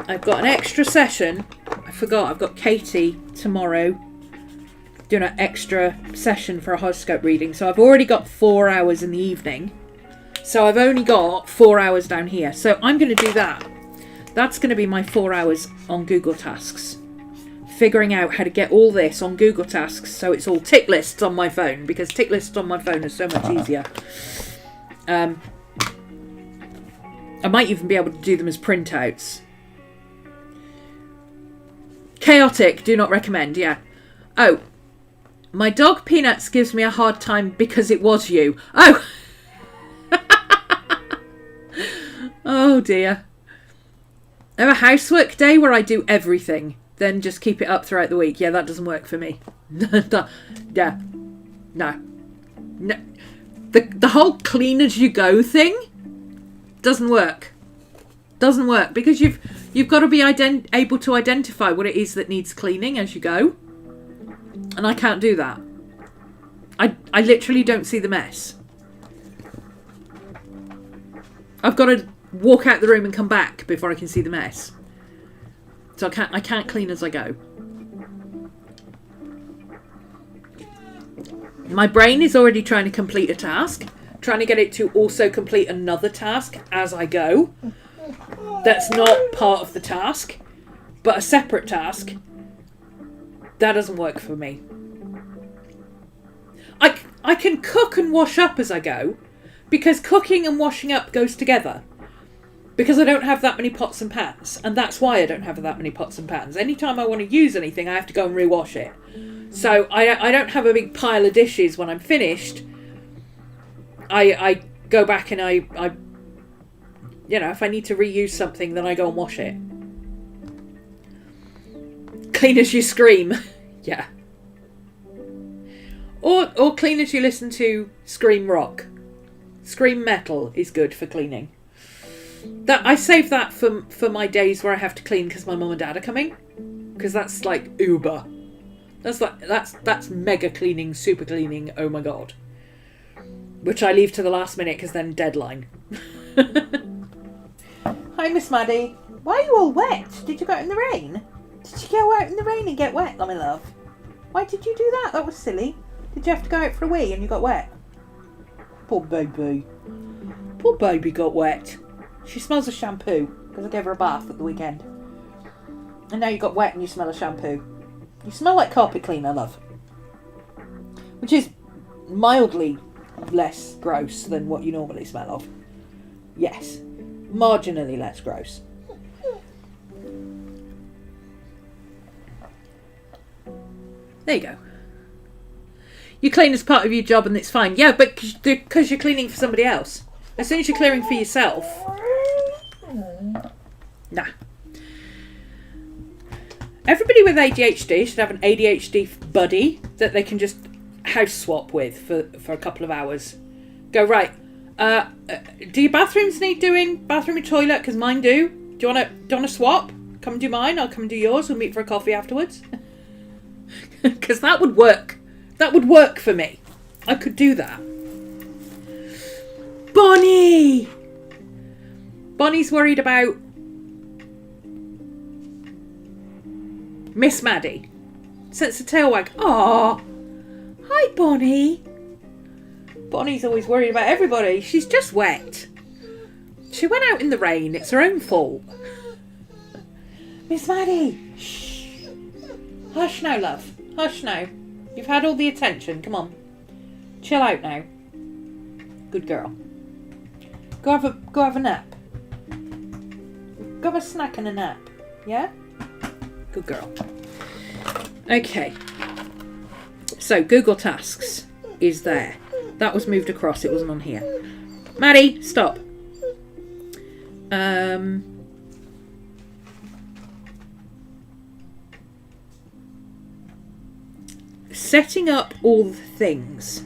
I forgot, I've got Katie tomorrow doing an extra session for a horoscope reading. So I've already got 4 hours in the evening. So I've only got 4 hours down here. So I'm going to do that. That's going to be my 4 hours on Google Tasks. Figuring out how to get all this on Google Tasks so it's all tick lists on my phone. Because tick lists on my phone are so much easier. I might even be able to do them as printouts. Chaotic, do not recommend, yeah. Oh, my dog Peanuts gives me a hard time because it was you. Oh! Oh dear. I have a housework day where I do everything. Then just keep it up throughout the week. Yeah, that doesn't work for me. Yeah. No. The whole clean as you go thing doesn't work. Doesn't work because you've got to be able to identify what it is that needs cleaning as you go, and I can't do that. I literally don't see the mess. I've got to walk out the room and come back before I can see the mess. So I can't clean as I go. My brain is already trying to complete a task, trying to get it to also complete another task as I go. That's not part of the task, but a separate task. That doesn't work for me. I can cook and wash up as I go, because cooking and washing up goes together. Because I don't have that many pots and pans, and that's why I don't have that many pots and pans. Anytime I want to use anything, I have to go and rewash it. So I don't have a big pile of dishes when I'm finished. I go back and I you know, if I need to reuse something, then I go and wash it. Clean as you scream. Yeah. Or clean as you listen to scream rock. Scream metal is good for cleaning. That I save that for my days where I have to clean because my mum and dad are coming. Because that's like uber. That's mega cleaning, super cleaning, oh my god. Which I leave to the last minute because then deadline. Hi, Miss Maddie. Why are you all wet? Did you go out in the rain? Did you go out in the rain and get wet, my love? Why did you do that? That was silly. Did you have to go out for a wee and you got wet? Poor baby. Poor baby got wet. She smells of shampoo because I gave her a bath at the weekend. And now you got wet and you smell of shampoo. You smell like carpet cleaner, love. Which is mildly less gross than what you normally smell of. Yes. Marginally less gross. There you go. You clean as part of your job and it's fine. Yeah, but because you're cleaning for somebody else. As soon as you're clearing for yourself... Nah. Everybody with ADHD should have an ADHD buddy that they can just house swap with for a couple of hours. Go, right, do your bathrooms need doing? Bathroom and toilet? Because mine do. Do you want to swap? Come and do mine, I'll come and do yours. We'll meet for a coffee afterwards. Because that would work. That would work for me. I could do that. Bonnie! Bonnie's worried about Miss Maddie. Sets a tail wag. Aww. Hi, Bonnie. Bonnie's always worried about everybody. She's just wet. She went out in the rain. It's her own fault. Miss Maddie. Shh. Hush now, love. Hush now. You've had all the attention. Come on. Chill out now. Good girl. Go have a nap. Go have a snack and a nap. Yeah? Good girl. Okay. So, Google Tasks is there. That was moved across. It wasn't on here. Maddie, stop. Setting up all the things.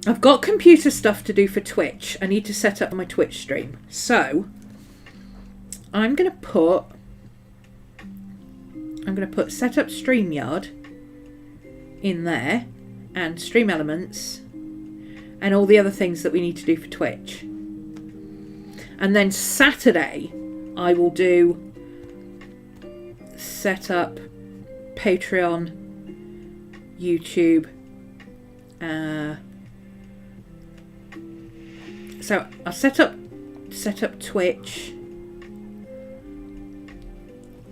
I've got computer stuff to do for Twitch. I need to set up my Twitch stream. So, I'm going to put set up StreamYard in there and Stream Elements and all the other things that we need to do for Twitch. And then Saturday I will do set up Patreon, YouTube, so I'll set up Twitch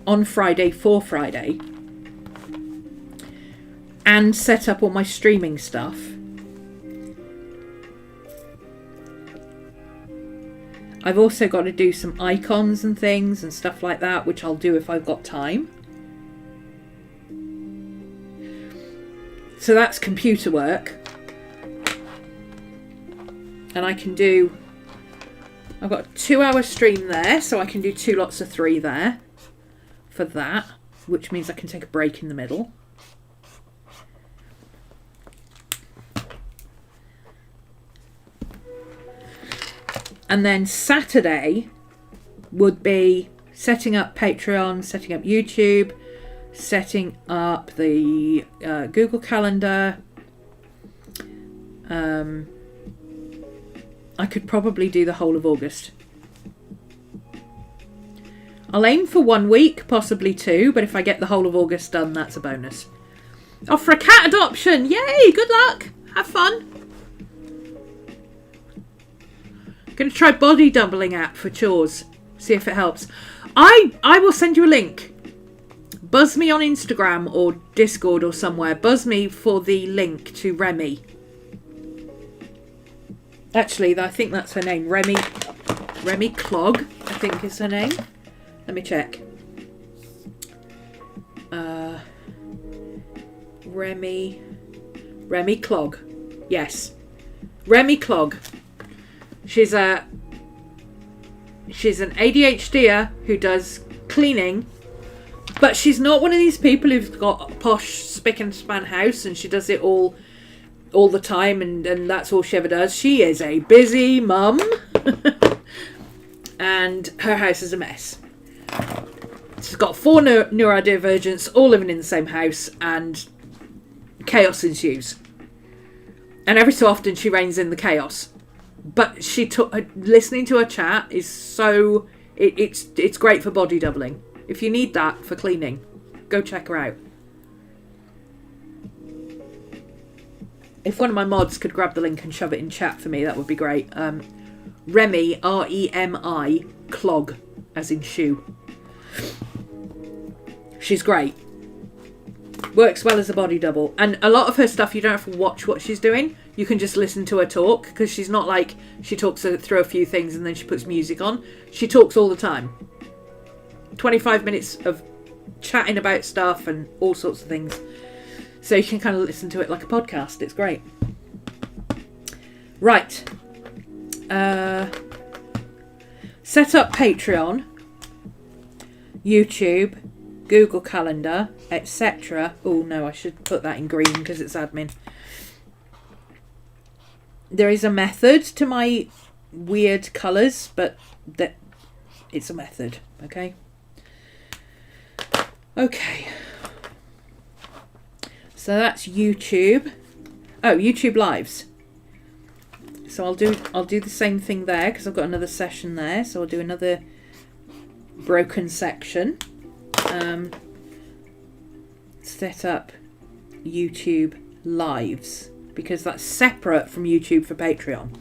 on Friday for Friday and set up all my streaming stuff. I've also got to do some icons and things and stuff like that, which I'll do if I've got time. So that's computer work. And I can do... I've got a 2-hour stream there, so I can do 2 lots of 3 there for that, which means I can take a break in the middle. And then Saturday would be setting up Patreon, setting up YouTube, setting up the Google Calendar. I could probably do the whole of August. I'll aim for 1 week, possibly 2, but if I get the whole of August done, that's a bonus. Oh, for a cat adoption! Yay! Good luck! Have fun! Going to try body doubling app for chores. See if it helps. I will send you a link. Buzz me on Instagram or Discord or somewhere. Buzz me for the link to Remy. Actually, I think that's her name. Remy Clog, I think is her name. Let me check. Remy Clog. Yes. Remy Clog. She's an ADHDer who does cleaning, but she's not one of these people who've got a posh spick and span house and she does it all the time and that's all she ever does. She is a busy mum and her house is a mess. She's got 4 neurodivergents all living in the same house and chaos ensues. And every so often she reins in the chaos. But listening to her chat is so... It's great for body doubling. If you need that for cleaning, go check her out. If one of my mods could grab the link and shove it in chat for me, that would be great. Remy, R-E-M-I, clog, as in shoe. She's great. Works well as a body double. And a lot of her stuff, you don't have to watch what she's doing. You can just listen to her talk, because she's not like she talks through a few things and then she puts music on. She talks all the time. 25 minutes of chatting about stuff and all sorts of things. So you can kind of listen to it like a podcast. It's great. Right. Set up Patreon, YouTube, Google Calendar, etc. Oh no, I should put that in green because it's admin. There is a method to my weird colours, but it's a method, okay? Okay. So that's YouTube. Oh, YouTube Lives. So I'll do the same thing there because I've got another session there. So I'll do another broken section. Set up YouTube Lives because that's separate from YouTube for Patreon.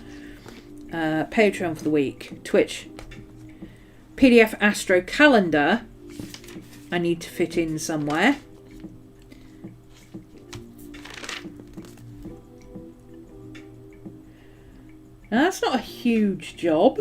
Patreon for the week. Twitch. PDF Astro Calendar. I need to fit in somewhere. Now, that's not a huge job.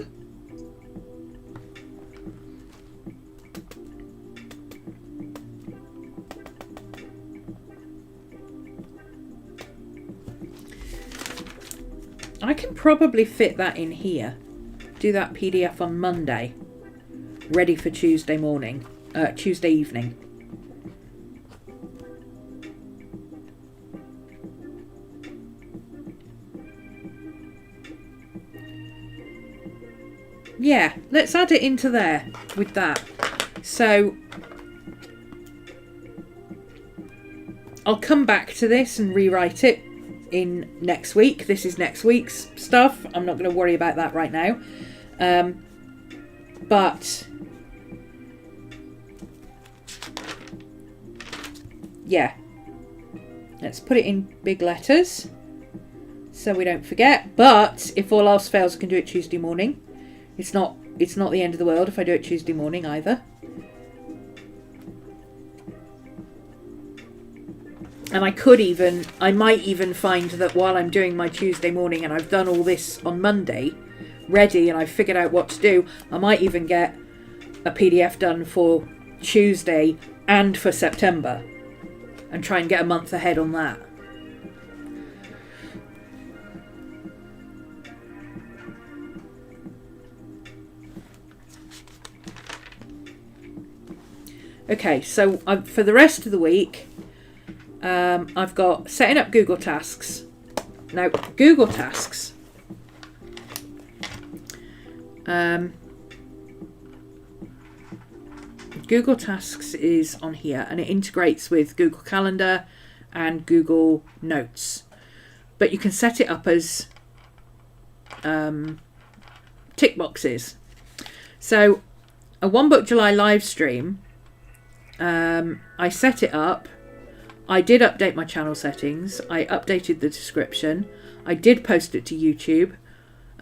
I can probably fit that in here. Do that PDF on Monday. Ready for Tuesday morning. Tuesday evening. Yeah, let's add it into there with that. So I'll come back to this and rewrite it in next week. This is next week's stuff. I'm not going to worry about that right now. But yeah, let's put it in big letters so we don't forget. But if all else fails, I can do it Tuesday morning. It's not the end of the world if I do it Tuesday morning either. And I might even find that while I'm doing my Tuesday morning and I've done all this on Monday ready and I've figured out what to do, I might even get a PDF done for Tuesday and for September and try and get a month ahead on that. Okay, so for the rest of the week, I've got setting up Google Tasks. Now, Google Tasks. Google Tasks is on here and it integrates with Google Calendar and Google Notes. But you can set it up as tick boxes. So, a One Book July live stream, I set it up. I did update my channel settings. I updated the description. I did post it to YouTube.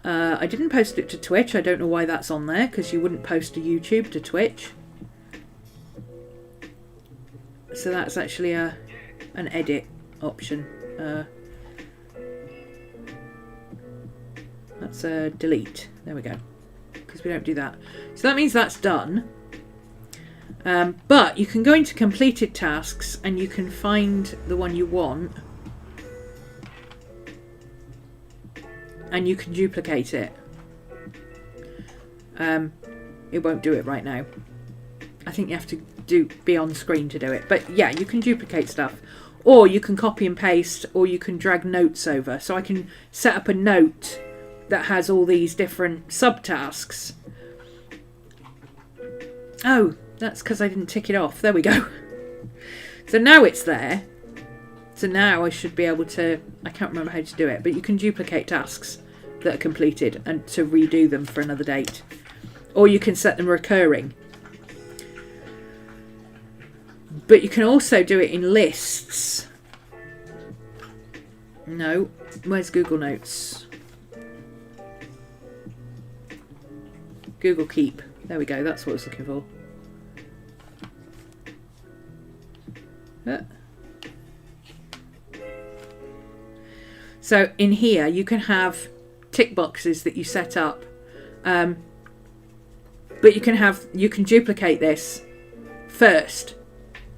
I didn't post it to Twitch. I don't know why that's on there, because you wouldn't post to YouTube to Twitch. So that's actually an edit option. That's a delete. There we go. Because we don't do that. So that means that's done. But you can go into completed tasks and you can find the one you want. And you can duplicate it. It won't do it right now. I think you have to be on screen to do it. But yeah, you can duplicate stuff. Or you can copy and paste, or you can drag notes over. So I can set up a note that has all these different subtasks. Oh, that's because I didn't tick it off. There we go. So now it's there. So now I should be able to... I can't remember how to do it, but you can duplicate tasks that are completed and to redo them for another date. Or you can set them recurring. But you can also do it in lists. No, where's Google Notes? Google Keep. There we go, that's what I was looking for. So in here you can have tick boxes that you set up, but you can duplicate this first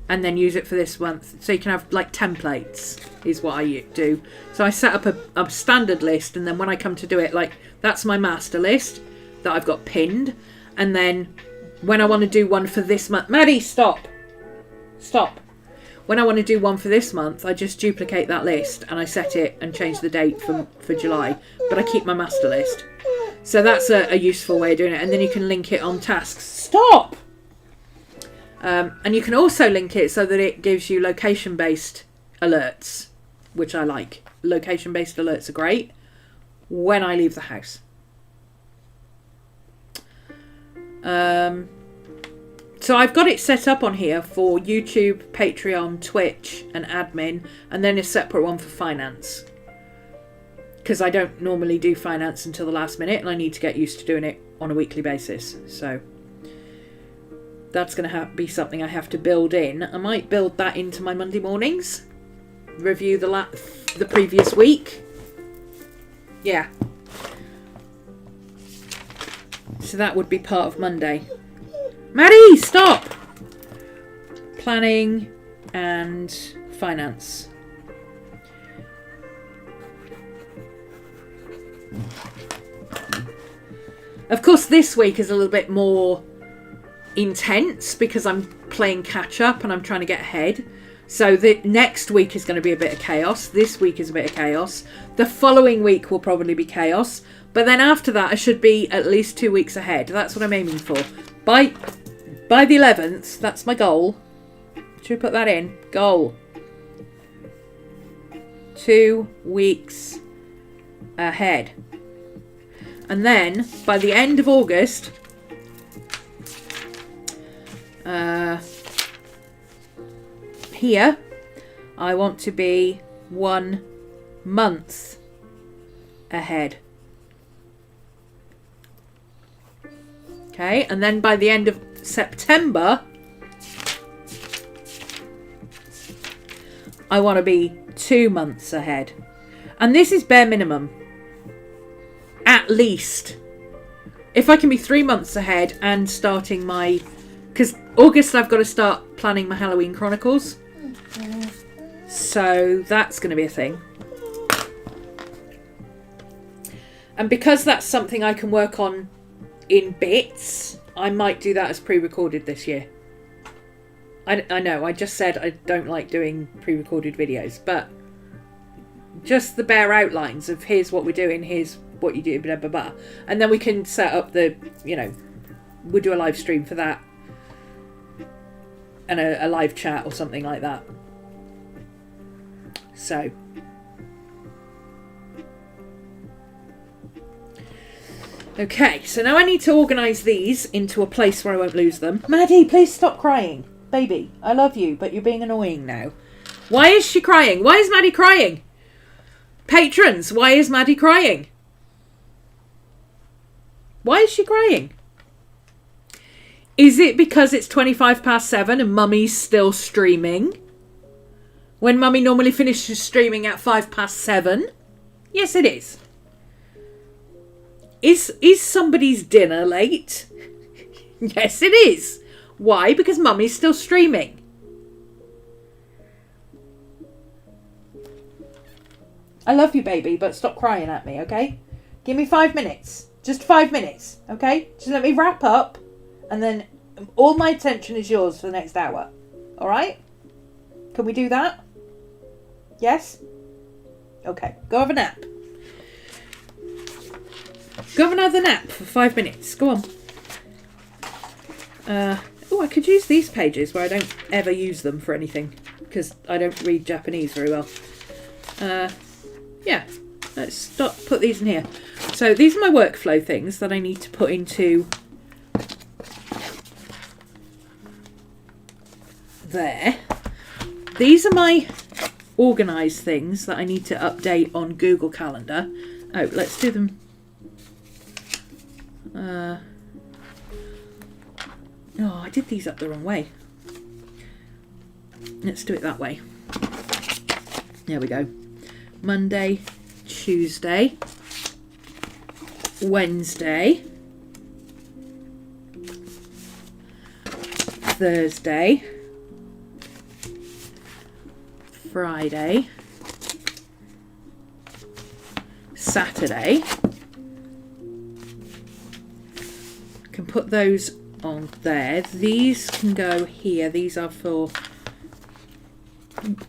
and then use it for this month. So you can have like templates is what I do. So I set up a standard list, and then when I come to do it, like that's my master list that I've got pinned, and then when I want to do one for this month, Maddie, stop. When I want to do one for this month, I just duplicate that list and I set it and change the date for July, but I keep my master list. So that's a useful way of doing it. And then you can link it on tasks. Stop! And you can also link it so that it gives you location-based alerts, which I like. Location-based alerts are great when I leave the house. So I've got it set up on here for YouTube, Patreon, Twitch and admin, and then a separate one for finance. Because I don't normally do finance until the last minute, and I need to get used to doing it on a weekly basis. So that's going to be something I have to build in. I might build that into my Monday mornings. Review the previous week. Yeah. So that would be part of Monday. Maddie, stop! Planning and finance. Of course, this week is a little bit more intense because I'm playing catch up and I'm trying to get ahead. So the next week is going to be a bit of chaos. This week is a bit of chaos. The following week will probably be chaos. But then after that, I should be at least 2 weeks ahead. That's what I'm aiming for. By the 11th, that's my goal. Should we put that in? Goal. 2 weeks ahead. And then, by the end of August, here, I want to be 1 month ahead. Okay, and then by the end of September, I want to be 2 months ahead. And this is bare minimum. At least. If I can be 3 months ahead and starting my... Because August I've got to start planning my Halloween Chronicles. So that's going to be a thing. And because that's something I can work on in bits, I might do that as pre-recorded this year. I know, I just said I don't like doing pre-recorded videos, but just the bare outlines of here's what we're doing, here's what you do, blah, blah, blah. And then we can set up the, we'll do a live stream for that. And a live chat or something like that. So. Okay, so now I need to organise these into a place where I won't lose them. Maddie, please stop crying. Baby, I love you, but you're being annoying now. Why is she crying? Why is Maddie crying? Patrons, why is Maddie crying? Why is she crying? Is it because it's 7:25 and Mummy's still streaming? When Mummy normally finishes streaming at 7:05? Yes, it is. Is somebody's dinner late? Yes, it is. Why? Because Mummy's still streaming. I love you, baby, but stop crying at me, okay? Give me 5 minutes. Just 5 minutes, okay? Just let me wrap up, and then all my attention is yours for the next hour. All right? Can we do that? Yes? Okay. Go have a nap. Go have another nap for 5 minutes. Go on. I could use these pages where I don't ever use them for anything because I don't read Japanese very well. Yeah, let's put these in here. So these are my workflow things that I need to put into there. These are my organised things that I need to update on Google Calendar. Oh, let's do them. Oh, I did these up the wrong way. Let's do it that way. There we go. Monday, Tuesday, Wednesday, Thursday, Friday, Saturday. Can put those on there. These can go here. These are for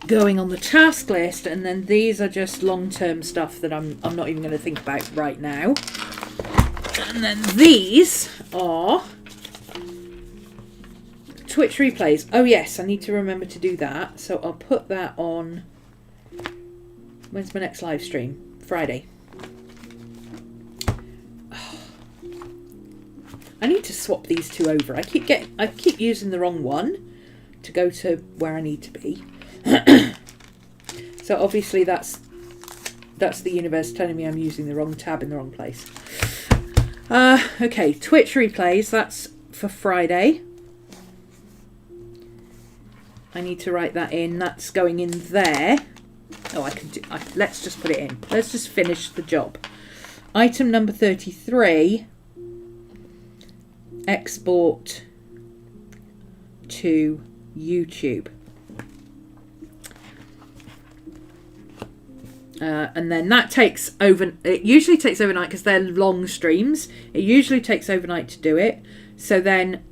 going on the task list, and then these are just long-term stuff that I'm not even going to think about right now. And then these are Twitch replays. Oh yes, I need to remember to do that. So I'll put that on. When's my next live stream? Friday. I need to swap these two over. I keep using the wrong one to go to where I need to be. So obviously that's the universe telling me I'm using the wrong tab in the wrong place. Okay, Twitch replays, that's for Friday. I need to write that in. That's going in there. Oh, let's just put it in. Let's just finish the job. Item number 33. Export to YouTube. And then that takes it usually takes overnight because they're long streams. It usually takes overnight to do it. So then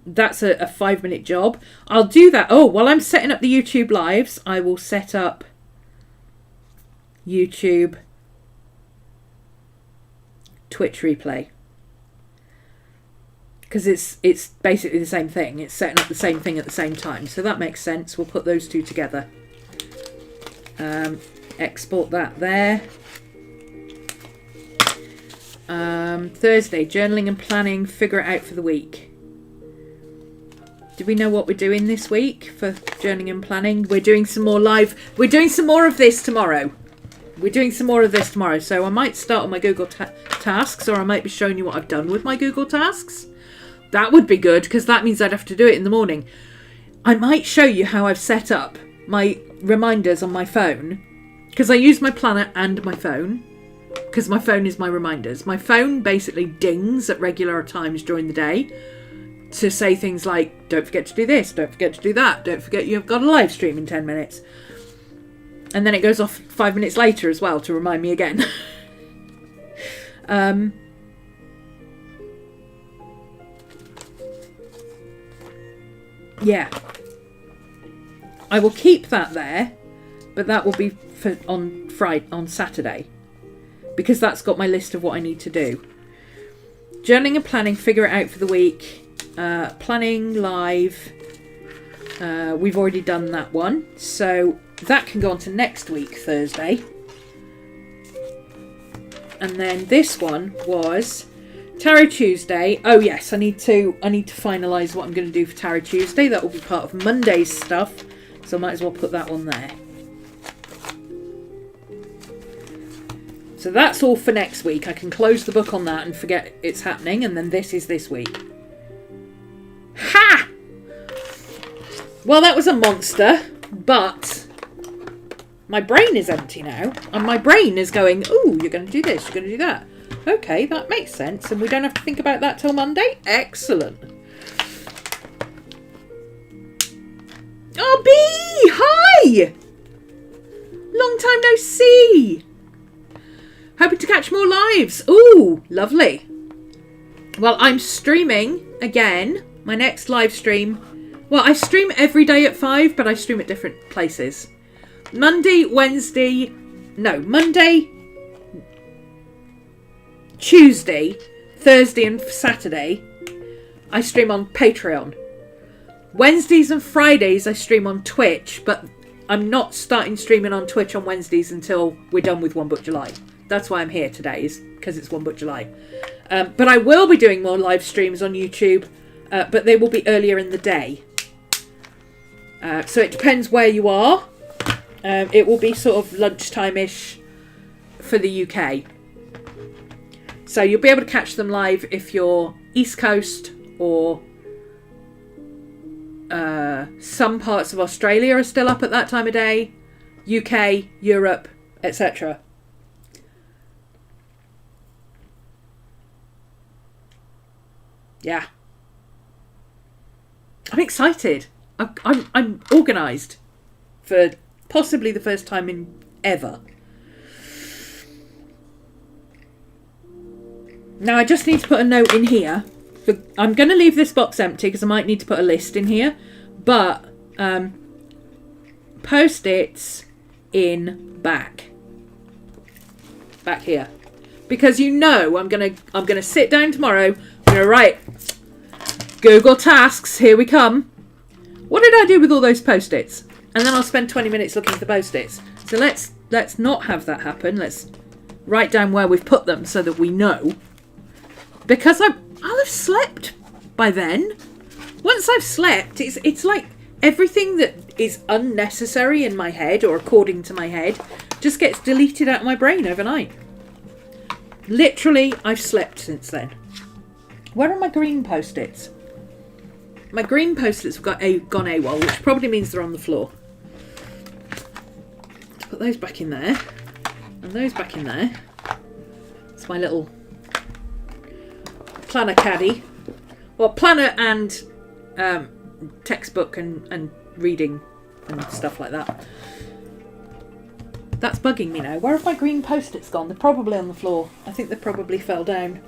that's a 5-minute job. I'll do that. Oh, while I'm setting up the YouTube lives, I will set up YouTube Twitch replay. Because it's basically the same thing. It's setting up the same thing at the same time. So that makes sense. We'll put those two together. Export that there. Thursday, journaling and planning. Figure it out for the week. Do we know what we're doing this week for journaling and planning? We're doing some more live. We're doing some more of this tomorrow. So I might start on my Google Tasks, or I might be showing you what I've done with my Google Tasks. That would be good, because that means I'd have to do it in the morning. I might show you how I've set up my reminders on my phone, because I use my planner and my phone, because my phone is my reminders. My phone basically dings at regular times during the day to say things like, don't forget to do this, don't forget to do that, don't forget you've got a live stream in 10 minutes. And then it goes off 5 minutes later as well to remind me again. Yeah. I will keep that there, but that will be on Saturday, because that's got my list of what I need to do. Journaling and planning, figure it out for the week. Planning live. We've already done that one, so that can go on to next week, Thursday. And then this one was Tarot Tuesday. Oh yes, I need to finalise what I'm going to do for Tarot Tuesday. That will be part of Monday's stuff, so I might as well put that on there. So that's all for next week. I can close the book on that and forget it's happening, and then this is this week. Ha! Well, that was a monster, but my brain is empty now, and my brain is going, ooh, you're going to do this, you're going to do that. Okay, that makes sense, and we don't have to think about that till Monday. Excellent. Oh, B! Hi! Long time no see. Hoping to catch more lives. Ooh, lovely. Well, I'm streaming again. My next live stream. Well, I stream every day at 5, but I stream at different places. Monday, Tuesday, Thursday and Saturday, I stream on Patreon. Wednesdays and Fridays, I stream on Twitch, but I'm not starting streaming on Twitch on Wednesdays until we're done with One Book July. That's why I'm here today, is because it's One Book July. But I will be doing more live streams on YouTube but they will be earlier in the day. So it depends where you are. It will be sort of lunchtime-ish for the UK. So you'll be able to catch them live if you're East Coast or some parts of Australia are still up at that time of day. UK, Europe, etc. Yeah. I'm excited. I'm organised for possibly the first time in ever. Now I just need to put a note in here. I'm going to leave this box empty because I might need to put a list in here. But post-its in back here, because I'm gonna sit down tomorrow. I'm gonna write Google Tasks. Here we come. What did I do with all those post-its? And then I'll spend 20 minutes looking at the post-its. So let's not have that happen. Let's write down where we've put them so that we know. Because I'll have slept by then. Once I've slept, it's like everything that is unnecessary in my head or according to my head just gets deleted out of my brain overnight. Literally, I've slept since then. Where are my green post-its? My green post-its have gone AWOL, which probably means they're on the floor. Let's put those back in there. And those back in there. It's my little planner caddy. Well, planner and textbook and reading and stuff like that. That's bugging me now. Where have my green post-its gone? They're probably on the floor. I think they probably fell down.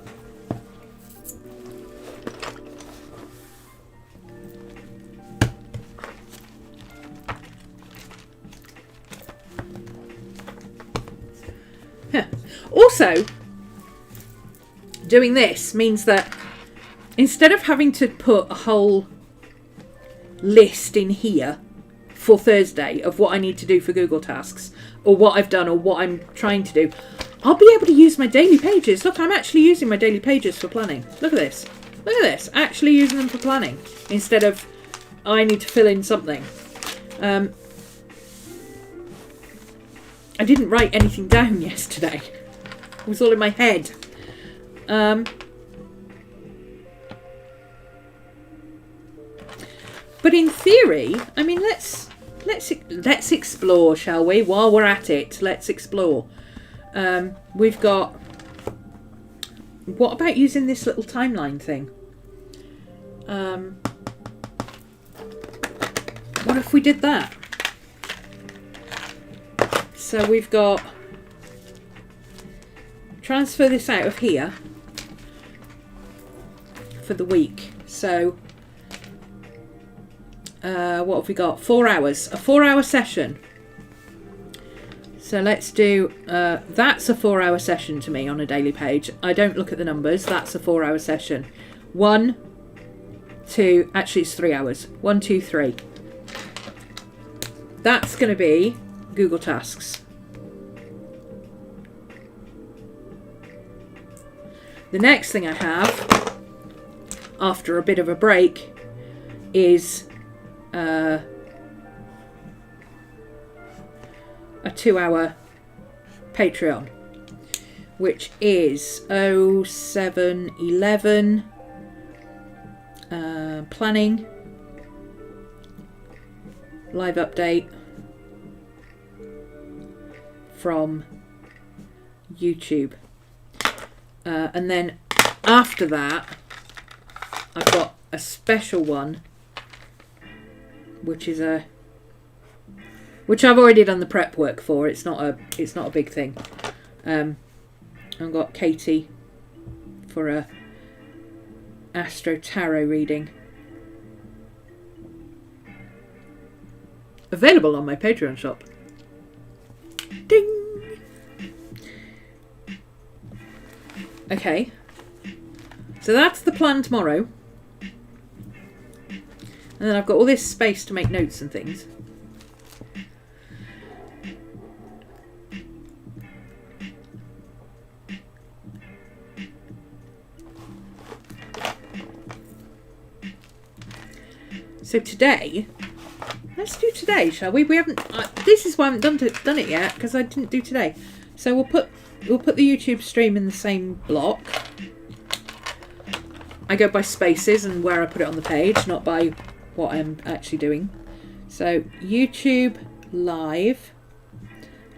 Also, doing this means that instead of having to put a whole list in here for Thursday of what I need to do for Google Tasks or what I've done or what I'm trying to do, I'll be able to use my daily pages. Look, I'm actually using my daily pages for planning. Look at this. Look at this. Actually using them for planning instead of I need to fill in something. I didn't write anything down yesterday. It was all in my head. But in theory, I mean, let's explore, shall we? While we're at it, let's explore. We've got. What about using this little timeline thing? What if we did that? So we've got. Transfer this out of here for the week. So what have we got? 4 hours. A 4-hour session. So let's do that's a 4-hour session to me on a daily page. I don't look at the numbers. That's a 4-hour session. 1, 2, actually it's 3 hours. 1, 2, 3. That's going to be Google Tasks. The next thing I have, after a bit of a break, is a 2-hour Patreon, which is 0711 planning, live update from YouTube. And then after that, I've got a special one, which is which I've already done the prep work for. It's not a big thing. I've got Katie for a Astro Tarot reading. Available on my Patreon shop. Ding! Okay, so that's the plan tomorrow. And then I've got all this space to make notes and things. So today, let's do today, shall we? We haven't. This is why I haven't done it yet, because I didn't do today. So we'll put the YouTube stream in the same block. I go by spaces and where I put it on the page, not by what I'm actually doing. So YouTube live,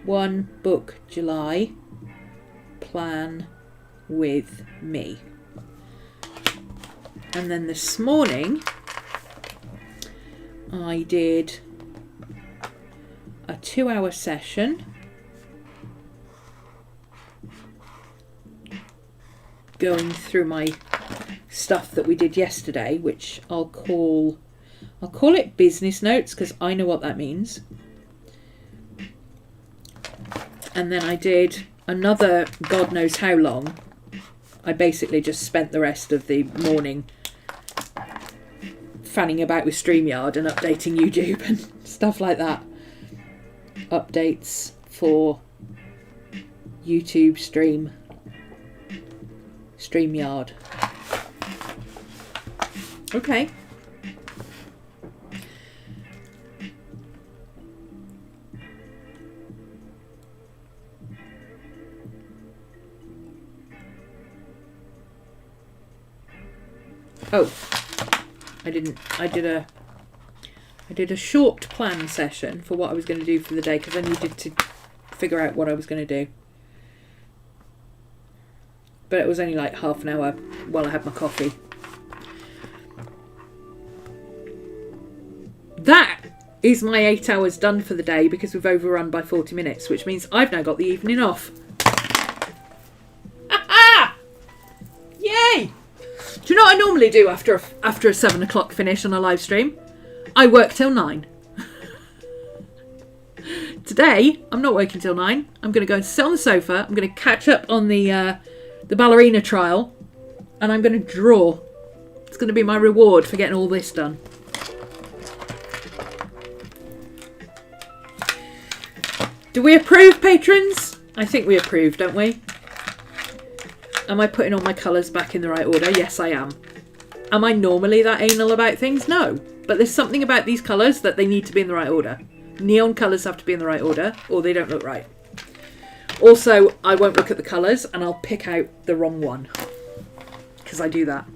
1 book July, plan with me. And then this morning I did a 2-hour session going through my stuff that we did yesterday, which I'll call it business notes, because I know what that means. And then I did another God knows how long. I basically just spent the rest of the morning fanning about with StreamYard and updating YouTube and stuff like that. Updates for YouTube StreamYard. Okay. Oh, I did a short plan session for what I was going to do for the day, because I needed to figure out what I was going to do. But it was only like half an hour while I had my coffee. That is my 8 hours done for the day, because we've overrun by 40 minutes, which means I've now got the evening off. Yay! Do you know what I normally do after a 7 o'clock finish on a live stream? I work till 9. Today, I'm not working till 9. I'm going to go and sit on the sofa. I'm going to catch up on the ballerina trial. And I'm going to draw. It's going to be my reward for getting all this done. Do we approve, patrons? I think we approve, don't we? Am I putting all my colours back in the right order? Yes, I am. Am I normally that anal about things? No. But there's something about these colours that they need to be in the right order. Neon colours have to be in the right order, or they don't look right. Also, I won't look at the colours, and I'll pick out the wrong one. Because I do that.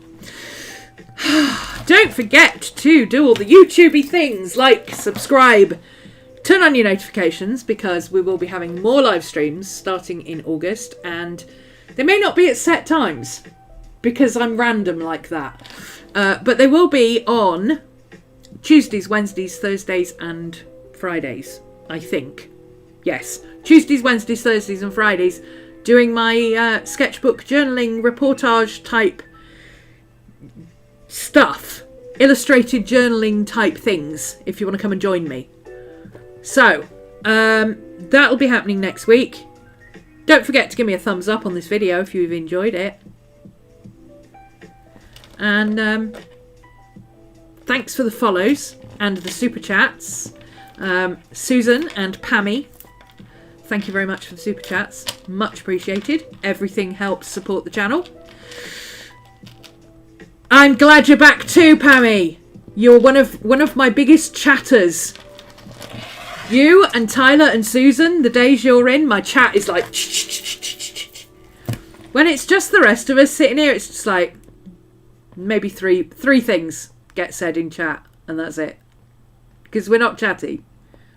Don't forget to do all the YouTubey things, like, subscribe, turn on your notifications, because we will be having more live streams starting in August, and they may not be at set times, because I'm random like that. But they will be on Tuesdays, Wednesdays, Thursdays and Fridays, I think. Yes, Tuesdays, Wednesdays, Thursdays and Fridays, doing my sketchbook journaling reportage type stuff. Illustrated journaling type things, if you want to come and join me. So, that'll be happening next week. Don't forget to give me a thumbs up on this video if you've enjoyed it. And thanks for the follows and the super chats. Susan and Pammy, thank you very much for the super chats. Much appreciated. Everything helps support the channel. I'm glad you're back too, Pammy. You're one of my biggest chatters. You and Tyler and Susan, the days you're in, my chat is like... When it's just the rest of us sitting here, it's just like... Maybe three things get said in chat, and that's it. Because we're not chatty.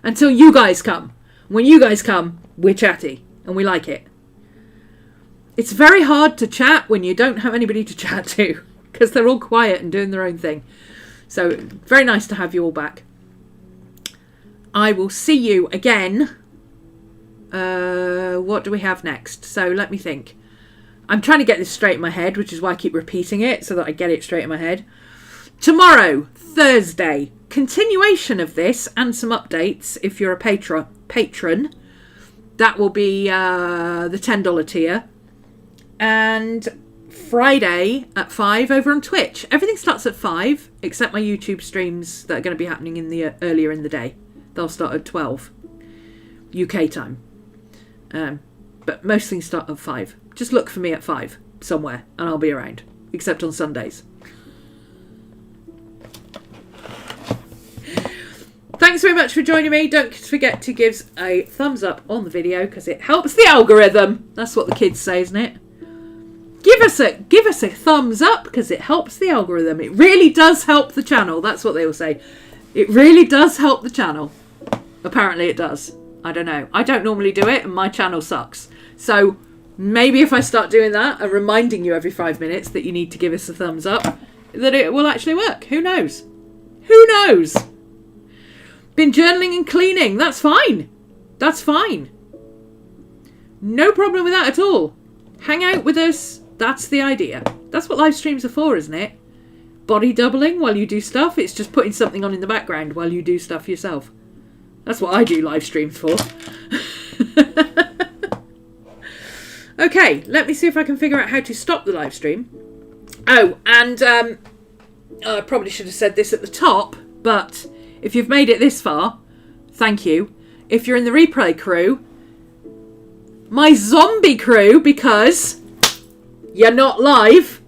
Until you guys come. When you guys come, we're chatty, and we like it. It's very hard to chat when you don't have anybody to chat to, because they're all quiet and doing their own thing. So, very nice to have you all back. I will see you again. What do we have next? So let me think. I'm trying to get this straight in my head, which is why I keep repeating it, so that I get it straight in my head. Tomorrow, Thursday, continuation of this and some updates if you're a patron. That will be the $10 tier. And Friday at 5 over on Twitch. Everything starts at 5, except my YouTube streams that are going to be happening in the earlier in the day. They'll start at 12 UK time. But most things start at 5. Just look for me at 5 somewhere and I'll be around. Except on Sundays. Thanks very much for joining me. Don't forget to give us a thumbs up on the video because it helps the algorithm. That's what the kids say, isn't it? Give us a thumbs up because it helps the algorithm. It really does help the channel. That's what they will say. It really does help the channel. Apparently it does. I don't know. I don't normally do it and my channel sucks. So maybe if I start doing that and reminding you every 5 minutes that you need to give us a thumbs up, that it will actually work. Who knows? Who knows? Been journaling and cleaning. That's fine. That's fine. No problem with that at all. Hang out with us. That's the idea. That's what live streams are for, isn't it? Body doubling while you do stuff. It's just putting something on in the background while you do stuff yourself. That's what I do live streams for. Okay, let me see if I can figure out how to stop the live stream. Oh, and I probably should have said this at the top, but if you've made it this far, thank you. If you're in the replay crew, my zombie crew, because you're not live.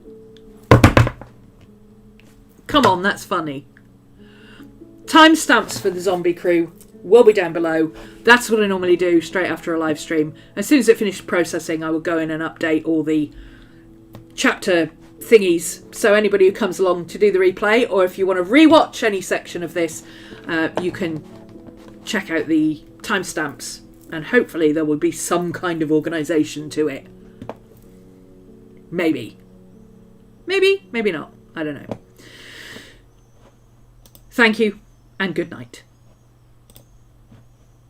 Come on, that's funny. Timestamps for the zombie crew will be down below. That's what I normally do straight after a live stream. As soon as it finishes processing, I will go in and update all the chapter thingies. So anybody who comes along to do the replay, or if you want to rewatch any section of this, you can check out the timestamps. And hopefully there will be some kind of organisation to it. Maybe. Maybe, maybe not. I don't know. Thank you, and good night.